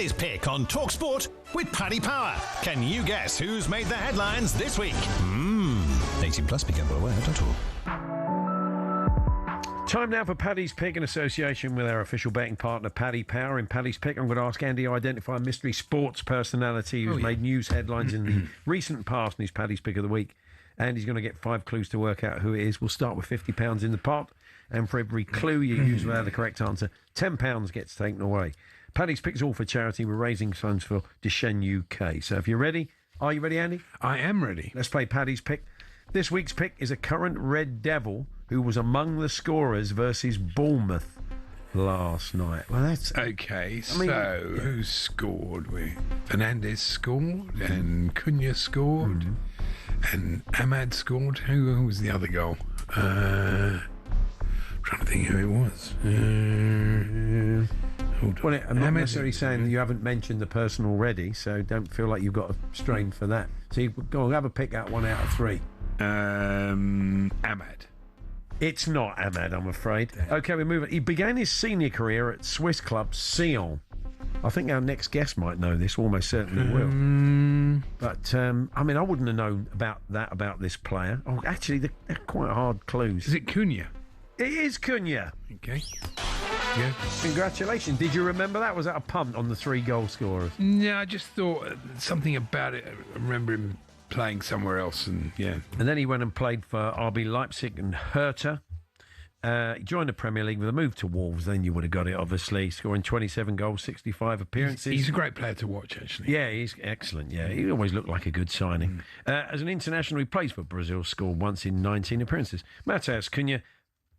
[SPEAKER 16] Paddy's Pick on talkSPORT with Paddy Power. Can you guess who's made the headlines this week? 18 plus, begambleaware.org.
[SPEAKER 6] Time now for Paddy's Pick in association with our official betting partner, Paddy Power. In Paddy's Pick, I'm going to ask Andy to identify a mystery sports personality who's made news headlines in the recent past in his Paddy's Pick of the week. And he's going to get 5 clues to work out who it is. We'll start with £50 in the pot. And for every clue you use without the correct answer, £10 gets taken away. Paddy's Pick's all for charity. We're raising funds for Duchenne UK. So if you're ready, are you ready, Andy?
[SPEAKER 7] I am ready.
[SPEAKER 6] Let's play Paddy's Pick. This week's pick is a current Red Devil who was among the scorers versus Bournemouth last night. Well, that's
[SPEAKER 7] okay. So who scored? Fernandes scored, and Cunha scored, and Ahmad scored. Who was the other goal? I'm trying to think who it was.
[SPEAKER 6] Well, I'm not necessarily saying that you haven't mentioned the person already, so don't feel like you've got a strain for that. So you go and have a pick out 1 out of 3.
[SPEAKER 7] Ahmad.
[SPEAKER 6] It's not Ahmad, I'm afraid. Okay, we move on. He began his senior career at Swiss club Sion. I think our next guest might know this, almost certainly will. But, I mean, I wouldn't have known about this player. Oh, actually, they're quite hard clues.
[SPEAKER 7] Is it Cunha?
[SPEAKER 6] It is Cunha.
[SPEAKER 7] Okay. Yeah.
[SPEAKER 6] Congratulations. Did you remember that? Was that a punt on the 3 goal scorers?
[SPEAKER 7] No, I just thought something about it. I remember him playing somewhere else, and yeah.
[SPEAKER 6] And then he went and played for RB Leipzig and Hertha. He joined the Premier League with a move to Wolves. Then you would have got it, obviously, scoring 27 goals, 65 appearances.
[SPEAKER 7] He's a great player to watch, actually.
[SPEAKER 6] Yeah, he's excellent. Yeah, he always looked like a good signing. As an international, he plays for Brazil, scored once in 19 appearances. Matheus Cunha,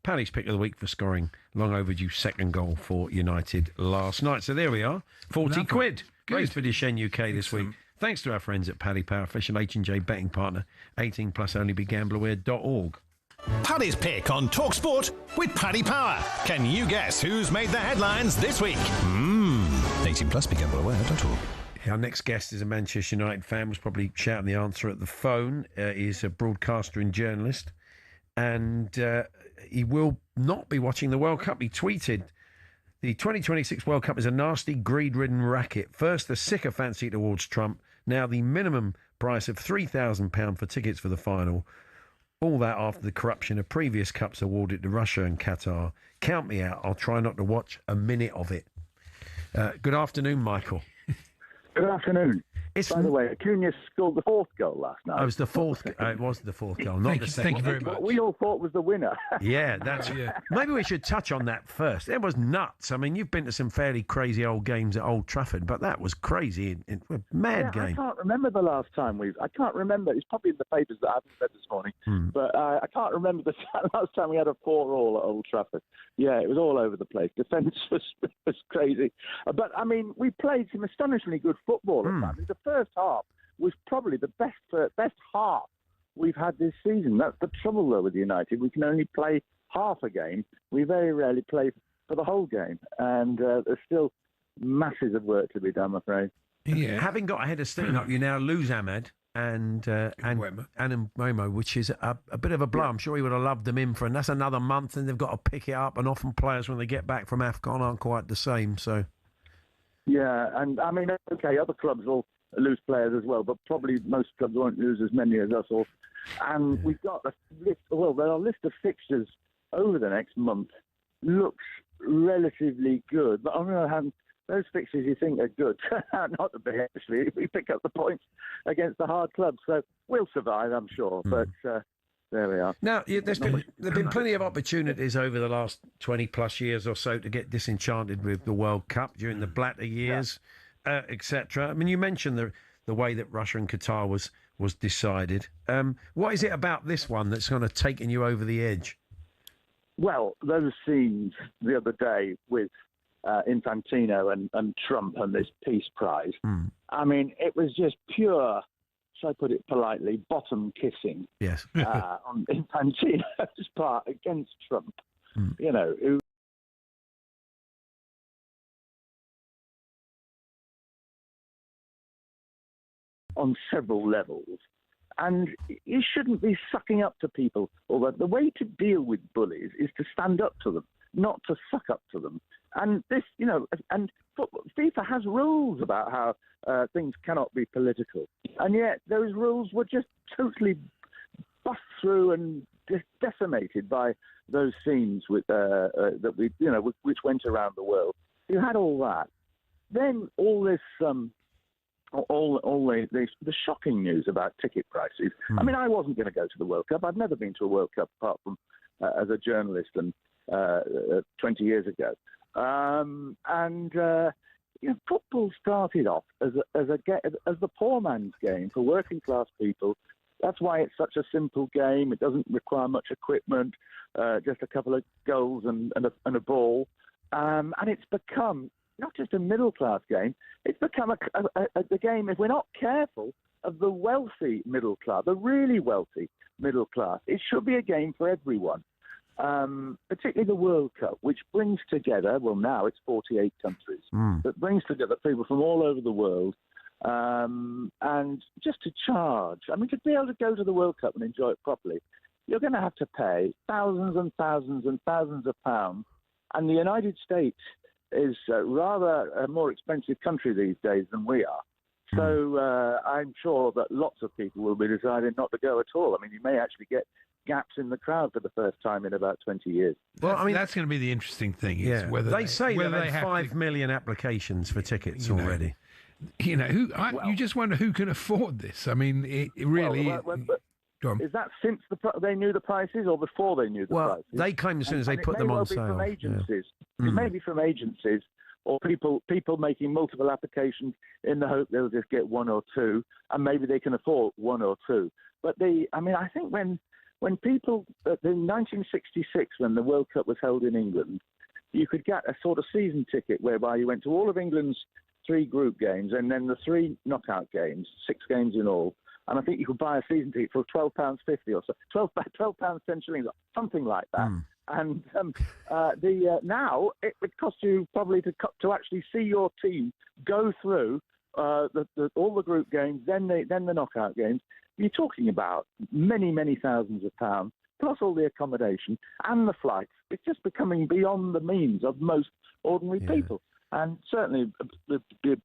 [SPEAKER 6] Paddy's Pick of the week for scoring long overdue second goal for United last night. So there we are, 40 quid raised for Duchenne UK this week. Thanks to our friends at Paddy Power, official H&J betting partner, 18 plus only, begambleaware.org.
[SPEAKER 16] Paddy's Pick on talkSPORT with Paddy Power. Can you guess who's made the headlines this week? 18 plus, begambleaware.org.
[SPEAKER 6] Our next guest is a Manchester United fan, was probably shouting the answer at the phone. He's a broadcaster and journalist, and he will not be watching the World Cup. He tweeted, "The 2026 World Cup is a nasty, greed-ridden racket. First, the sycophancy towards Trump. Now, the minimum price of £3,000 for tickets for the final. All that after the corruption of previous cups awarded to Russia and Qatar. Count me out. I'll try not to watch a minute of it." Good afternoon, Michael.
[SPEAKER 17] Good afternoon. By the way, Acuna scored the 4th goal last night.
[SPEAKER 6] It was the 4th. It was the 4th goal, not the second.
[SPEAKER 17] Thank you very much. What we all thought was the winner.
[SPEAKER 6] Yeah, that's. Maybe we should touch on that first. It was nuts. I mean, you've been to some fairly crazy old games at Old Trafford, but that was crazy. A mad game.
[SPEAKER 17] I can't remember the last time I can't remember. It's probably in the papers that I haven't read this morning. But I can't remember the last time we had a 4-4 at Old Trafford. Yeah, it was all over the place. Defence was crazy. But, I mean, we played some astonishingly good football at that. The first half was probably the best half we've had this season. That's the trouble, though, with United. We can only play half a game. We very rarely play for the whole game. And there's still masses of work to be done, I'm afraid.
[SPEAKER 6] Yeah. Having got ahead of steam up, you now lose Ahmad and Mbeumo, which is a bit of a blow. I'm sure he would have loved them in for, and that's another month, and they've got to pick it up. And often players, when they get back from AFCON, aren't quite the same. So,
[SPEAKER 17] yeah, and I mean, okay, other clubs will lose players as well, but probably most clubs won't lose as many as us all. And we've got a list. Well, our list of fixtures over the next month looks relatively good, but on the other hand, those fixtures you think are good turn out not to be, actually. We pick up the points against the hard clubs, so we'll survive, I'm sure. But there we are.
[SPEAKER 6] Now, there've been plenty of opportunities over the last 20 plus years or so to get disenchanted with the World Cup during the Blatter years, etc. I mean, you mentioned the way that Russia and Qatar was decided. What is it about this one that's kind of taken you over the edge?
[SPEAKER 17] Well, those scenes the other day with Infantino and Trump and this peace prize. I mean, it was just pure, shall I put it politely, bottom kissing.
[SPEAKER 6] Yes.
[SPEAKER 17] On Infantino's part against Trump. You know, who on several levels. And you shouldn't be sucking up to people. Although the way to deal with bullies is to stand up to them, not to suck up to them. And this, and FIFA has rules about how things cannot be political, and yet those rules were just totally bust through and decimated by those scenes with that we, which went around the world. You had all that, then all this, the shocking news about ticket prices. I mean, I wasn't going to go to the World Cup. I've never been to a World Cup apart from as a journalist and 20 years ago. Football started off as the poor man's game for working class people. That's why it's such a simple game. It doesn't require much equipment, just a couple of goals and a ball. And it's become not just a middle class game. It's become a game, if we're not careful, of the wealthy middle class, the really wealthy middle class. It should be a game for everyone. Particularly the World Cup, which brings together, well, now it's 48 countries, that brings together people from all over the world, and just to charge. I mean, to be able to go to the World Cup and enjoy it properly, you're going to have to pay thousands and thousands and thousands of pounds, and the United States is rather a more expensive country these days than we are. So I'm sure that lots of people will be deciding not to go at all. I mean, you may actually get gaps in the crowd for the first time in about 20 years.
[SPEAKER 7] Well, I mean, that's going to be the interesting thing. Is whether
[SPEAKER 6] they say
[SPEAKER 7] whether
[SPEAKER 6] they
[SPEAKER 7] have
[SPEAKER 6] 5 million applications for tickets
[SPEAKER 7] you know,
[SPEAKER 6] already.
[SPEAKER 7] You just wonder who can afford this. I mean, it really.
[SPEAKER 17] Is that since they knew the prices, or before they knew the prices?
[SPEAKER 6] Well, they came as soon as they put them on sale.
[SPEAKER 17] From agencies. It may be from agencies or people making multiple applications in the hope they'll just get one or two, and maybe they can afford one or two. But I think when people, in 1966, when the World Cup was held in England, you could get a sort of season ticket whereby you went to all of England's 3 group games and then the 3 knockout games, 6 games in all. And I think you could buy a season ticket for £12.50 or so, £12 10 shillings, something like that. And now it would cost you probably to actually see your team go through all the group games, then the knockout games. You're talking about many, many thousands of pounds, plus all the accommodation and the flights. It's just becoming beyond the means of most ordinary people. And certainly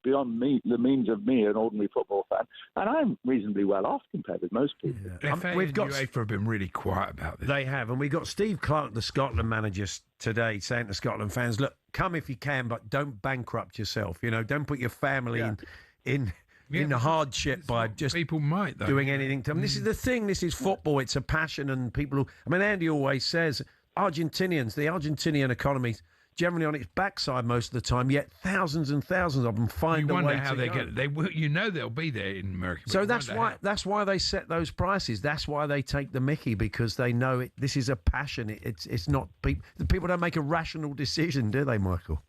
[SPEAKER 17] beyond the means of me, an ordinary football fan. And I'm reasonably well off compared with most people.
[SPEAKER 6] We've got
[SPEAKER 7] UEFA have been really quiet about this.
[SPEAKER 6] They have, and we got Steve Clarke, the Scotland manager, today saying to Scotland fans, look, come if you can, but don't bankrupt yourself. Don't put your family in the hardship by just
[SPEAKER 7] people might
[SPEAKER 6] doing anything to them. This is the thing. This is football. It's a passion, and people. Andy always says the Argentinian economy generally on its backside most of the time. Yet thousands and thousands of them find a way to go. You wonder how they get it.
[SPEAKER 7] They will. They'll be there in America.
[SPEAKER 6] So that's why they set those prices. That's why they take the mickey, because they know it. This is a passion. It's not people. The people don't make a rational decision, do they, Michael?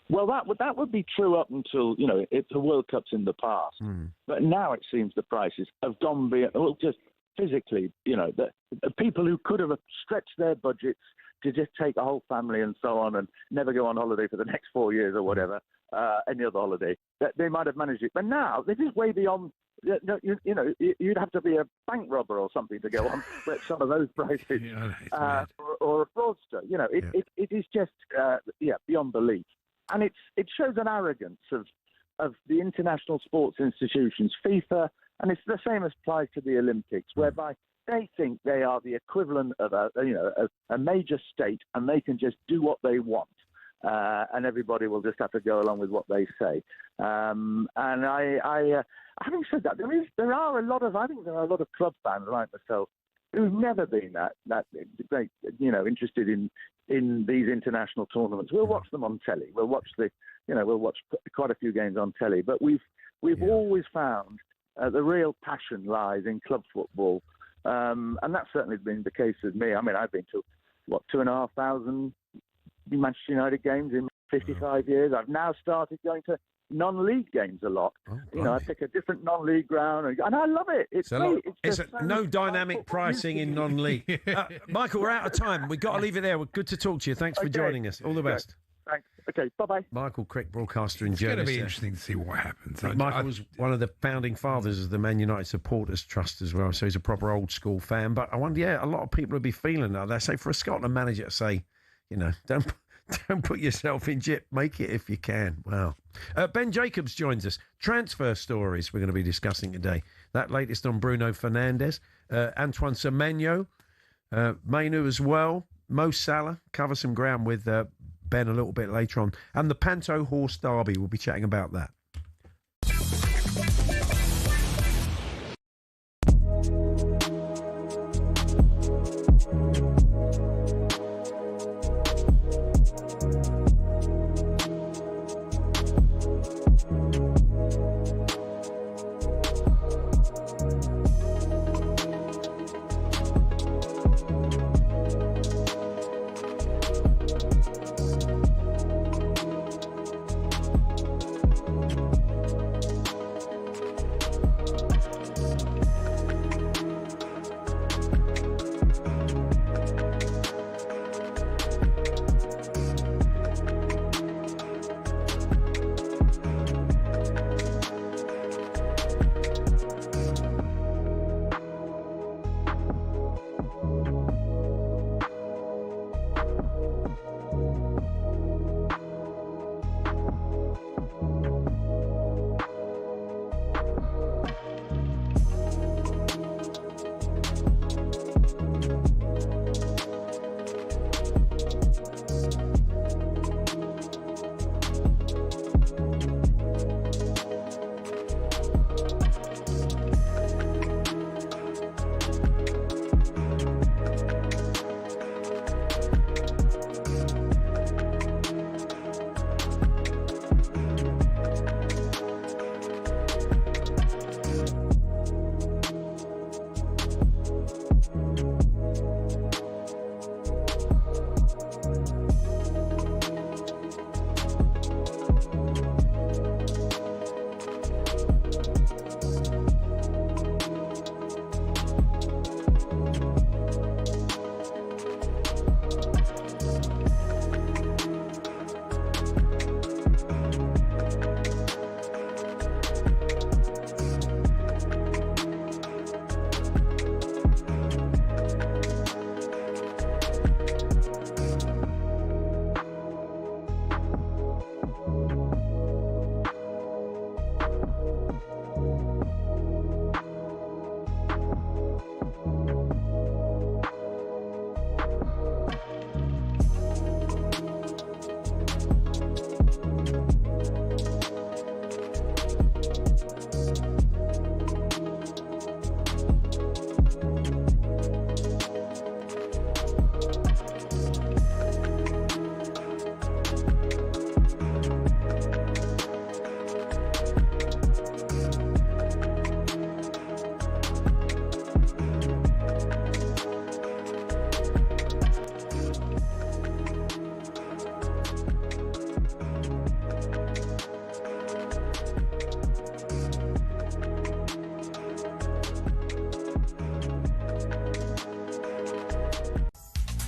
[SPEAKER 17] Well, that would be true up until if the World Cup's in the past. But now it seems the prices have gone beyond. Well, just physically, the people who could have stretched their budgets to just take a whole family and so on and never go on holiday for the next 4 years or whatever, any other holiday, they might have managed it. But now this is way beyond. You'd have to be a bank robber or something to go on with some of those prices, or a fraudster. It is just beyond belief, and it shows an arrogance of the international sports institutions, FIFA, and it's the same applies to the Olympics, whereby they think they are the equivalent of a major state, and they can just do what they want. And everybody will just have to go along with what they say. And having said that, there are a lot of club fans like myself who've never been that great, interested in these international tournaments. We'll watch them on telly. We'll watch quite a few games on telly. But we've always found the real passion lies in club football, and that's certainly been the case with me. I've been to 2,500 Manchester United games in 55 years. I've now started going to non-league games a lot. I pick a different non-league ground, and I love it. It's great.
[SPEAKER 6] It's no dynamic pricing in non-league. Michael, we're out of time. We've got to leave it there. Good to talk to you. Thanks for joining us. All the best.
[SPEAKER 17] Thanks. Okay, bye-bye.
[SPEAKER 6] Michael Crick, broadcaster and
[SPEAKER 7] it's
[SPEAKER 6] journalist.
[SPEAKER 7] It's going to be interesting to see what happens.
[SPEAKER 6] Michael was one of the founding fathers of the Man United Supporters Trust as well, so he's a proper old-school fan. But I wonder, a lot of people would be feeling that. They say for a Scotland manager to say, Don't put yourself in jet. Make it if you can. Wow. Ben Jacobs joins us. Transfer stories we're going to be discussing today. That latest on Bruno Fernandes. Antoine Semenyo. Mainu as well. Mo Salah. Cover some ground with Ben a little bit later on. And the Panto Horse Derby. We'll be chatting about that.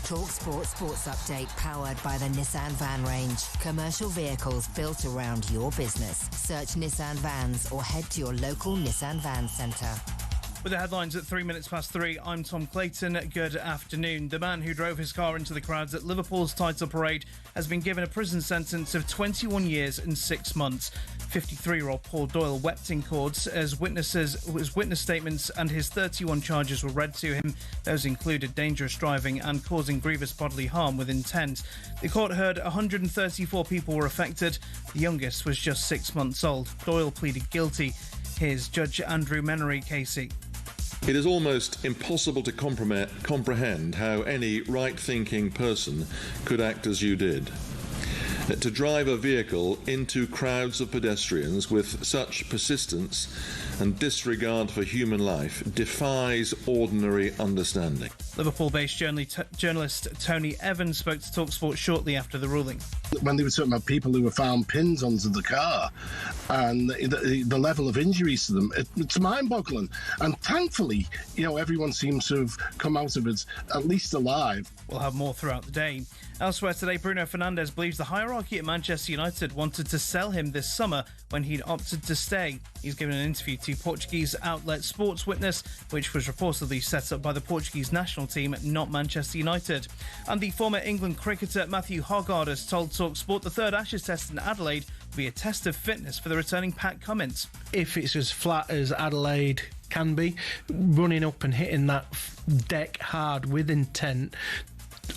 [SPEAKER 1] talkSPORT Sports Update powered by the Nissan Van range. Commercial vehicles built around your business. Search Nissan Vans or head to your local Nissan Van Centre.
[SPEAKER 2] With the headlines at 3:03, I'm Tom Clayton. Good afternoon. The man who drove his car into the crowds at Liverpool's title parade has been given a prison sentence of 21 years and 6 months. 53-year-old Paul Doyle wept in court as witness statements and his 31 charges were read to him. Those included dangerous driving and causing grievous bodily harm with intent. The court heard 134 people were affected. The youngest was just 6 months old. Doyle pleaded guilty. Here's Judge Andrew Menery, Casey.
[SPEAKER 8] It is almost impossible to comprehend how any right-thinking person could act as you did. To drive a vehicle into crowds of pedestrians with such persistence and disregard for human life defies ordinary understanding.
[SPEAKER 2] Liverpool-based journalist Tony Evans spoke to talkSPORT shortly after the ruling.
[SPEAKER 18] when they were talking about people who were found pins under the car and the level of injuries to them, it's mind-boggling. And thankfully, everyone seems to have come out of it at least alive.
[SPEAKER 2] We'll have more throughout the day. Elsewhere today, Bruno Fernandes believes the hierarchy at Manchester United wanted to sell him this summer when he'd opted to stay. He's given an interview to Portuguese outlet Sports Witness, which was reportedly set up by the Portuguese national team, not Manchester United. And the former England cricketer Matthew Hoggard has told talkSPORT the third Ashes test in Adelaide will be a test of fitness for the returning Pat Cummins.
[SPEAKER 24] If it's as flat as Adelaide can be, running up and hitting that deck hard with intent,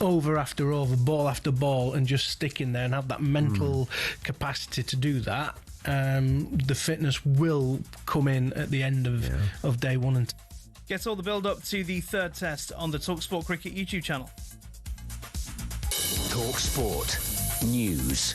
[SPEAKER 24] over after over, ball after ball, and just sticking there and have that mental capacity to do that, the fitness will come in at the end of day one.
[SPEAKER 2] Get all the build-up to the third test on the talkSPORT Cricket YouTube channel.
[SPEAKER 5] talkSPORT News.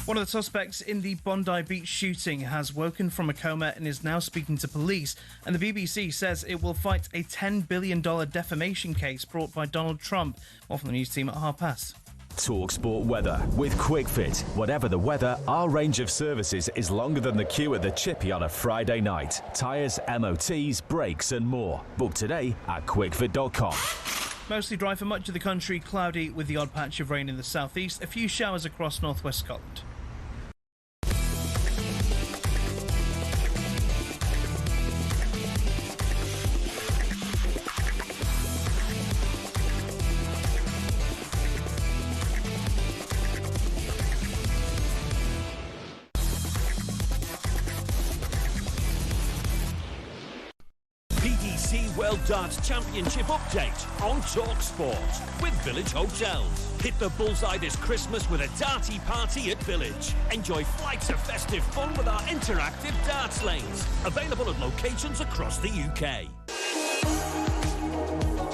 [SPEAKER 2] One of the suspects in the Bondi Beach shooting has woken from a coma and is now speaking to police. And the BBC says it will fight a $10 billion defamation case brought by Donald Trump. More from the news team at 5:30.
[SPEAKER 5] talkSPORT weather with QuickFit. Whatever the weather, our range of services is longer than the queue at the Chippy on a Friday night. Tyres, MOTs, brakes and more. Book today at quickfit.com.
[SPEAKER 2] Mostly dry for much of the country, cloudy with the odd patch of rain in the southeast. A few showers across northwest Scotland.
[SPEAKER 9] World Darts Championship update on talkSPORT with Village Hotels. Hit the bullseye this Christmas with a darty party at Village. Enjoy flights of festive fun with our interactive darts lanes. Available at locations across the UK.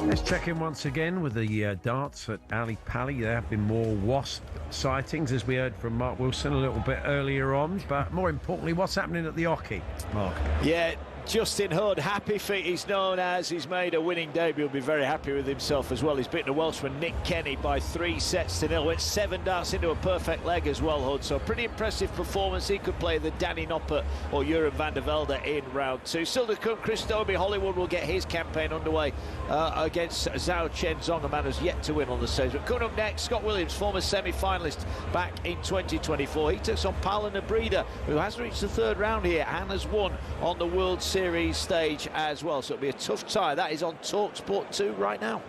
[SPEAKER 6] Let's check in once again with the darts at Ali Pally. There have been more wasp sightings, as we heard from Mark Wilson a little bit earlier on. But more importantly, what's happening at the hockey, Mark?
[SPEAKER 11] Yeah, Justin Hood, happy feet he's known as. He's made a winning debut. He'll be very happy with himself as well. He's beaten a Welshman, Nick Kenny, by 3-0. Went 7 darts into a perfect leg as well, Hood. So pretty impressive performance. He could play the Danny Noppert or Jeroen van der Velde in round 2. Still to come, Chris Dobie, Hollywood will get his campaign underway against Zhao Chen Zong, a man who's yet to win on the stage. But coming up next, Scott Williams, former semi-finalist back in 2024. He takes on Paula Nebrida, who has reached the third round here and has won on the World Series stage as well. So it'll be a tough tie. That is on talkSPORT 2 right now.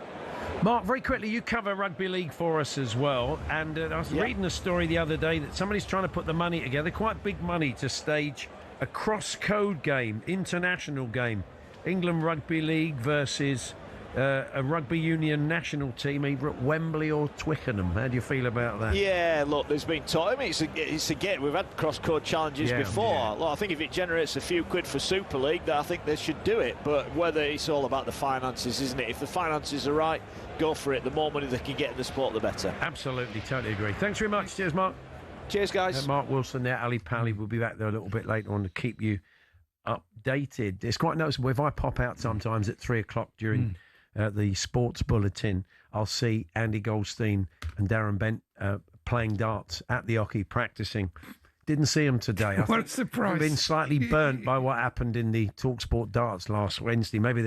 [SPEAKER 6] Mark, very quickly, you cover rugby league for us as well, and I was reading a story the other day that somebody's trying to put the money together, quite big money, to stage a cross-code game, international game, England Rugby League versus a rugby union national team either at Wembley or Twickenham. How do you feel about that?
[SPEAKER 11] Yeah, look, there's been talk. I mean, it's again, we've had cross-code challenges before.
[SPEAKER 6] Yeah.
[SPEAKER 11] Look, I think if it generates a few quid for Super League, I think they should do it. But whether it's all about the finances, isn't it? If the finances are right, go for it. The more money they can get in the sport, the better.
[SPEAKER 6] Absolutely, totally agree. Thanks very much. Cheers, Mark.
[SPEAKER 11] Cheers, guys.
[SPEAKER 6] Mark Wilson there, Ali Pally. We'll be back there a little bit later on to keep you updated. It's quite noticeable if I pop out sometimes at 3 o'clock during the sports bulletin, I'll see Andy Goldstein and Darren Bent playing darts at the hockey, practicing. Didn't see them today.
[SPEAKER 7] What a surprise.
[SPEAKER 6] I've been slightly burnt by what happened in the talkSPORT darts last Wednesday. Maybe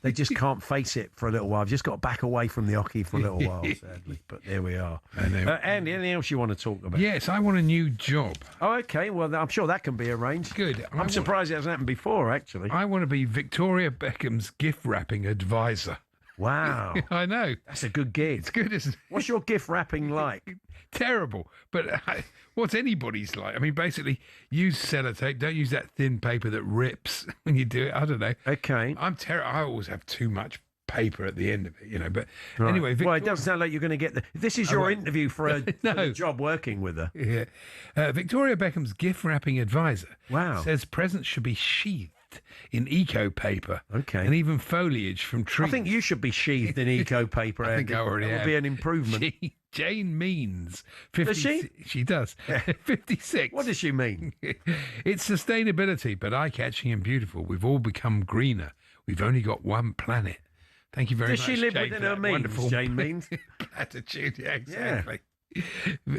[SPEAKER 6] they just can't face it for a little while. I've just got to back away from the hockey for a little while, sadly. But there we are. Andy, anything else you want to talk about?
[SPEAKER 7] Yes, I want a new job.
[SPEAKER 6] Oh, okay. Well, I'm sure that can be arranged.
[SPEAKER 7] Good.
[SPEAKER 6] I'm surprised it hasn't happened before, actually.
[SPEAKER 7] I want to be Victoria Beckham's gift wrapping advisor.
[SPEAKER 6] Wow.
[SPEAKER 7] I know.
[SPEAKER 6] That's a good gig.
[SPEAKER 7] It's good, isn't it?
[SPEAKER 6] What's your gift wrapping like?
[SPEAKER 7] Terrible. But what's anybody's like? I mean, basically, use sellotape. Don't use that thin paper that rips when you do it. I don't know.
[SPEAKER 6] Okay.
[SPEAKER 7] I always have too much paper at the end of it, you know. But
[SPEAKER 6] right.
[SPEAKER 7] Anyway.
[SPEAKER 6] Well, it doesn't sound like you're going to get the... This is your interview for a job working with her.
[SPEAKER 7] Yeah. Victoria Beckham's gift wrapping advisor says presents should be sheathed in eco paper, and even foliage from trees.
[SPEAKER 6] I think you should be sheathed in eco paper.
[SPEAKER 7] I think I already am.
[SPEAKER 6] That would be an improvement.
[SPEAKER 7] Jane means 50.
[SPEAKER 6] Does she?
[SPEAKER 7] She does. 56.
[SPEAKER 6] What does she mean?
[SPEAKER 7] It's sustainability, but eye-catching and beautiful. We've all become greener. We've only got one planet. Thank you very much.
[SPEAKER 6] Does she live
[SPEAKER 7] Jane,
[SPEAKER 6] within her means? Jane means
[SPEAKER 7] platitude. Yeah, exactly.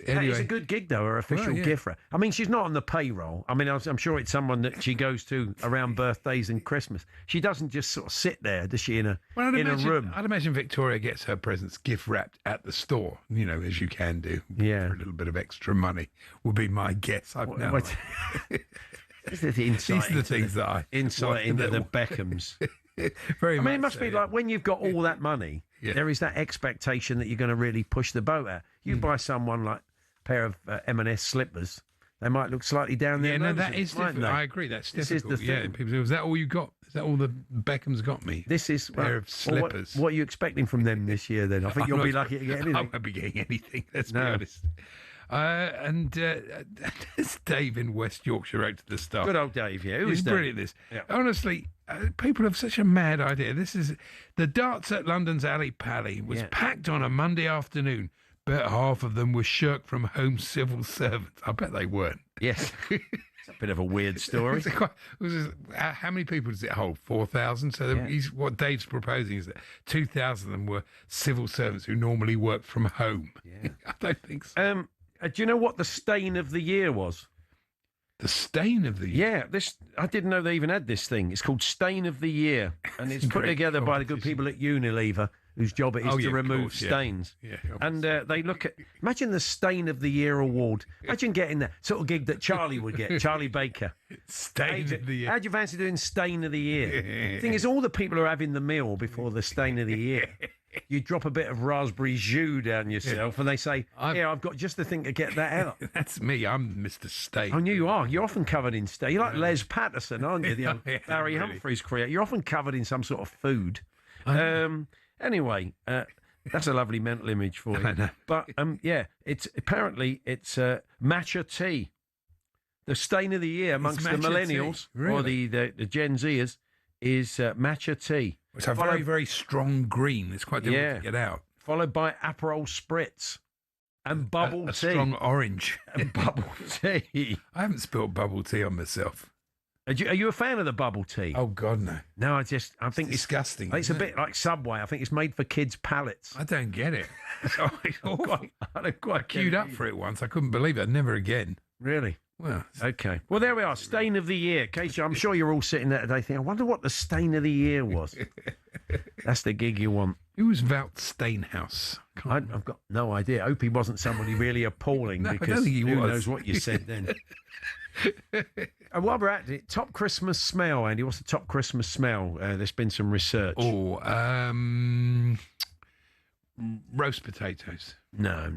[SPEAKER 6] Anyway.
[SPEAKER 3] It's a good gig, though, her official gift wrap. I mean, she's not on the payroll. I mean, I'm sure it's someone that she goes to around birthdays and Christmas. She doesn't just sort of sit there, does she, in a room?
[SPEAKER 7] I'd imagine Victoria gets her presents gift wrapped at the store, as you can do. For a little bit of extra money would be my guess. I've no idea.
[SPEAKER 3] These are the things
[SPEAKER 7] that I
[SPEAKER 3] insight into the Beckhams.
[SPEAKER 7] Very
[SPEAKER 3] I mean,
[SPEAKER 7] much
[SPEAKER 3] it must be like when you've got all that money, there is that expectation that you're going to really push the boat out. You buy someone like a pair of M&S slippers, they might look slightly down there.
[SPEAKER 7] Yeah, no, that is difficult. I agree. That's difficult.
[SPEAKER 3] This is the thing.
[SPEAKER 7] People say, is that all you got? Is that all the Beckhams got me?
[SPEAKER 3] This is
[SPEAKER 7] a pair of slippers.
[SPEAKER 3] What are you expecting from them this year? Then I think you'll be lucky to get anything.
[SPEAKER 7] I won't be getting anything. Let's be honest. It's Dave in West Yorkshire wrote to the Star.
[SPEAKER 3] Good old Dave, yeah. Who is Dave?
[SPEAKER 7] Brilliant, this. Yeah. Honestly, people have such a mad idea. This is the darts at London's Alley Pally was packed on a Monday afternoon. Bet half of them were shirked from home civil servants. I bet they weren't.
[SPEAKER 3] Yes. It's a bit of a weird story.
[SPEAKER 7] How many people does it hold? 4,000? So what Dave's proposing is that 2,000 of them were civil servants who normally work from home.
[SPEAKER 3] Yeah.
[SPEAKER 7] I don't think so.
[SPEAKER 3] Do you know what the stain of the year was?
[SPEAKER 7] The stain of the year?
[SPEAKER 3] Yeah, I didn't know they even had this thing. It's called Stain of the Year, and it's put together by the good people at Unilever, whose job it is to remove stains.
[SPEAKER 7] Yeah,
[SPEAKER 3] and they look at, imagine the Stain of the Year award. Imagine getting that sort of gig that Charlie would get, Charlie Baker.
[SPEAKER 7] Stain of the Year.
[SPEAKER 3] How'd you fancy doing Stain of the Year? The thing is, all the people are having the meal before the Stain of the Year. You drop a bit of raspberry jus down yourself, and they say, I've got just the thing to get that out.
[SPEAKER 7] That's me. I'm Mr. Stain.
[SPEAKER 3] I knew you are. You're often covered in stain. You're like Les Patterson, aren't you? The old Barry Humphries creator. You're often covered in some sort of food. Anyway, that's a lovely mental image for you. But, it's matcha tea. The stain of the year amongst the millennials, or the Gen Zers, is matcha tea.
[SPEAKER 7] It's a very, very strong green. It's quite difficult to get out.
[SPEAKER 3] Followed by Aperol Spritz and bubble tea.
[SPEAKER 7] A strong orange.
[SPEAKER 3] And bubble tea.
[SPEAKER 7] I haven't spilled bubble tea on myself.
[SPEAKER 3] Are you a fan of the bubble tea?
[SPEAKER 7] Oh, God, no.
[SPEAKER 3] No, I think it's
[SPEAKER 7] disgusting.
[SPEAKER 3] It's a bit like Subway. I think it's made for kids' palates.
[SPEAKER 7] I don't get it. I queued up for it once. I couldn't believe it. Never again.
[SPEAKER 3] Really?
[SPEAKER 7] Well,
[SPEAKER 3] okay. Well, there we are. Stain of the year. Keisha, I'm sure you're all sitting there today thinking, I wonder what the stain of the year was. That's the gig you want.
[SPEAKER 7] Who was Wout Steenhouse?
[SPEAKER 3] I've got no idea. I hope he wasn't somebody really appalling because
[SPEAKER 7] I don't think he
[SPEAKER 3] who
[SPEAKER 7] was.
[SPEAKER 3] knows what you said then. And while we're at it, top Christmas smell, Andy. What's the top Christmas smell? There's been some research.
[SPEAKER 7] Roast potatoes.
[SPEAKER 3] No,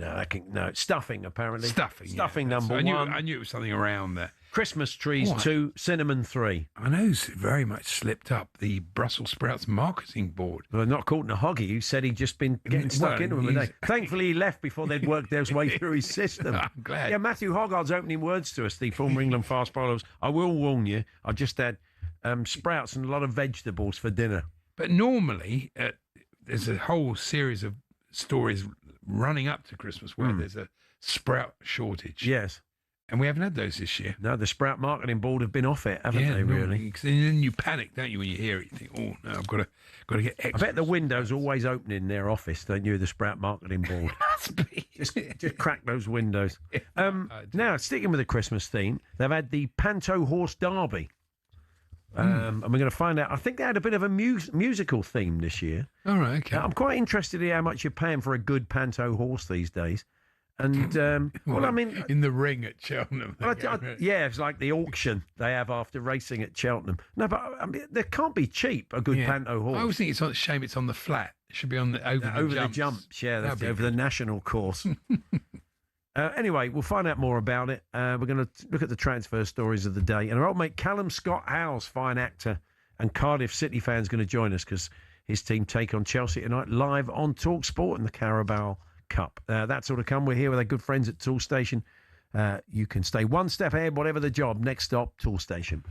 [SPEAKER 3] stuffing apparently. Stuffing number
[SPEAKER 7] one.
[SPEAKER 3] I
[SPEAKER 7] knew it was something around there.
[SPEAKER 3] Christmas trees 2, cinnamon 3.
[SPEAKER 7] I know who's very much slipped up the Brussels sprouts marketing board.
[SPEAKER 3] Well, not called a hoggy, who said he'd just been getting stuck into them a day. Thankfully, he left before they'd worked their way through his system.
[SPEAKER 7] I'm glad.
[SPEAKER 3] Yeah, Matthew Hoggard's opening words to us, the former England fast bowlers. I will warn you, I just had sprouts and a lot of vegetables for dinner.
[SPEAKER 7] But normally, there's a whole series of stories running up to Christmas where there's a sprout shortage.
[SPEAKER 3] Yes.
[SPEAKER 7] And we haven't had those this year.
[SPEAKER 3] No, the Sprout Marketing Board have been off it, haven't they, really?
[SPEAKER 7] And then you panic, don't you, when you hear it? You think, oh, no, I've got to get extra.
[SPEAKER 3] I bet the window's always open in their office, don't you, the Sprout Marketing Board?
[SPEAKER 7] Must be.
[SPEAKER 3] Just crack those windows. Now, sticking with the Christmas theme, they've had the Panto Horse Derby. And we're going to find out. I think they had a bit of a musical theme this year.
[SPEAKER 7] All right, okay.
[SPEAKER 3] I'm quite interested in how much you're paying for a good Panto horse these days. And,
[SPEAKER 7] in the ring at Cheltenham.
[SPEAKER 3] It's like the auction they have after racing at Cheltenham. No, but there can't be cheap, a good Panto horse.
[SPEAKER 7] I always think it's a shame it's on the flat. It should be on the over the jumps.
[SPEAKER 3] Yeah, that's over the national course. Anyway, we'll find out more about it. We're going to look at the transfer stories of the day. And our old mate Callum Scott Howes, fine actor, and Cardiff City fans, going to join us because his team take on Chelsea tonight live on talkSPORT in the Carabao Cup. That's all to come. We're here with our good friends at Tool Station. You can stay one step ahead, whatever the job. Next stop, Tool Station.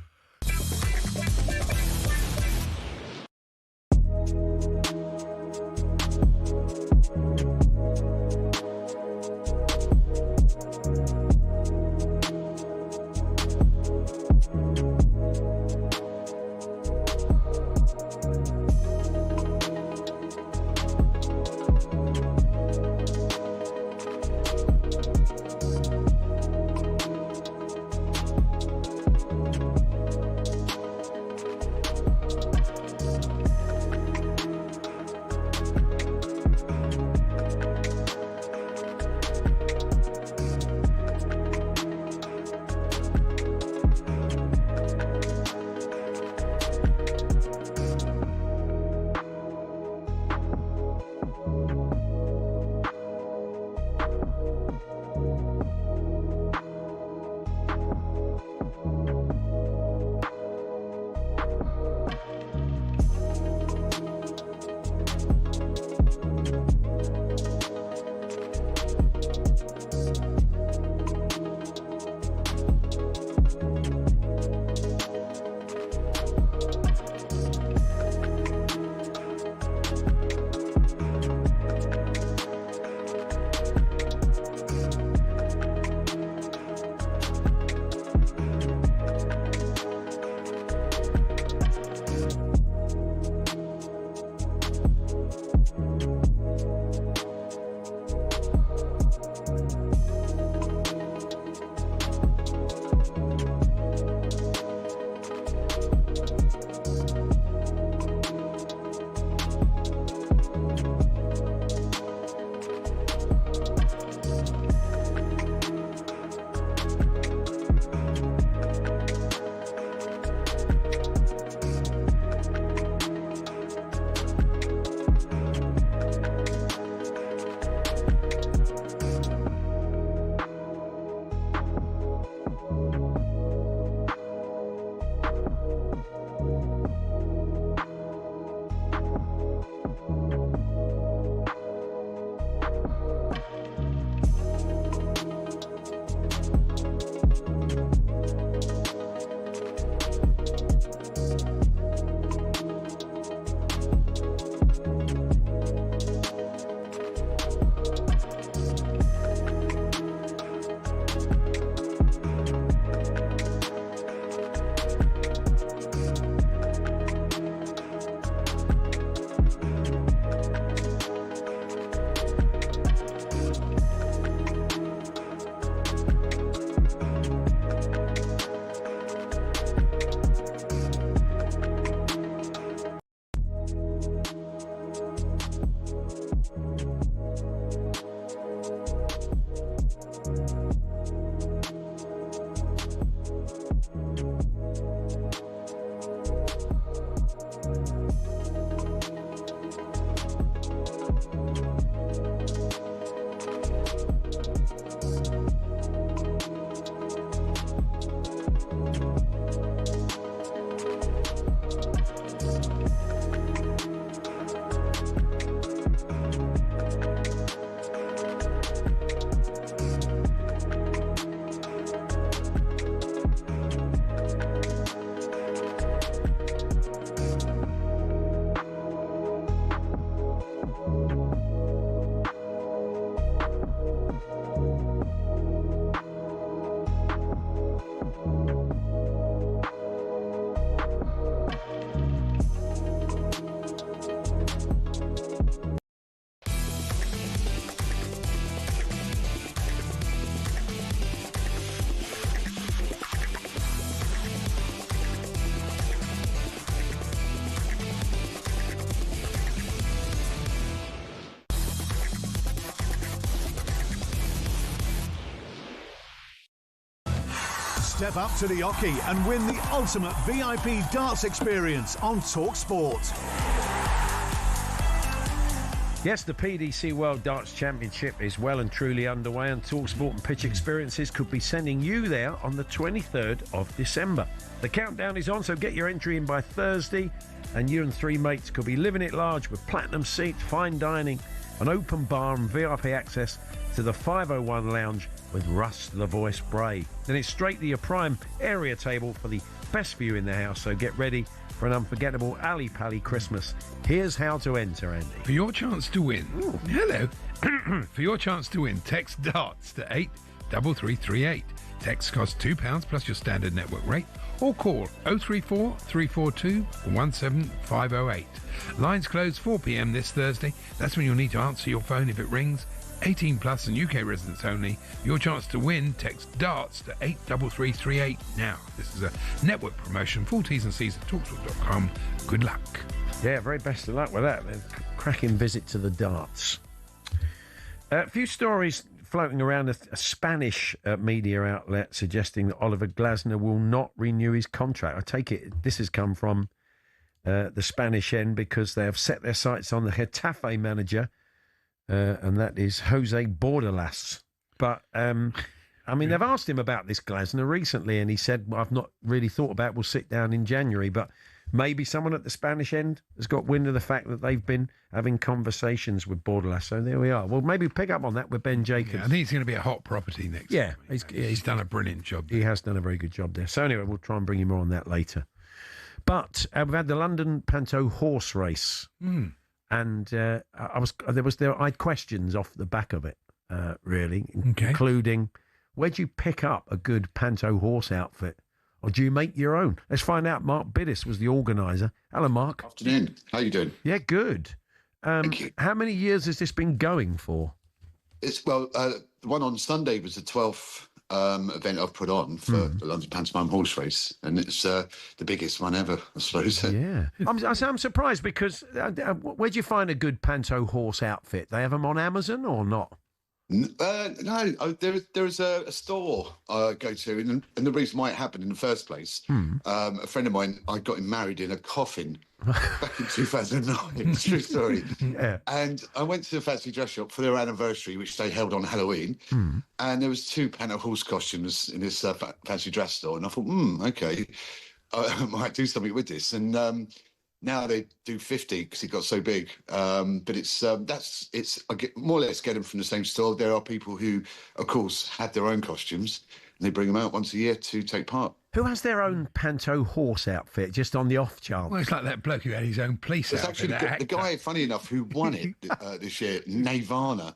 [SPEAKER 19] Step up to the hockey and win the ultimate VIP darts experience on talkSPORT.
[SPEAKER 6] Yes, the PDC World Darts Championship is well and truly underway, and talkSPORT and Pitch Experiences could be sending you there on the 23rd of December. The countdown is on, so get your entry in by Thursday, and you and 3 mates could be living it large with platinum seats, fine dining, an open bar and VIP access to the 501 lounge with Russ the Voice Bray. Then it's straight to your prime area table for the best view in the house, so get ready for an unforgettable Ali Pally Christmas. Here's how to enter, Andy.
[SPEAKER 7] For your chance to win, hello. For your chance to win, text darts to 83338. Text costs £2 plus your standard network rate, or call 034 342 17508. Lines close 4 p.m. this Thursday. That's when you'll need to answer your phone if it rings. 18 plus and UK residents only. Your chance to win, text darts to 83338 now. This is a network promotion. Full T's and C's at talksport.com. Good luck.
[SPEAKER 6] Yeah, very best of luck with that. Cracking visit to the darts. A few stories floating around a Spanish media outlet suggesting that Oliver Glasner will not renew his contract. I take it this has come from the Spanish end because they have set their sights on the Getafe manager, and that is Jose Bordalas. But, I mean, they've asked him about this Glasner recently, and he said, well, I've not really thought about it. We'll sit down in January. But maybe someone at the Spanish end has got wind of the fact that they've been having conversations with Bordalas. So there we are. Well, maybe pick up on that with Ben Jacobs.
[SPEAKER 7] Yeah, I think it's going to be a hot property next
[SPEAKER 6] year.
[SPEAKER 7] He's done a brilliant job there.
[SPEAKER 6] He has done a very good job there. So anyway, we'll try and bring you more on that later. But we've had the London Panto horse race. And I had questions off the back of it, really, including where'd you pick up a good Panto horse outfit, or do you make your own? Let's find out. Mark Biddis was the organiser. Hello, Mark.
[SPEAKER 20] Afternoon. How you doing?
[SPEAKER 6] Yeah, good. Thank you. How many years has this been going for?
[SPEAKER 20] It's the one on Sunday was the 12th event I've put on for the London Pantomime Horse Race, and it's the biggest one ever, I suppose.
[SPEAKER 6] Yeah, I'm surprised because where'd you find a good Panto horse outfit? They have them on Amazon or not?
[SPEAKER 20] No, there is a store I go to, and the reason why it happened in the first place, a friend of mine, I got him married in a coffin back in 2009. It's a true story.
[SPEAKER 6] Yeah.
[SPEAKER 20] And I went to the fancy dress shop for their anniversary, which they held on Halloween, and there was 2 Panto horse costumes in this fancy dress store, and I thought, okay, I might do something with this, and now they do 50 because it got so big. But I get more or less get them from the same store. There are people who, of course, had their own costumes, and they bring them out once a year to take part.
[SPEAKER 6] Who has their own Panto horse outfit, just on the off chance?
[SPEAKER 7] Well, it's like that bloke who had his own police
[SPEAKER 20] It's
[SPEAKER 7] outfit.
[SPEAKER 20] actually the guy, funny enough, who won it this year, Nirvana.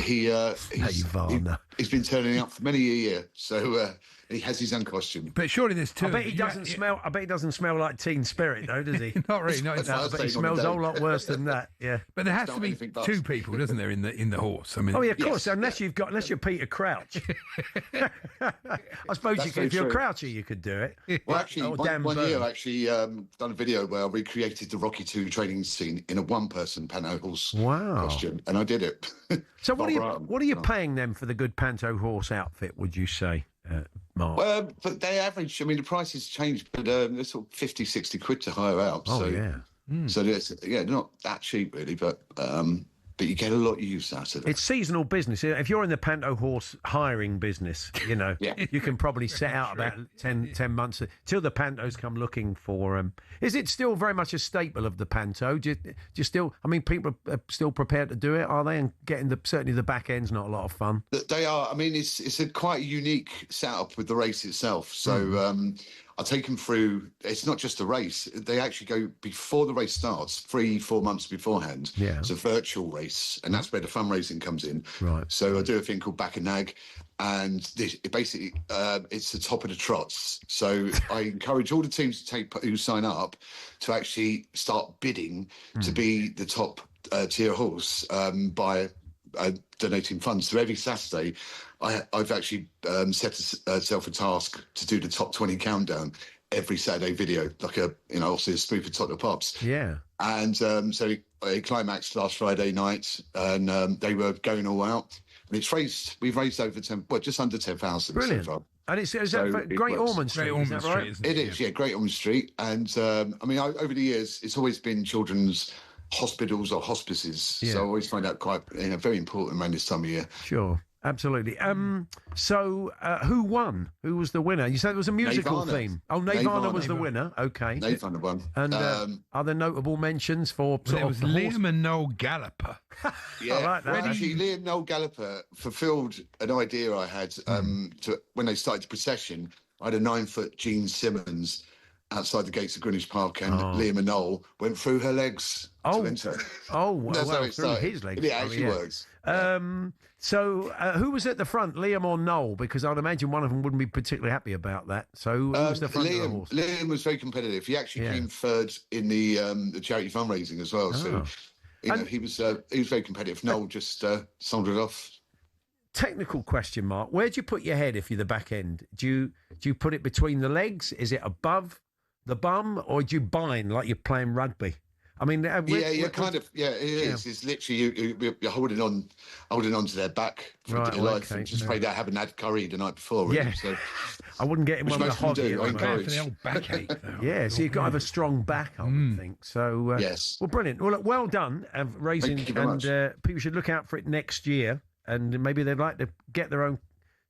[SPEAKER 20] He's been turning up for many a year, so he has his own costume.
[SPEAKER 7] But surely there's 2.
[SPEAKER 6] I bet he doesn't smell. I bet he doesn't smell like Teen Spirit, though, does he?
[SPEAKER 7] Not really. No,
[SPEAKER 6] but he smells a whole lot worse than that. Yeah.
[SPEAKER 7] But there has to be 2 people, doesn't there, in the horse? I mean,
[SPEAKER 6] oh yeah, of course. Unless you're Peter Crouch. I suppose if you're Crouchy, you could do it.
[SPEAKER 20] Well, actually, one year I actually done a video where I recreated the Rocky 2 training scene in a one-person Panto horse costume, and I did it.
[SPEAKER 6] So what are you paying them for the good Panto horse outfit, would you say, Mark?
[SPEAKER 20] Well, but they average, I mean, the prices change, but they're sort of 50, 60 quid to hire out.
[SPEAKER 6] Oh,
[SPEAKER 20] so,
[SPEAKER 6] yeah.
[SPEAKER 20] So, they're not that cheap, really, but you get a lot of use out of it.
[SPEAKER 6] It's seasonal business. If you're in the Panto horse hiring business, you can probably set out about 10 months till the Pantos come looking for them. Is it still very much a staple of the Panto? Do you still, I mean, people are still prepared to do it, are they? And getting certainly the back end's not a lot of fun.
[SPEAKER 20] They are. I mean, it's a quite unique setup with the race itself. So I take them through. It's not just a race. They actually go before the race starts, 3-4 months beforehand.
[SPEAKER 6] Yeah.
[SPEAKER 20] It's a virtual race, and that's where the fundraising comes in.
[SPEAKER 6] Right.
[SPEAKER 20] So I do a thing called Back a Nag, and it's the top of the trots. So I encourage all the teams who sign up to actually start bidding to be the top tier horse by donating funds. So every Saturday, I've actually set myself a task to do the top 20 countdown every Saturday video, like obviously a spoof of Tottenham Pops.
[SPEAKER 6] Yeah.
[SPEAKER 20] And so it climaxed last Friday night, and they were going all out. And we've raised over just under 10,000 so far.
[SPEAKER 6] And it's
[SPEAKER 20] So
[SPEAKER 6] Great
[SPEAKER 20] works.
[SPEAKER 6] Ormond Street, is that right?
[SPEAKER 20] It is, yeah, Great Ormond Street. And over the years, it's always been children's hospitals or hospices.
[SPEAKER 6] Yeah.
[SPEAKER 20] So I always find that quite very important around this time of year.
[SPEAKER 6] Sure, absolutely. So who won? Who was the winner? You said it was a musical
[SPEAKER 20] Nirvana.
[SPEAKER 6] theme. Oh, Nirvana was the winner. Okay.
[SPEAKER 20] Nirvana won.
[SPEAKER 6] And are there notable mentions for
[SPEAKER 7] Well, it was Liam and Noel Gallagher.
[SPEAKER 20] Yeah,
[SPEAKER 6] I like that.
[SPEAKER 20] well, actually, Liam Noel Gallagher fulfilled an idea I had when they started the procession. I had a 9-foot Gene Simmons outside the gates of Greenwich Park, and Liam and Noel went through her legs to enter.
[SPEAKER 6] Oh,
[SPEAKER 20] That's how
[SPEAKER 6] well,
[SPEAKER 20] it
[SPEAKER 6] through
[SPEAKER 20] started.
[SPEAKER 6] his legs.
[SPEAKER 20] It actually works.
[SPEAKER 6] So who was at the front, Liam or Noel? Because I'd imagine one of them wouldn't be particularly happy about that. So who was the front of the horse?
[SPEAKER 20] Liam was very competitive. He actually came third in the charity fundraising as well. So he was very competitive. Noel just soldiered off.
[SPEAKER 6] Technical question, Mark. Where do you put your head if you're the back end? Do you put it between the legs? Is it above the bum, or do you bind like you're playing rugby? I mean,
[SPEAKER 20] it is. It's literally you're holding on to their back for dear life. And just pray they haven't had curry the night before. Really,
[SPEAKER 6] Yeah,
[SPEAKER 20] so.
[SPEAKER 6] I wouldn't get him
[SPEAKER 20] Which
[SPEAKER 6] one with a
[SPEAKER 20] most of them
[SPEAKER 6] hoggy.
[SPEAKER 20] do, I encourage.
[SPEAKER 7] For the old backache, though.
[SPEAKER 6] Yeah, so you've got to have a strong back, I would think. So,
[SPEAKER 20] yes.
[SPEAKER 6] Well, brilliant. Well, look, well done of raising,
[SPEAKER 20] Thank you very much.
[SPEAKER 6] People should look out for it next year, and maybe they'd like to get their own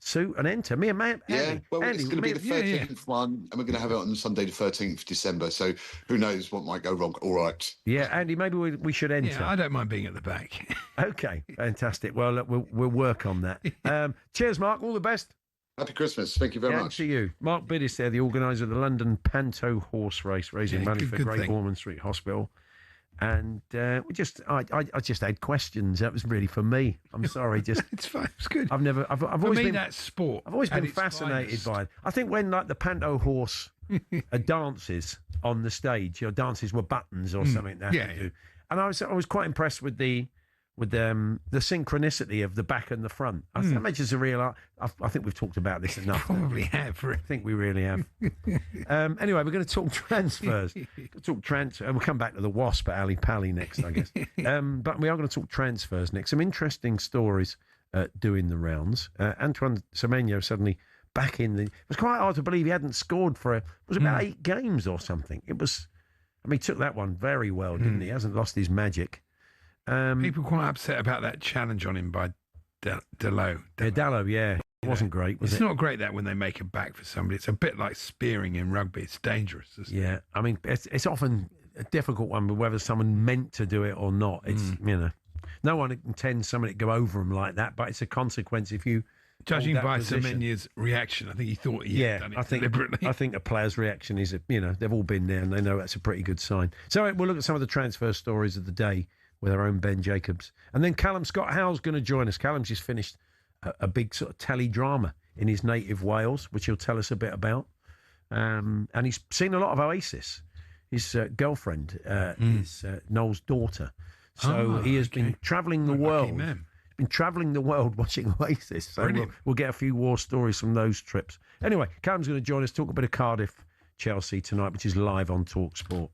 [SPEAKER 6] suit and enter. Me and Andy,
[SPEAKER 20] It's going to be the 13th one, and we're going to have it on Sunday, the 13th of December. So who knows what might go wrong? All right.
[SPEAKER 6] Yeah, Andy, maybe we should enter.
[SPEAKER 7] Yeah, I don't mind being at the back.
[SPEAKER 6] Okay, fantastic. Well, look, we'll work on that. Cheers, Mark. All the best.
[SPEAKER 20] Happy Christmas. Thank you very much.
[SPEAKER 6] To you. Mark Biddis there, the organiser of the London Panto horse race, raising money for
[SPEAKER 7] good
[SPEAKER 6] Great
[SPEAKER 7] thing.
[SPEAKER 6] Ormond Street Hospital. And I just had questions. That was really for me. I'm sorry. Just
[SPEAKER 7] it's fine. It's good.
[SPEAKER 6] I've always been
[SPEAKER 7] that's sport.
[SPEAKER 6] I've always
[SPEAKER 7] at
[SPEAKER 6] been
[SPEAKER 7] its
[SPEAKER 6] fascinated
[SPEAKER 7] finest.
[SPEAKER 6] by it. I think when like the Panto horse dances on the stage, dances with buttons or something that they do. And I was quite impressed with the synchronicity of the back and the front. I think that is a real art. I think we've talked about this enough.
[SPEAKER 7] Probably have.
[SPEAKER 6] I think we really have. Anyway, we're going to talk transfers. We'll come back to the Wasp at Ali Pally next, I guess. But we are going to talk transfers next. Some interesting stories doing the rounds. Antoine Semenyo suddenly back in it was quite hard to believe he hadn't scored for it was about 8 games or something. It was. He took that one very well, didn't he? He hasn't lost his magic.
[SPEAKER 7] People quite upset about that challenge on him by Dalot.
[SPEAKER 6] Dalot, yeah. It wasn't great, was it?
[SPEAKER 7] It's not great that when they make a back for somebody. It's a bit like spearing in rugby. It's dangerous, isn't it?
[SPEAKER 6] Yeah, I mean, it's often a difficult one, but whether someone meant to do it or not, it's, no one intends somebody to go over them like that, but it's a consequence if you...
[SPEAKER 7] Judging by Semenya's reaction, I think he thought he had done it deliberately.
[SPEAKER 6] I think a player's reaction is, they've all been there and they know that's a pretty good sign. So we'll look at some of the transfer stories of the day with our own Ben Jacobs. And then Callum Scott-Howell's going to join us. Callum's just finished a big sort of telly drama in his native Wales, which he'll tell us a bit about. And he's seen a lot of Oasis. His girlfriend is Noel's daughter. So he has been travelling the world. Been travelling the world watching Oasis. So we'll get a few war stories from those trips. Anyway, Callum's going to join us, talk a bit of Cardiff, Chelsea tonight, which is live on talkSPORT.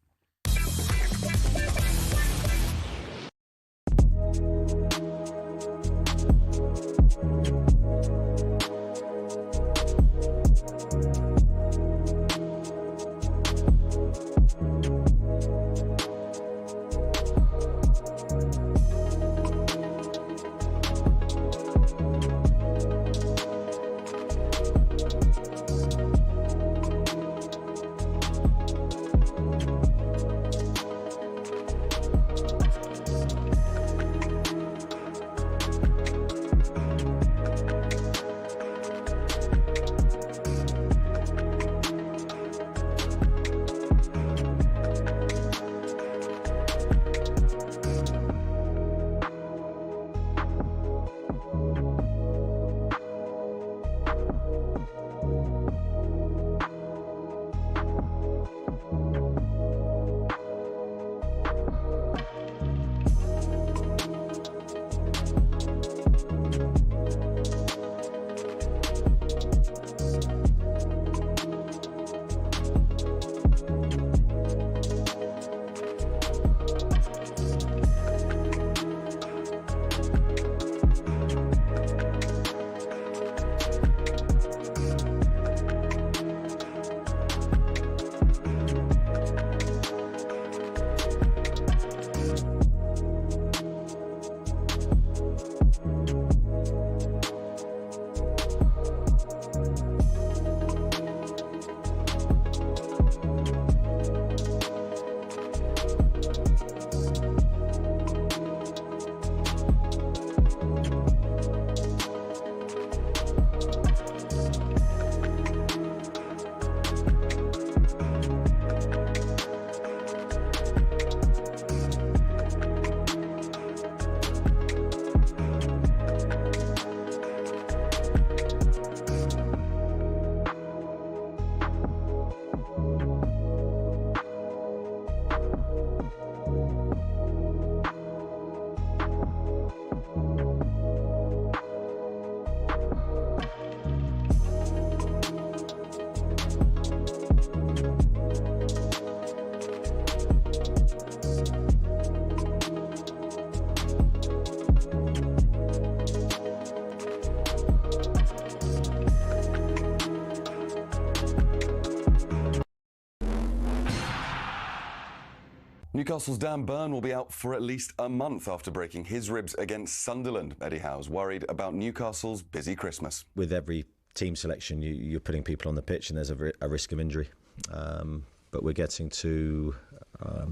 [SPEAKER 10] Newcastle's Dan Burn will be out for at least a month after breaking his ribs against Sunderland. Eddie Howe's worried about Newcastle's busy Christmas.
[SPEAKER 21] With every team selection, you're putting people on the pitch and there's a risk of injury. But we're getting to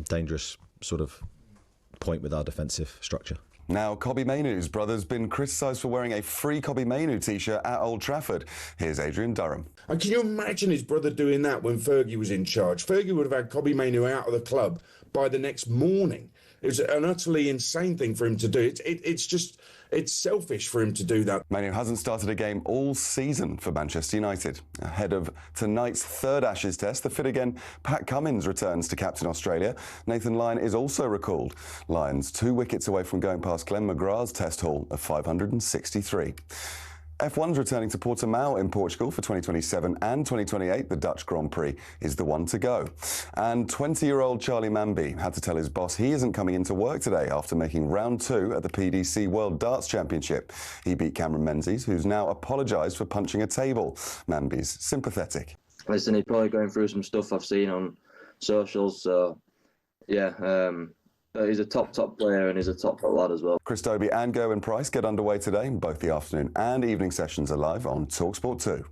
[SPEAKER 21] dangerous sort of point with our defensive structure.
[SPEAKER 10] Now, Kobbie Mainoo's brother's been criticised for wearing a free Kobbie Mainoo t-shirt at Old Trafford. Here's Adrian Durham.
[SPEAKER 22] And can you imagine his brother doing that when Fergie was in charge? Fergie would have had Kobbie Mainoo out of the club by the next morning. It was an utterly insane thing for him to do. It's selfish for him to do that.
[SPEAKER 10] Mainoo hasn't started a game all season for Manchester United. Ahead of tonight's third Ashes test, the fit-again Pat Cummins returns to captain Australia. Nathan Lyon is also recalled. Lyon's 2 wickets away from going past Glenn McGrath's test haul of 563. F1's returning to Portimao in Portugal for 2027 and 2028. The Dutch Grand Prix is the one to go. And 20-year-old Charlie Manby had to tell his boss he isn't coming into work today after making round 2 at the PDC World Darts Championship. He beat Cameron Menzies, who's now apologised for punching a table. Manby's sympathetic.
[SPEAKER 23] Listen, he's probably going through some stuff I've seen on socials, so yeah, he's a top player and he's a top lad as well.
[SPEAKER 10] Chris Dobie and Gerwyn Price get underway today. Both the afternoon and evening sessions are live on talkSPORT 2.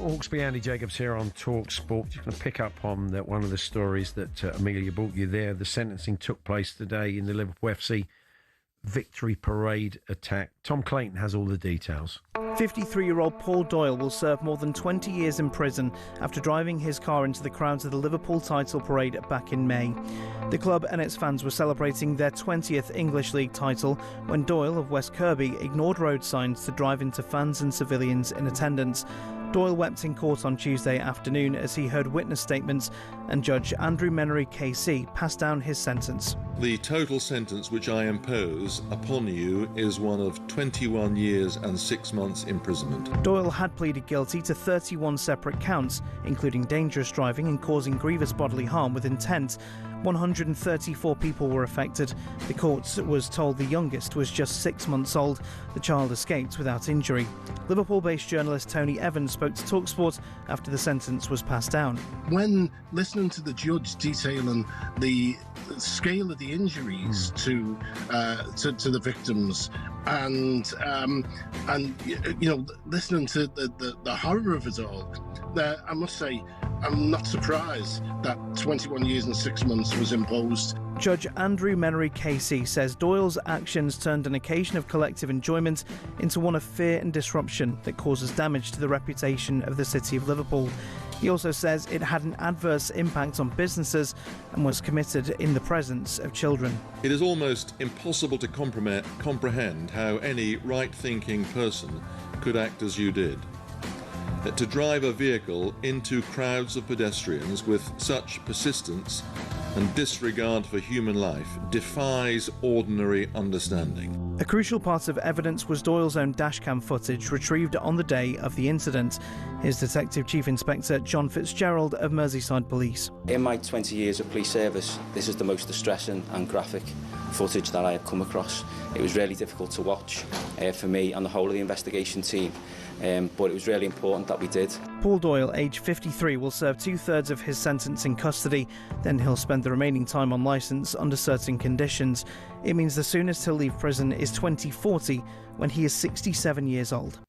[SPEAKER 6] Hawksbee, Andy Jacobs here on talkSPORT. Just going to pick up on one of the stories that Amelia brought you there. The sentencing took place today in the Liverpool FC victory parade attack. Tom Clayton has all the details.
[SPEAKER 2] 53-year-old Paul Doyle will serve more than 20 years in prison after driving his car into the crowds of the Liverpool title parade back in May. The club and its fans were celebrating their 20th English League title when Doyle of West Kirby ignored road signs to drive into fans and civilians in attendance. Doyle wept in court on Tuesday afternoon as he heard witness statements and Judge Andrew Menery KC passed down his sentence.
[SPEAKER 8] The total sentence which I impose upon you is one of 21 years and 6 months imprisonment.
[SPEAKER 2] Doyle had pleaded guilty to 31 separate counts, including dangerous driving and causing grievous bodily harm with intent. 134 people were affected. The court was told the youngest was just 6 months old. The child escaped without injury. Liverpool-based journalist Tony Evans spoke to talkSPORT after the sentence was passed down.
[SPEAKER 18] When listening to the judge detailing the scale of the injuries to the victims and you know, listening to the horror of it all, I must say I'm not surprised that 21 years and 6 months was imposed.
[SPEAKER 2] Judge Andrew Menery KC says Doyle's actions turned an occasion of collective enjoyment into one of fear and disruption that causes damage to the reputation of the city of Liverpool. He also says it had an adverse impact on businesses and was committed in the presence of children.
[SPEAKER 8] It is almost impossible to comprehend how any right-thinking person could act as you did. To drive a vehicle into crowds of pedestrians with such persistence and disregard for human life defies ordinary understanding.
[SPEAKER 2] A crucial part of evidence was Doyle's own dashcam footage retrieved on the day of the incident. Here's Detective Chief Inspector John Fitzgerald of Merseyside Police.
[SPEAKER 4] In my 20 years of police service, this is the most distressing and graphic footage that I have come across. It was really difficult to watch for me and the whole of the investigation team, but it was really important that we did.
[SPEAKER 2] Paul Doyle, aged 53, will serve 2/3 of his sentence in custody. Then he'll spend the remaining time on licence under certain conditions. It means the soonest he'll leave prison is 2040, when he is 67 years old.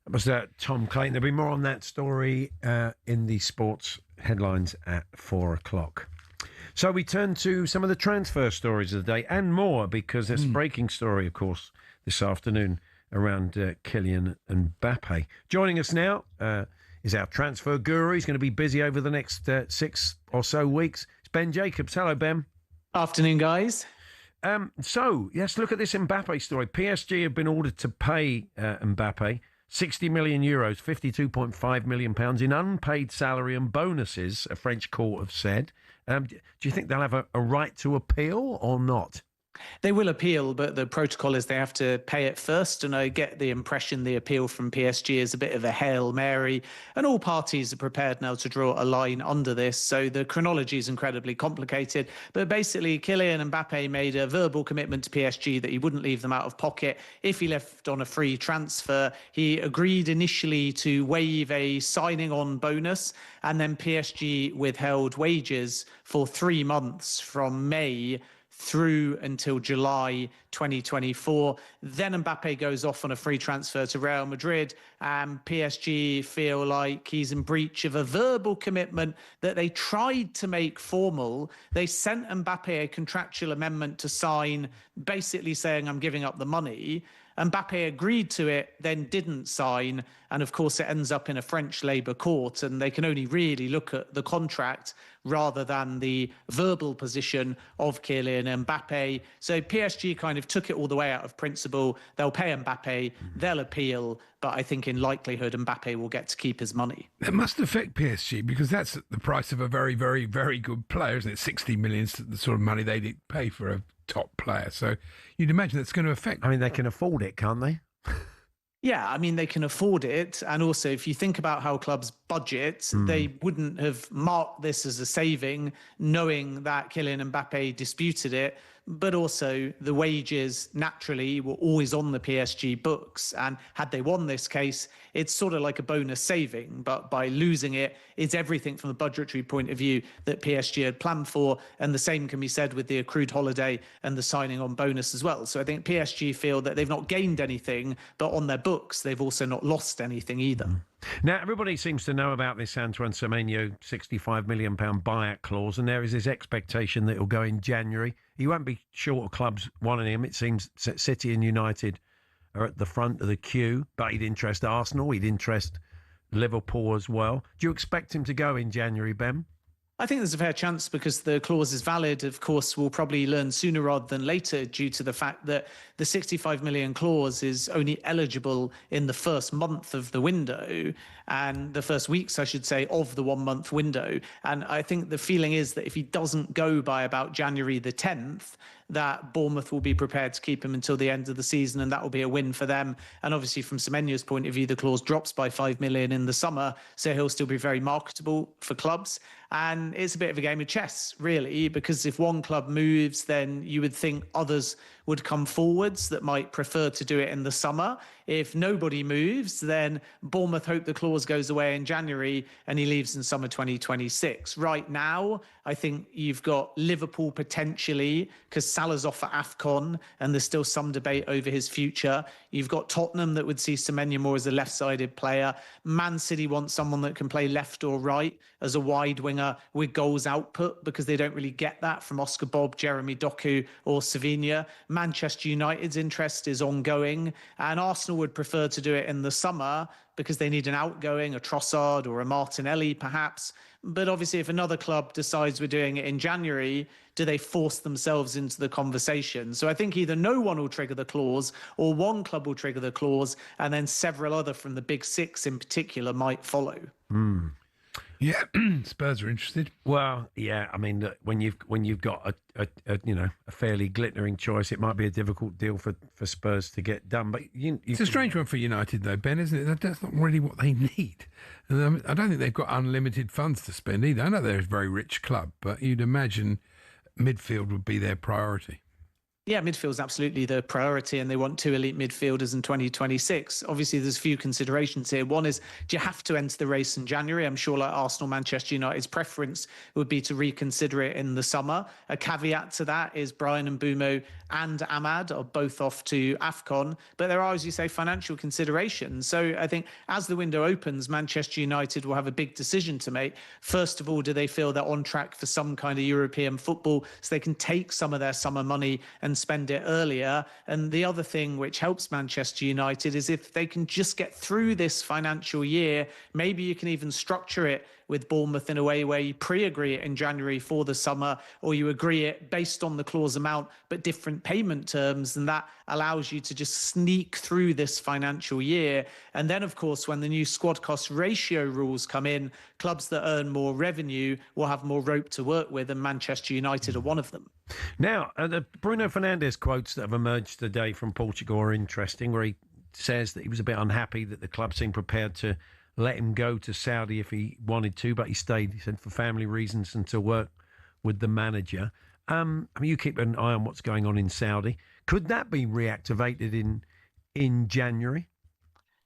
[SPEAKER 6] That was Tom Clayton. There'll be more on that story in the sports headlines at 4 o'clock. So we turn to some of the transfer stories of the day and more, because there's a breaking story, of course, this afternoon around Kylian Mbappe. Joining us now is our transfer guru. He's going to be busy over the next 6 or so weeks. It's Ben Jacobs. Hello, Ben.
[SPEAKER 12] Afternoon, guys.
[SPEAKER 6] So, let's look at this Mbappe story. PSG have been ordered to pay Mbappe 60 million euros, £52.5 million in unpaid salary and bonuses, a French court have said. Do you think they'll have a right to appeal or not?
[SPEAKER 12] They will appeal, but the protocol is they have to pay it first. And I get the impression the appeal from PSG is a bit of a Hail Mary. And all parties are prepared now to draw a line under this. So the chronology is incredibly complicated. But basically, Kylian Mbappe made a verbal commitment to PSG that he wouldn't leave them out of pocket if he left on a free transfer. He agreed initially to waive a signing on bonus, and then PSG withheld wages for 3 months from May through until July 2024. Then Mbappe goes off on a free transfer to Real Madrid, and PSG feel like he's in breach of a verbal commitment that they tried to make formal. They sent Mbappe a contractual amendment to sign, basically saying, I'm giving up the money. Mbappe agreed to it, then didn't sign. And of course, it ends up in a French labour court, and they can only really look at the contract rather than the verbal position of Kylian Mbappe. So PSG kind of took it all the way out of principle. They'll pay Mbappe, they'll appeal, but I think in likelihood Mbappe will get to keep his money.
[SPEAKER 7] That must affect PSG, because that's the price of a very, very, very good player, isn't it? 60 million is the sort of money they'd pay for a top player. So you'd imagine that's going to affect.
[SPEAKER 6] I mean, they can afford it, can't they?
[SPEAKER 12] Yeah, I mean, they can afford it. And also, if you think about how clubs budget, they wouldn't have marked this as a saving, knowing that Kylian Mbappe disputed it. But also, the wages naturally were always on the PSG books. And had they won this case, it's sort of like a bonus saving. But by losing it, it's everything from the budgetary point of view that PSG had planned for. And the same can be said with the accrued holiday and the signing on bonus as well. So I think PSG feel that they've not gained anything, but on their books, they've also not lost anything either.
[SPEAKER 6] Now, everybody seems to know about this Antoine Semenyo £65 million buyout clause, and there is this expectation that it'll go in January. He won't be short of clubs wanting him. It seems City and United are at the front of the queue, but he'd interest Arsenal, he'd interest Liverpool as well. Do you expect him to go in January, Ben?
[SPEAKER 12] I think there's a fair chance, because the clause is valid. Of course, we'll probably learn sooner rather than later, due to the fact that the 65 million clause is only eligible in the first month of the window, and the first weeks, I should say, of the 1 month window. And I think the feeling is that if he doesn't go by about January the 10th, that Bournemouth will be prepared to keep him until the end of the season, and that will be a win for them. And obviously, from Semenyo's point of view, the clause drops by 5 million in the summer, so he'll still be very marketable for clubs. And it's a bit of a game of chess, really, because if one club moves, then you would think others would come forwards that might prefer to do it in the summer. If nobody moves, then Bournemouth hope the clause goes away in January and he leaves in summer 2026. Right now, I think you've got Liverpool potentially, because Salah's off for AFCON and there's still some debate over his future. You've got Tottenham that would see Semenyo more as a left-sided player. Man City wants someone that can play left or right as a wide winger with goals output, because they don't really get that from Oscar Bob, Jeremy Doku or Savinha. Manchester United's interest is ongoing, and Arsenal would prefer to do it in the summer because they need an outgoing, a Trossard or a Martinelli perhaps. But obviously, if another club decides we're doing it in January, do they force themselves into the conversation? So I think either no one will trigger the clause, or one club will trigger the clause, and then several other from the big six in particular might follow.
[SPEAKER 7] Yeah, Spurs are interested.
[SPEAKER 6] Well, yeah, I mean, look, when you've got a fairly glittering choice, it might be a difficult deal for Spurs to get done. But
[SPEAKER 7] it's a strange one for United, though, Ben, isn't it? That's not really what they need. I don't think they've got unlimited funds to spend either. I know they're a very rich club, but you'd imagine midfield would be their priority.
[SPEAKER 12] Yeah, midfield's absolutely the priority, and they want 2 elite midfielders in 2026. Obviously, there's a few considerations here. One is, do you have to enter the race in January? I'm sure, like Arsenal, Manchester United's preference would be to reconsider it in the summer. A caveat to that is Brian and Bumo and Ahmad are both off to AFCON, but there are, as you say, financial considerations. So I think as the window opens, Manchester United will have a big decision to make. First of all, do they feel they're on track for some kind of European football so they can take some of their summer money and spend it earlier? And the other thing which helps Manchester United is if they can just get through this financial year, maybe you can even structure it with Bournemouth in a way where you pre-agree it in January for the summer, or you agree it based on the clause amount but different payment terms, and that allows you to just sneak through this financial year. And then, of course, when the new squad cost ratio rules come in, clubs that earn more revenue will have more rope to work with, and Manchester United are one of them.
[SPEAKER 6] Now, the Bruno Fernandes quotes that have emerged today from Portugal are interesting, where he says that he was a bit unhappy that the club seemed prepared to let him go to Saudi if he wanted to, but he stayed, he said, for family reasons and to work with the manager. I mean, you keep an eye on what's going on in Saudi. Could that be reactivated in January?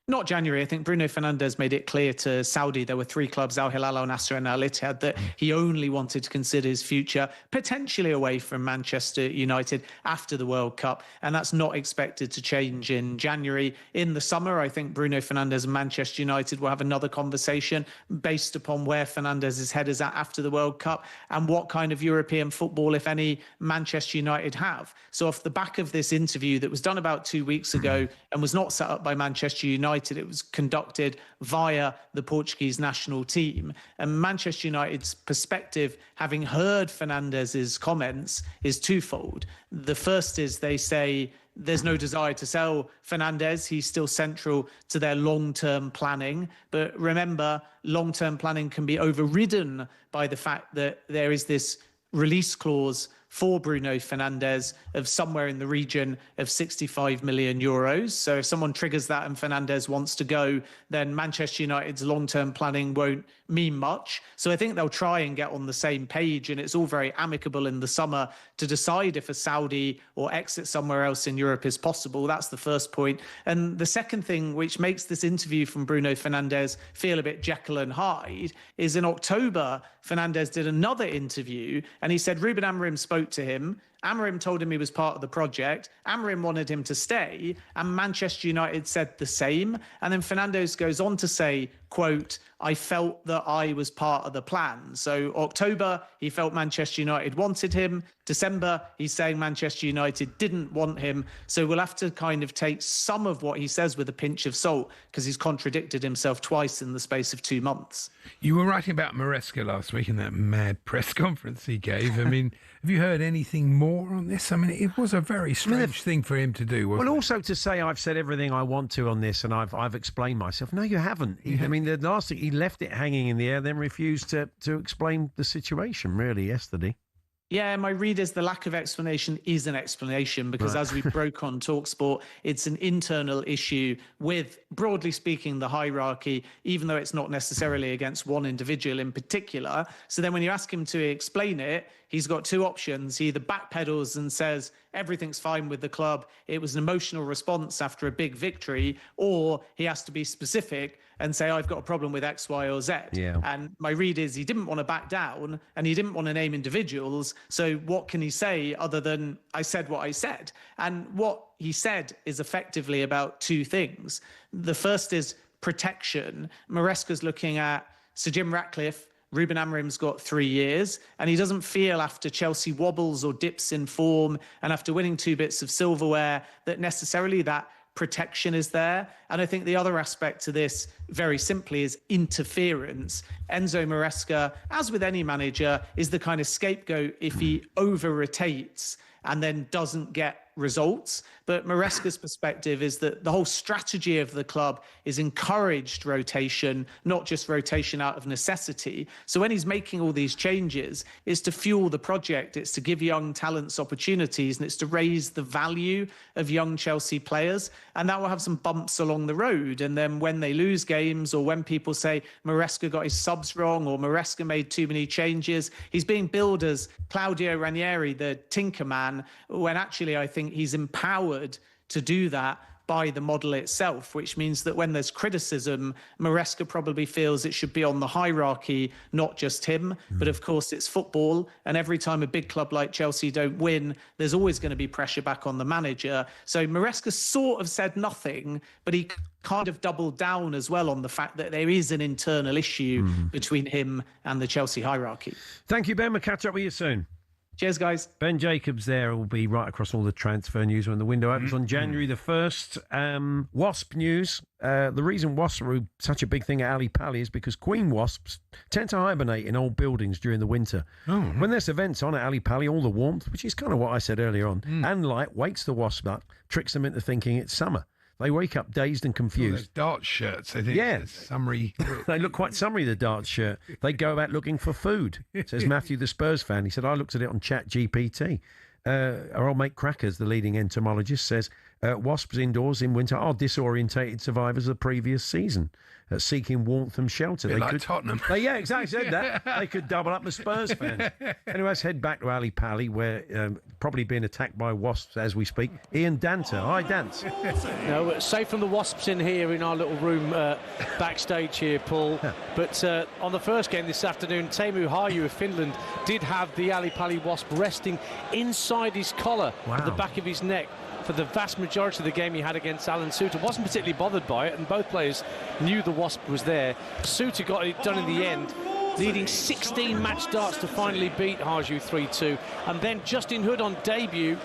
[SPEAKER 12] Not January. I think Bruno Fernandes made it clear to Saudi, there were 3 clubs, Al Hilal, Al Nassr and Al Ittihad, that he only wanted to consider his future potentially away from Manchester United after the World Cup. And that's not expected to change in January. In the summer, I think Bruno Fernandes and Manchester United will have another conversation based upon where Fernandes' head is at after the World Cup and what kind of European football, if any, Manchester United have. So off the back of this interview that was done about 2 weeks ago and was not set up by Manchester United, it was conducted via the Portuguese national team. And Manchester United's perspective, having heard Fernandes's comments, is twofold. The first is they say there's no desire to sell Fernandes. He's still central to their long-term planning. But remember, long-term planning can be overridden by the fact that there is this release clause for Bruno Fernandes of somewhere in the region of 65 million euros. So if someone triggers that and Fernandes wants to go, then Manchester United's long-term planning won't mean much. So I think they'll try and get on the same page, and it's all very amicable in the summer to decide if a Saudi or exit somewhere else in Europe is possible. That's the first point. And the second thing which makes this interview from Bruno Fernandes feel a bit Jekyll and Hyde is in October, Fernandes did another interview and he said Ruben Amorim spoke to him. Amorim told him he was part of the project. Amorim wanted him to stay, and Manchester United said the same. And then Fernandes goes on to say, quote, I felt that I was part of the plan. So October, he felt Manchester United wanted him. December, he's saying Manchester United didn't want him. So we'll have to kind of take some of what he says with a pinch of salt, because he's contradicted himself twice in the space of 2 months.
[SPEAKER 7] You were writing about Maresca last week in that mad press conference he gave. I mean, have you heard anything more on this? I mean, it was a very strange thing for him to do, wasn't it?
[SPEAKER 6] Well, also to say I've said everything I want to on this and I've explained myself. No, you haven't. I mean, the last thing, he left it hanging in the air, then refused to explain the situation, really, yesterday.
[SPEAKER 12] Yeah, my read is the lack of explanation is an explanation, because as we broke on talkSPORT, it's an internal issue with, broadly speaking, the hierarchy, even though it's not necessarily against one individual in particular. So then when you ask him to explain it, he's got 2 options. He either backpedals and says everything's fine with the club, it was an emotional response after a big victory, or he has to be specific and say, I've got a problem with X, Y, or Z.
[SPEAKER 6] Yeah.
[SPEAKER 12] And my read is he didn't want to back down and he didn't want to name individuals. So what can he say other than I said what I said? And what he said is effectively about 2 things. The first is protection. Maresca's looking at Sir Jim Ratcliffe. Ruben Amorim's got 3 years, and he doesn't feel after Chelsea wobbles or dips in form and after winning 2 bits of silverware that necessarily that protection is there. And I think the other aspect to this, very simply, is interference. Enzo Maresca, as with any manager, is the kind of scapegoat if he over-rotates and then doesn't get results. But Maresca's perspective is that the whole strategy of the club is encouraged rotation, not just rotation out of necessity. So when he's making all these changes, it's to fuel the project, it's to give young talents opportunities, and it's to raise the value of young Chelsea players. And that will have some bumps along the road. And then when they lose games, or when people say Maresca got his subs wrong, or Maresca made too many changes, he's being billed as Claudio Ranieri, the tinker man, when actually I think he's empowered to do that by the model itself, which means that when there's criticism, Maresca probably feels it should be on the hierarchy, not just him. But of course, it's football. And every time a big club like Chelsea don't win, there's always going to be pressure back on the manager. So Maresca sort of said nothing, but he kind of doubled down as well on the fact that there is an internal issue between him and the Chelsea hierarchy.
[SPEAKER 6] Thank you, Ben. We'll catch up with you soon.
[SPEAKER 12] Cheers, guys.
[SPEAKER 6] Ben Jacobs there will be right across all the transfer news when the window opens on January the 1st. Wasp news. The reason wasps are such a big thing at Ali Pali is because queen wasps tend to hibernate in old buildings during the winter. When there's events on at Ali Pali, all the warmth, which is kind of what I said earlier on, and light wakes the wasp up, tricks them into thinking it's summer. They wake up dazed and confused.
[SPEAKER 7] Those Dart shirts, I think.
[SPEAKER 6] Yeah.
[SPEAKER 7] Summery.
[SPEAKER 6] They look quite summery, the Dart shirt. They go about looking for food, says Matthew, the Spurs fan. He said, I looked at it on ChatGPT. Our old mate Crackers, the leading entomologist, says, wasps indoors in winter are disorientated survivors of the previous season, seeking warmth and shelter.
[SPEAKER 7] They like Tottenham.
[SPEAKER 6] Yeah, exactly. Said that. They could double up the Spurs fans. Anyway, let's head back to Ali Pali, where probably being attacked by wasps as we speak. Ian Danter. Hi, Dance.
[SPEAKER 13] No, safe from the wasps in here in our little room backstage here, Paul. But on the first game this afternoon, Teemu Harju of Finland did have the Ali Pali wasp resting inside his collar at the back of his neck for the vast majority of the game he had against Alan Suter. Wasn't particularly bothered by it, and both players knew the wasp was there. Suter got it done in the end, needing 16 match starts to finally beat Harju 3-2. And then Justin Hood on debut,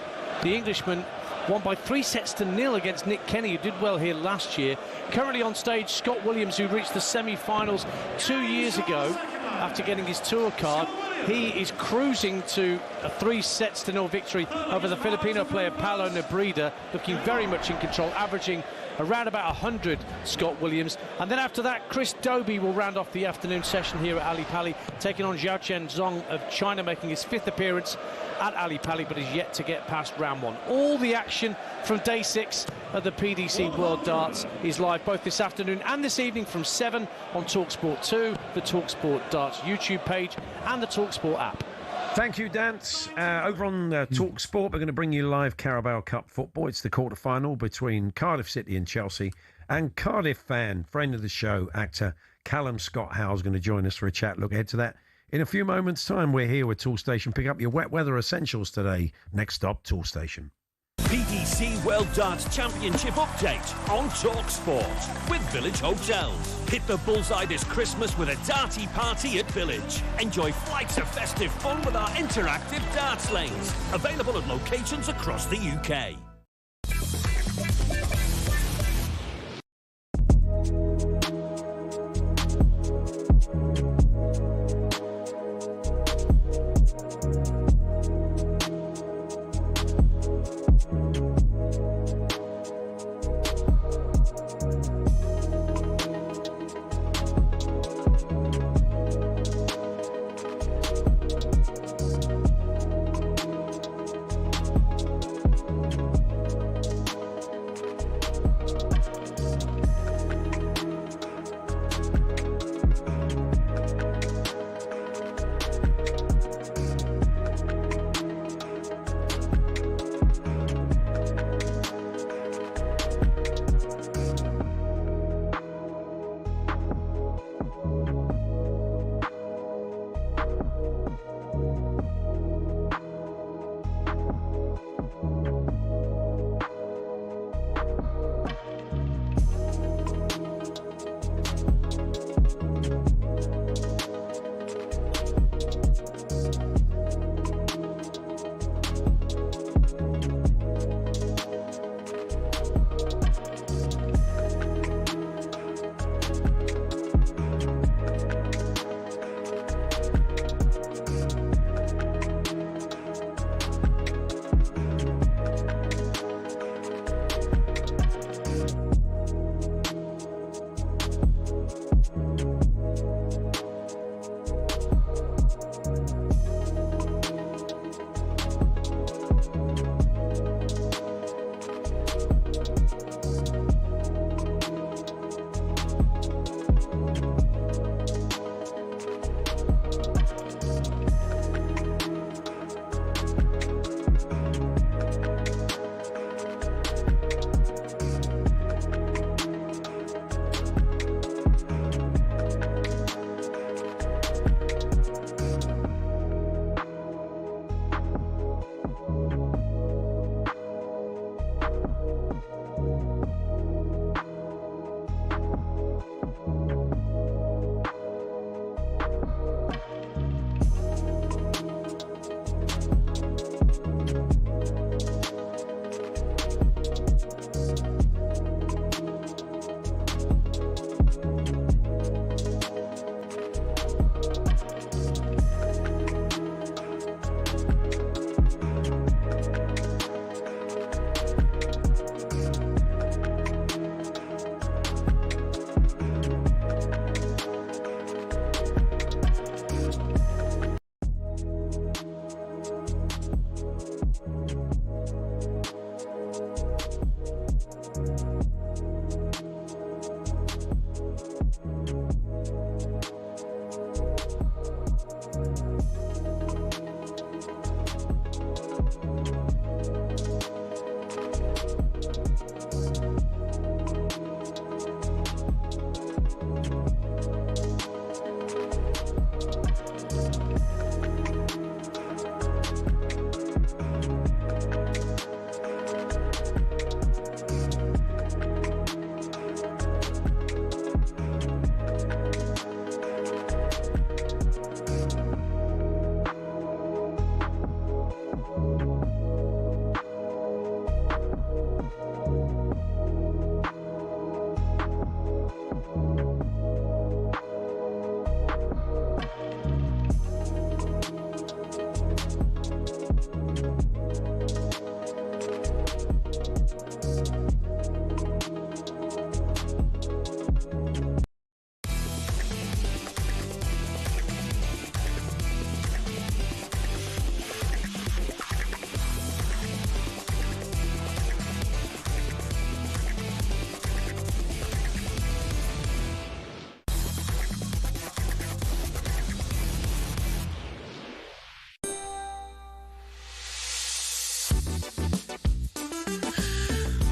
[SPEAKER 13] the Englishman, won by 3-0 against Nick Kenny, who did well here last year. Currently on stage, Scott Williams, who reached the semi-finals 2 years ago after getting his tour card. He is cruising to a 3-0 victory over the Filipino player Paulo Nebrida, looking very much in control, averaging around about 100, Scott Williams. And then after that, Chris Dobie will round off the afternoon session here at Ali Pali, taking on Xiao Chen Zong of China, making his 5th appearance at Ali Pali, but is yet to get past round 1. All the action from day 6 of the PDC World Darts is live both this afternoon and this evening from 7 on talkSPORT 2, the talkSPORT Darts YouTube page and the talkSPORT app.
[SPEAKER 6] Thank you, Dance. Over on talkSPORT, we're going to bring you live Carabao Cup football. It's the quarter-final between Cardiff City and Chelsea. And Cardiff fan, friend of the show, actor Callum Scott Howe is going to join us for a chat. Look ahead to that in a few moments' time. We're here with Toolstation. Pick up your wet weather essentials today. Next stop, Toolstation.
[SPEAKER 9] PDC World Darts Championship update on talkSPORT with Village Hotels. Hit the bullseye this Christmas with a darty party at Village. Enjoy flights of festive fun with our interactive darts lanes. Available at locations across the UK.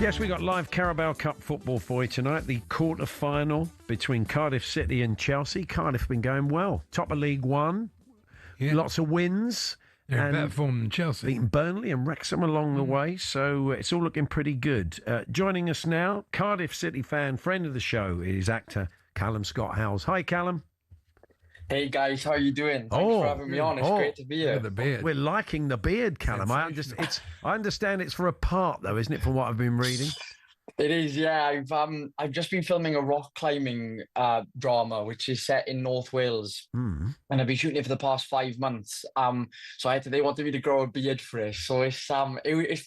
[SPEAKER 6] Yes, we got live Carabao Cup football for you tonight. The quarter-final between Cardiff City and Chelsea. Cardiff have been going well. Top of League One.
[SPEAKER 7] Yeah.
[SPEAKER 6] Lots of wins.
[SPEAKER 7] They're in better form than Chelsea.
[SPEAKER 6] Beaten Burnley and Wrexham along the way, so it's all looking pretty good. Joining us now, Cardiff City fan, friend of the show, is actor Callum Scott Howells. Hi, Callum.
[SPEAKER 14] Hey guys, how are you doing? Thanks for having me on. It's great to be here.
[SPEAKER 7] The beard.
[SPEAKER 6] We're liking the beard, Callum. I understand it's for a part, though, isn't it? From what I've been reading.
[SPEAKER 14] It is, yeah. I've just been filming a rock climbing drama, which is set in North Wales, and I've been shooting it for the past 5 months. So they wanted me to grow a beard for it. So it's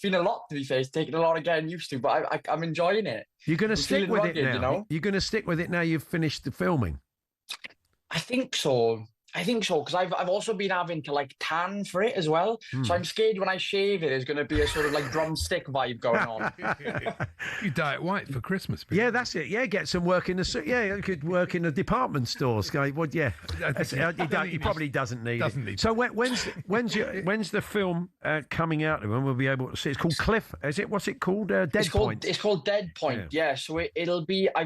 [SPEAKER 14] been a lot, to be fair. It's taken a lot of getting used to, but I'm enjoying it.
[SPEAKER 6] You're going to stick with it now.
[SPEAKER 14] You know?
[SPEAKER 6] You're going to stick with it now. You've finished the filming.
[SPEAKER 14] I think so, because I've also been having to tan for it as well. So I'm scared when I shave it, there's going to be a sort of drumstick vibe going on.
[SPEAKER 7] You dye it white for Christmas.
[SPEAKER 6] Yeah, that's it. Yeah, get some work in the suit. Yeah, you could work in a department store. Well, yeah, he probably doesn't need it. So when's the film coming out? When we'll be able to see? It's called Cliff. Is it? What's it called? Dead Point.
[SPEAKER 14] It's called Dead Point. Yeah. So it'll be. I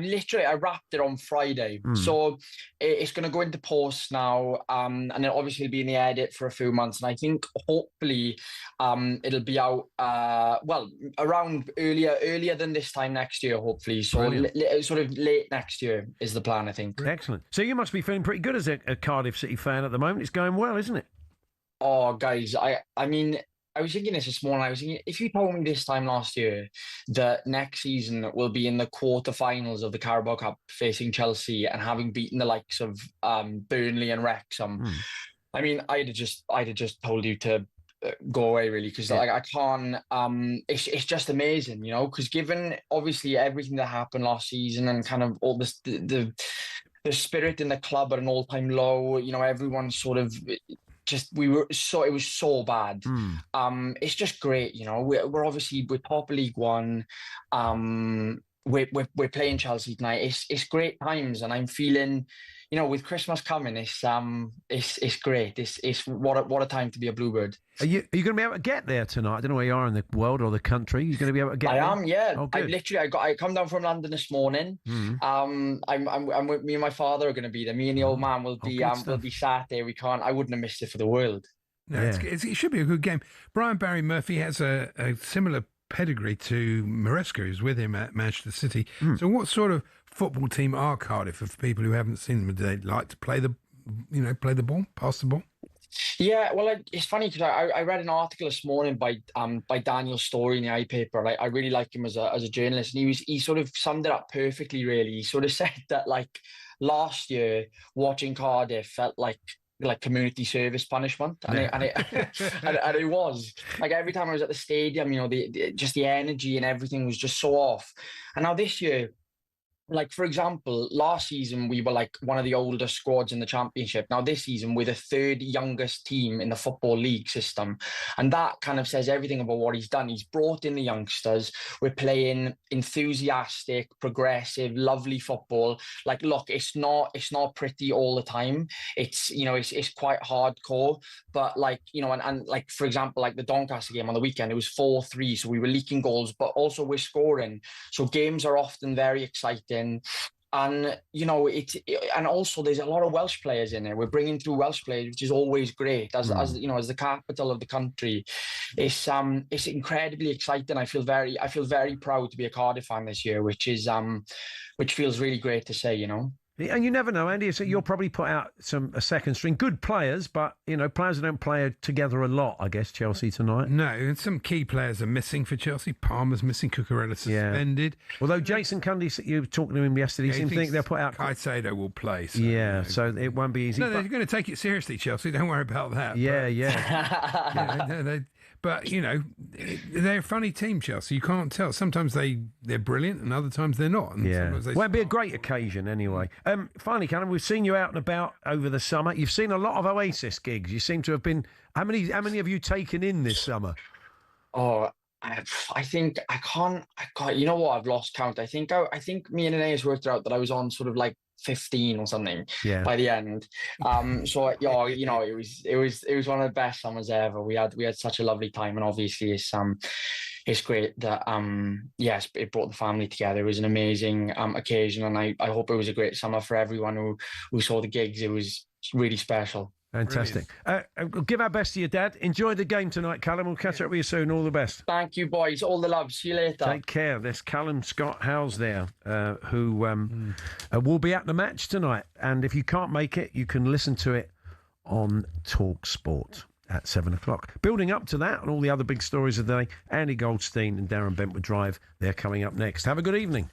[SPEAKER 14] wrapped it on Friday. So it's going to go into post now. And it'll obviously be in the edit for a few months, and I think hopefully it'll be out around earlier than this time next year, hopefully. So sort of late next year is the plan, I think.
[SPEAKER 6] Excellent. So you must be feeling pretty good as a Cardiff City fan at the moment. It's going well, isn't it?
[SPEAKER 14] Oh, guys, I mean, I was thinking this morning. I was thinking, if you told me this time last year that next season will be in the quarterfinals of the Carabao Cup facing Chelsea and having beaten the likes of Burnley and Wrexham, I mean, I'd have just told you to go away, really, because I can't. It's just amazing, you know, because given obviously everything that happened last season and kind of all this the spirit in the club at an all-time low, you know, everyone sort of. It was so bad. It's just great, you know. We're top of League One. We're playing Chelsea tonight. It's great times, and I'm feeling, you know, with Christmas coming, it's great. It's what a time to be a Bluebird.
[SPEAKER 6] Are you going to be able to get there tonight? I don't know where you are in the world or the country. You're going to be able to get there?
[SPEAKER 14] I am, yeah.
[SPEAKER 6] Oh,
[SPEAKER 14] I come down from London this morning. I'm with me and my father are going to be there. Me and the old man will be sat there. I wouldn't have missed it for the world.
[SPEAKER 7] No, it should be a good game. Brian Barry Murphy has a similar pedigree to Maresca, who's with him at Manchester City. So what sort of football team are Cardiff for people who haven't seen them? Do they like to play the ball, pass the ball?
[SPEAKER 14] Yeah, well, it's funny because I read an article this morning by Daniel Story in the iPaper. I really like him as a journalist, and he sort of summed it up perfectly. Really, he sort of said that last year watching Cardiff felt like community service punishment, and it was every time I was at the stadium, you know, the energy and everything was just so off. And now this year, for example, last season we were one of the oldest squads in the Championship. Now this season we're the third youngest team in the Football League system, and that kind of says everything about what he's done. He's brought in the youngsters. We're playing enthusiastic, progressive, lovely football. Look, it's not pretty all the time. It's, you know, it's quite hardcore, but you know, and for example, the Doncaster game on the weekend, it was 4-3, so we were leaking goals, but also we're scoring. So games are often very exciting. And, you know, and also there's a lot of Welsh players in there. We're bringing through Welsh players, which is always great. As you know, as the capital of the country, it's incredibly exciting. I feel very proud to be a Cardiff fan this year, which feels really great to say, you know.
[SPEAKER 6] And you never know, Andy. So you'll probably put out a second string, good players, but you know, players that don't play together a lot. I guess Chelsea tonight.
[SPEAKER 7] No, and some key players are missing for Chelsea. Palmer's missing. Cucurella's suspended.
[SPEAKER 6] Although Jason Cundy, you were talking to him yesterday, he seemed to think they'll put out.
[SPEAKER 7] Caicedo will play. So,
[SPEAKER 6] so it won't be easy.
[SPEAKER 7] No, they're going to take it seriously, Chelsea. Don't worry about that. But, you know, they're a funny team, Chelsea. You can't tell. Sometimes they're brilliant and other times they're not. And
[SPEAKER 6] it'll be a great occasion anyway. Finally, Callum, we've seen you out and about over the summer. You've seen a lot of Oasis gigs. You seem to have been... How many have you taken in this summer?
[SPEAKER 14] Oh, I think I can't. You know what? I've lost count. I think me and Aeneas worked out that I was on sort of 15 or something by the end. So you know, it was one of the best summers ever. We had such a lovely time, and obviously it's it's great that yes, it brought the family together. It was an amazing occasion, and I hope it was a great summer for everyone who saw the gigs. It was really special.
[SPEAKER 6] Fantastic. Give our best to your dad. Enjoy the game tonight, Callum. We'll catch up with you soon. All the best.
[SPEAKER 14] Thank you, boys. All the love. See you later.
[SPEAKER 6] Take care. There's Callum Scott Howes there, who will be at the match tonight. And if you can't make it, you can listen to it on talkSPORT at 7 o'clock. Building up to that and all the other big stories of the day, Andy Goldstein and Darren Bentwood Drive, they're coming up next. Have a good evening.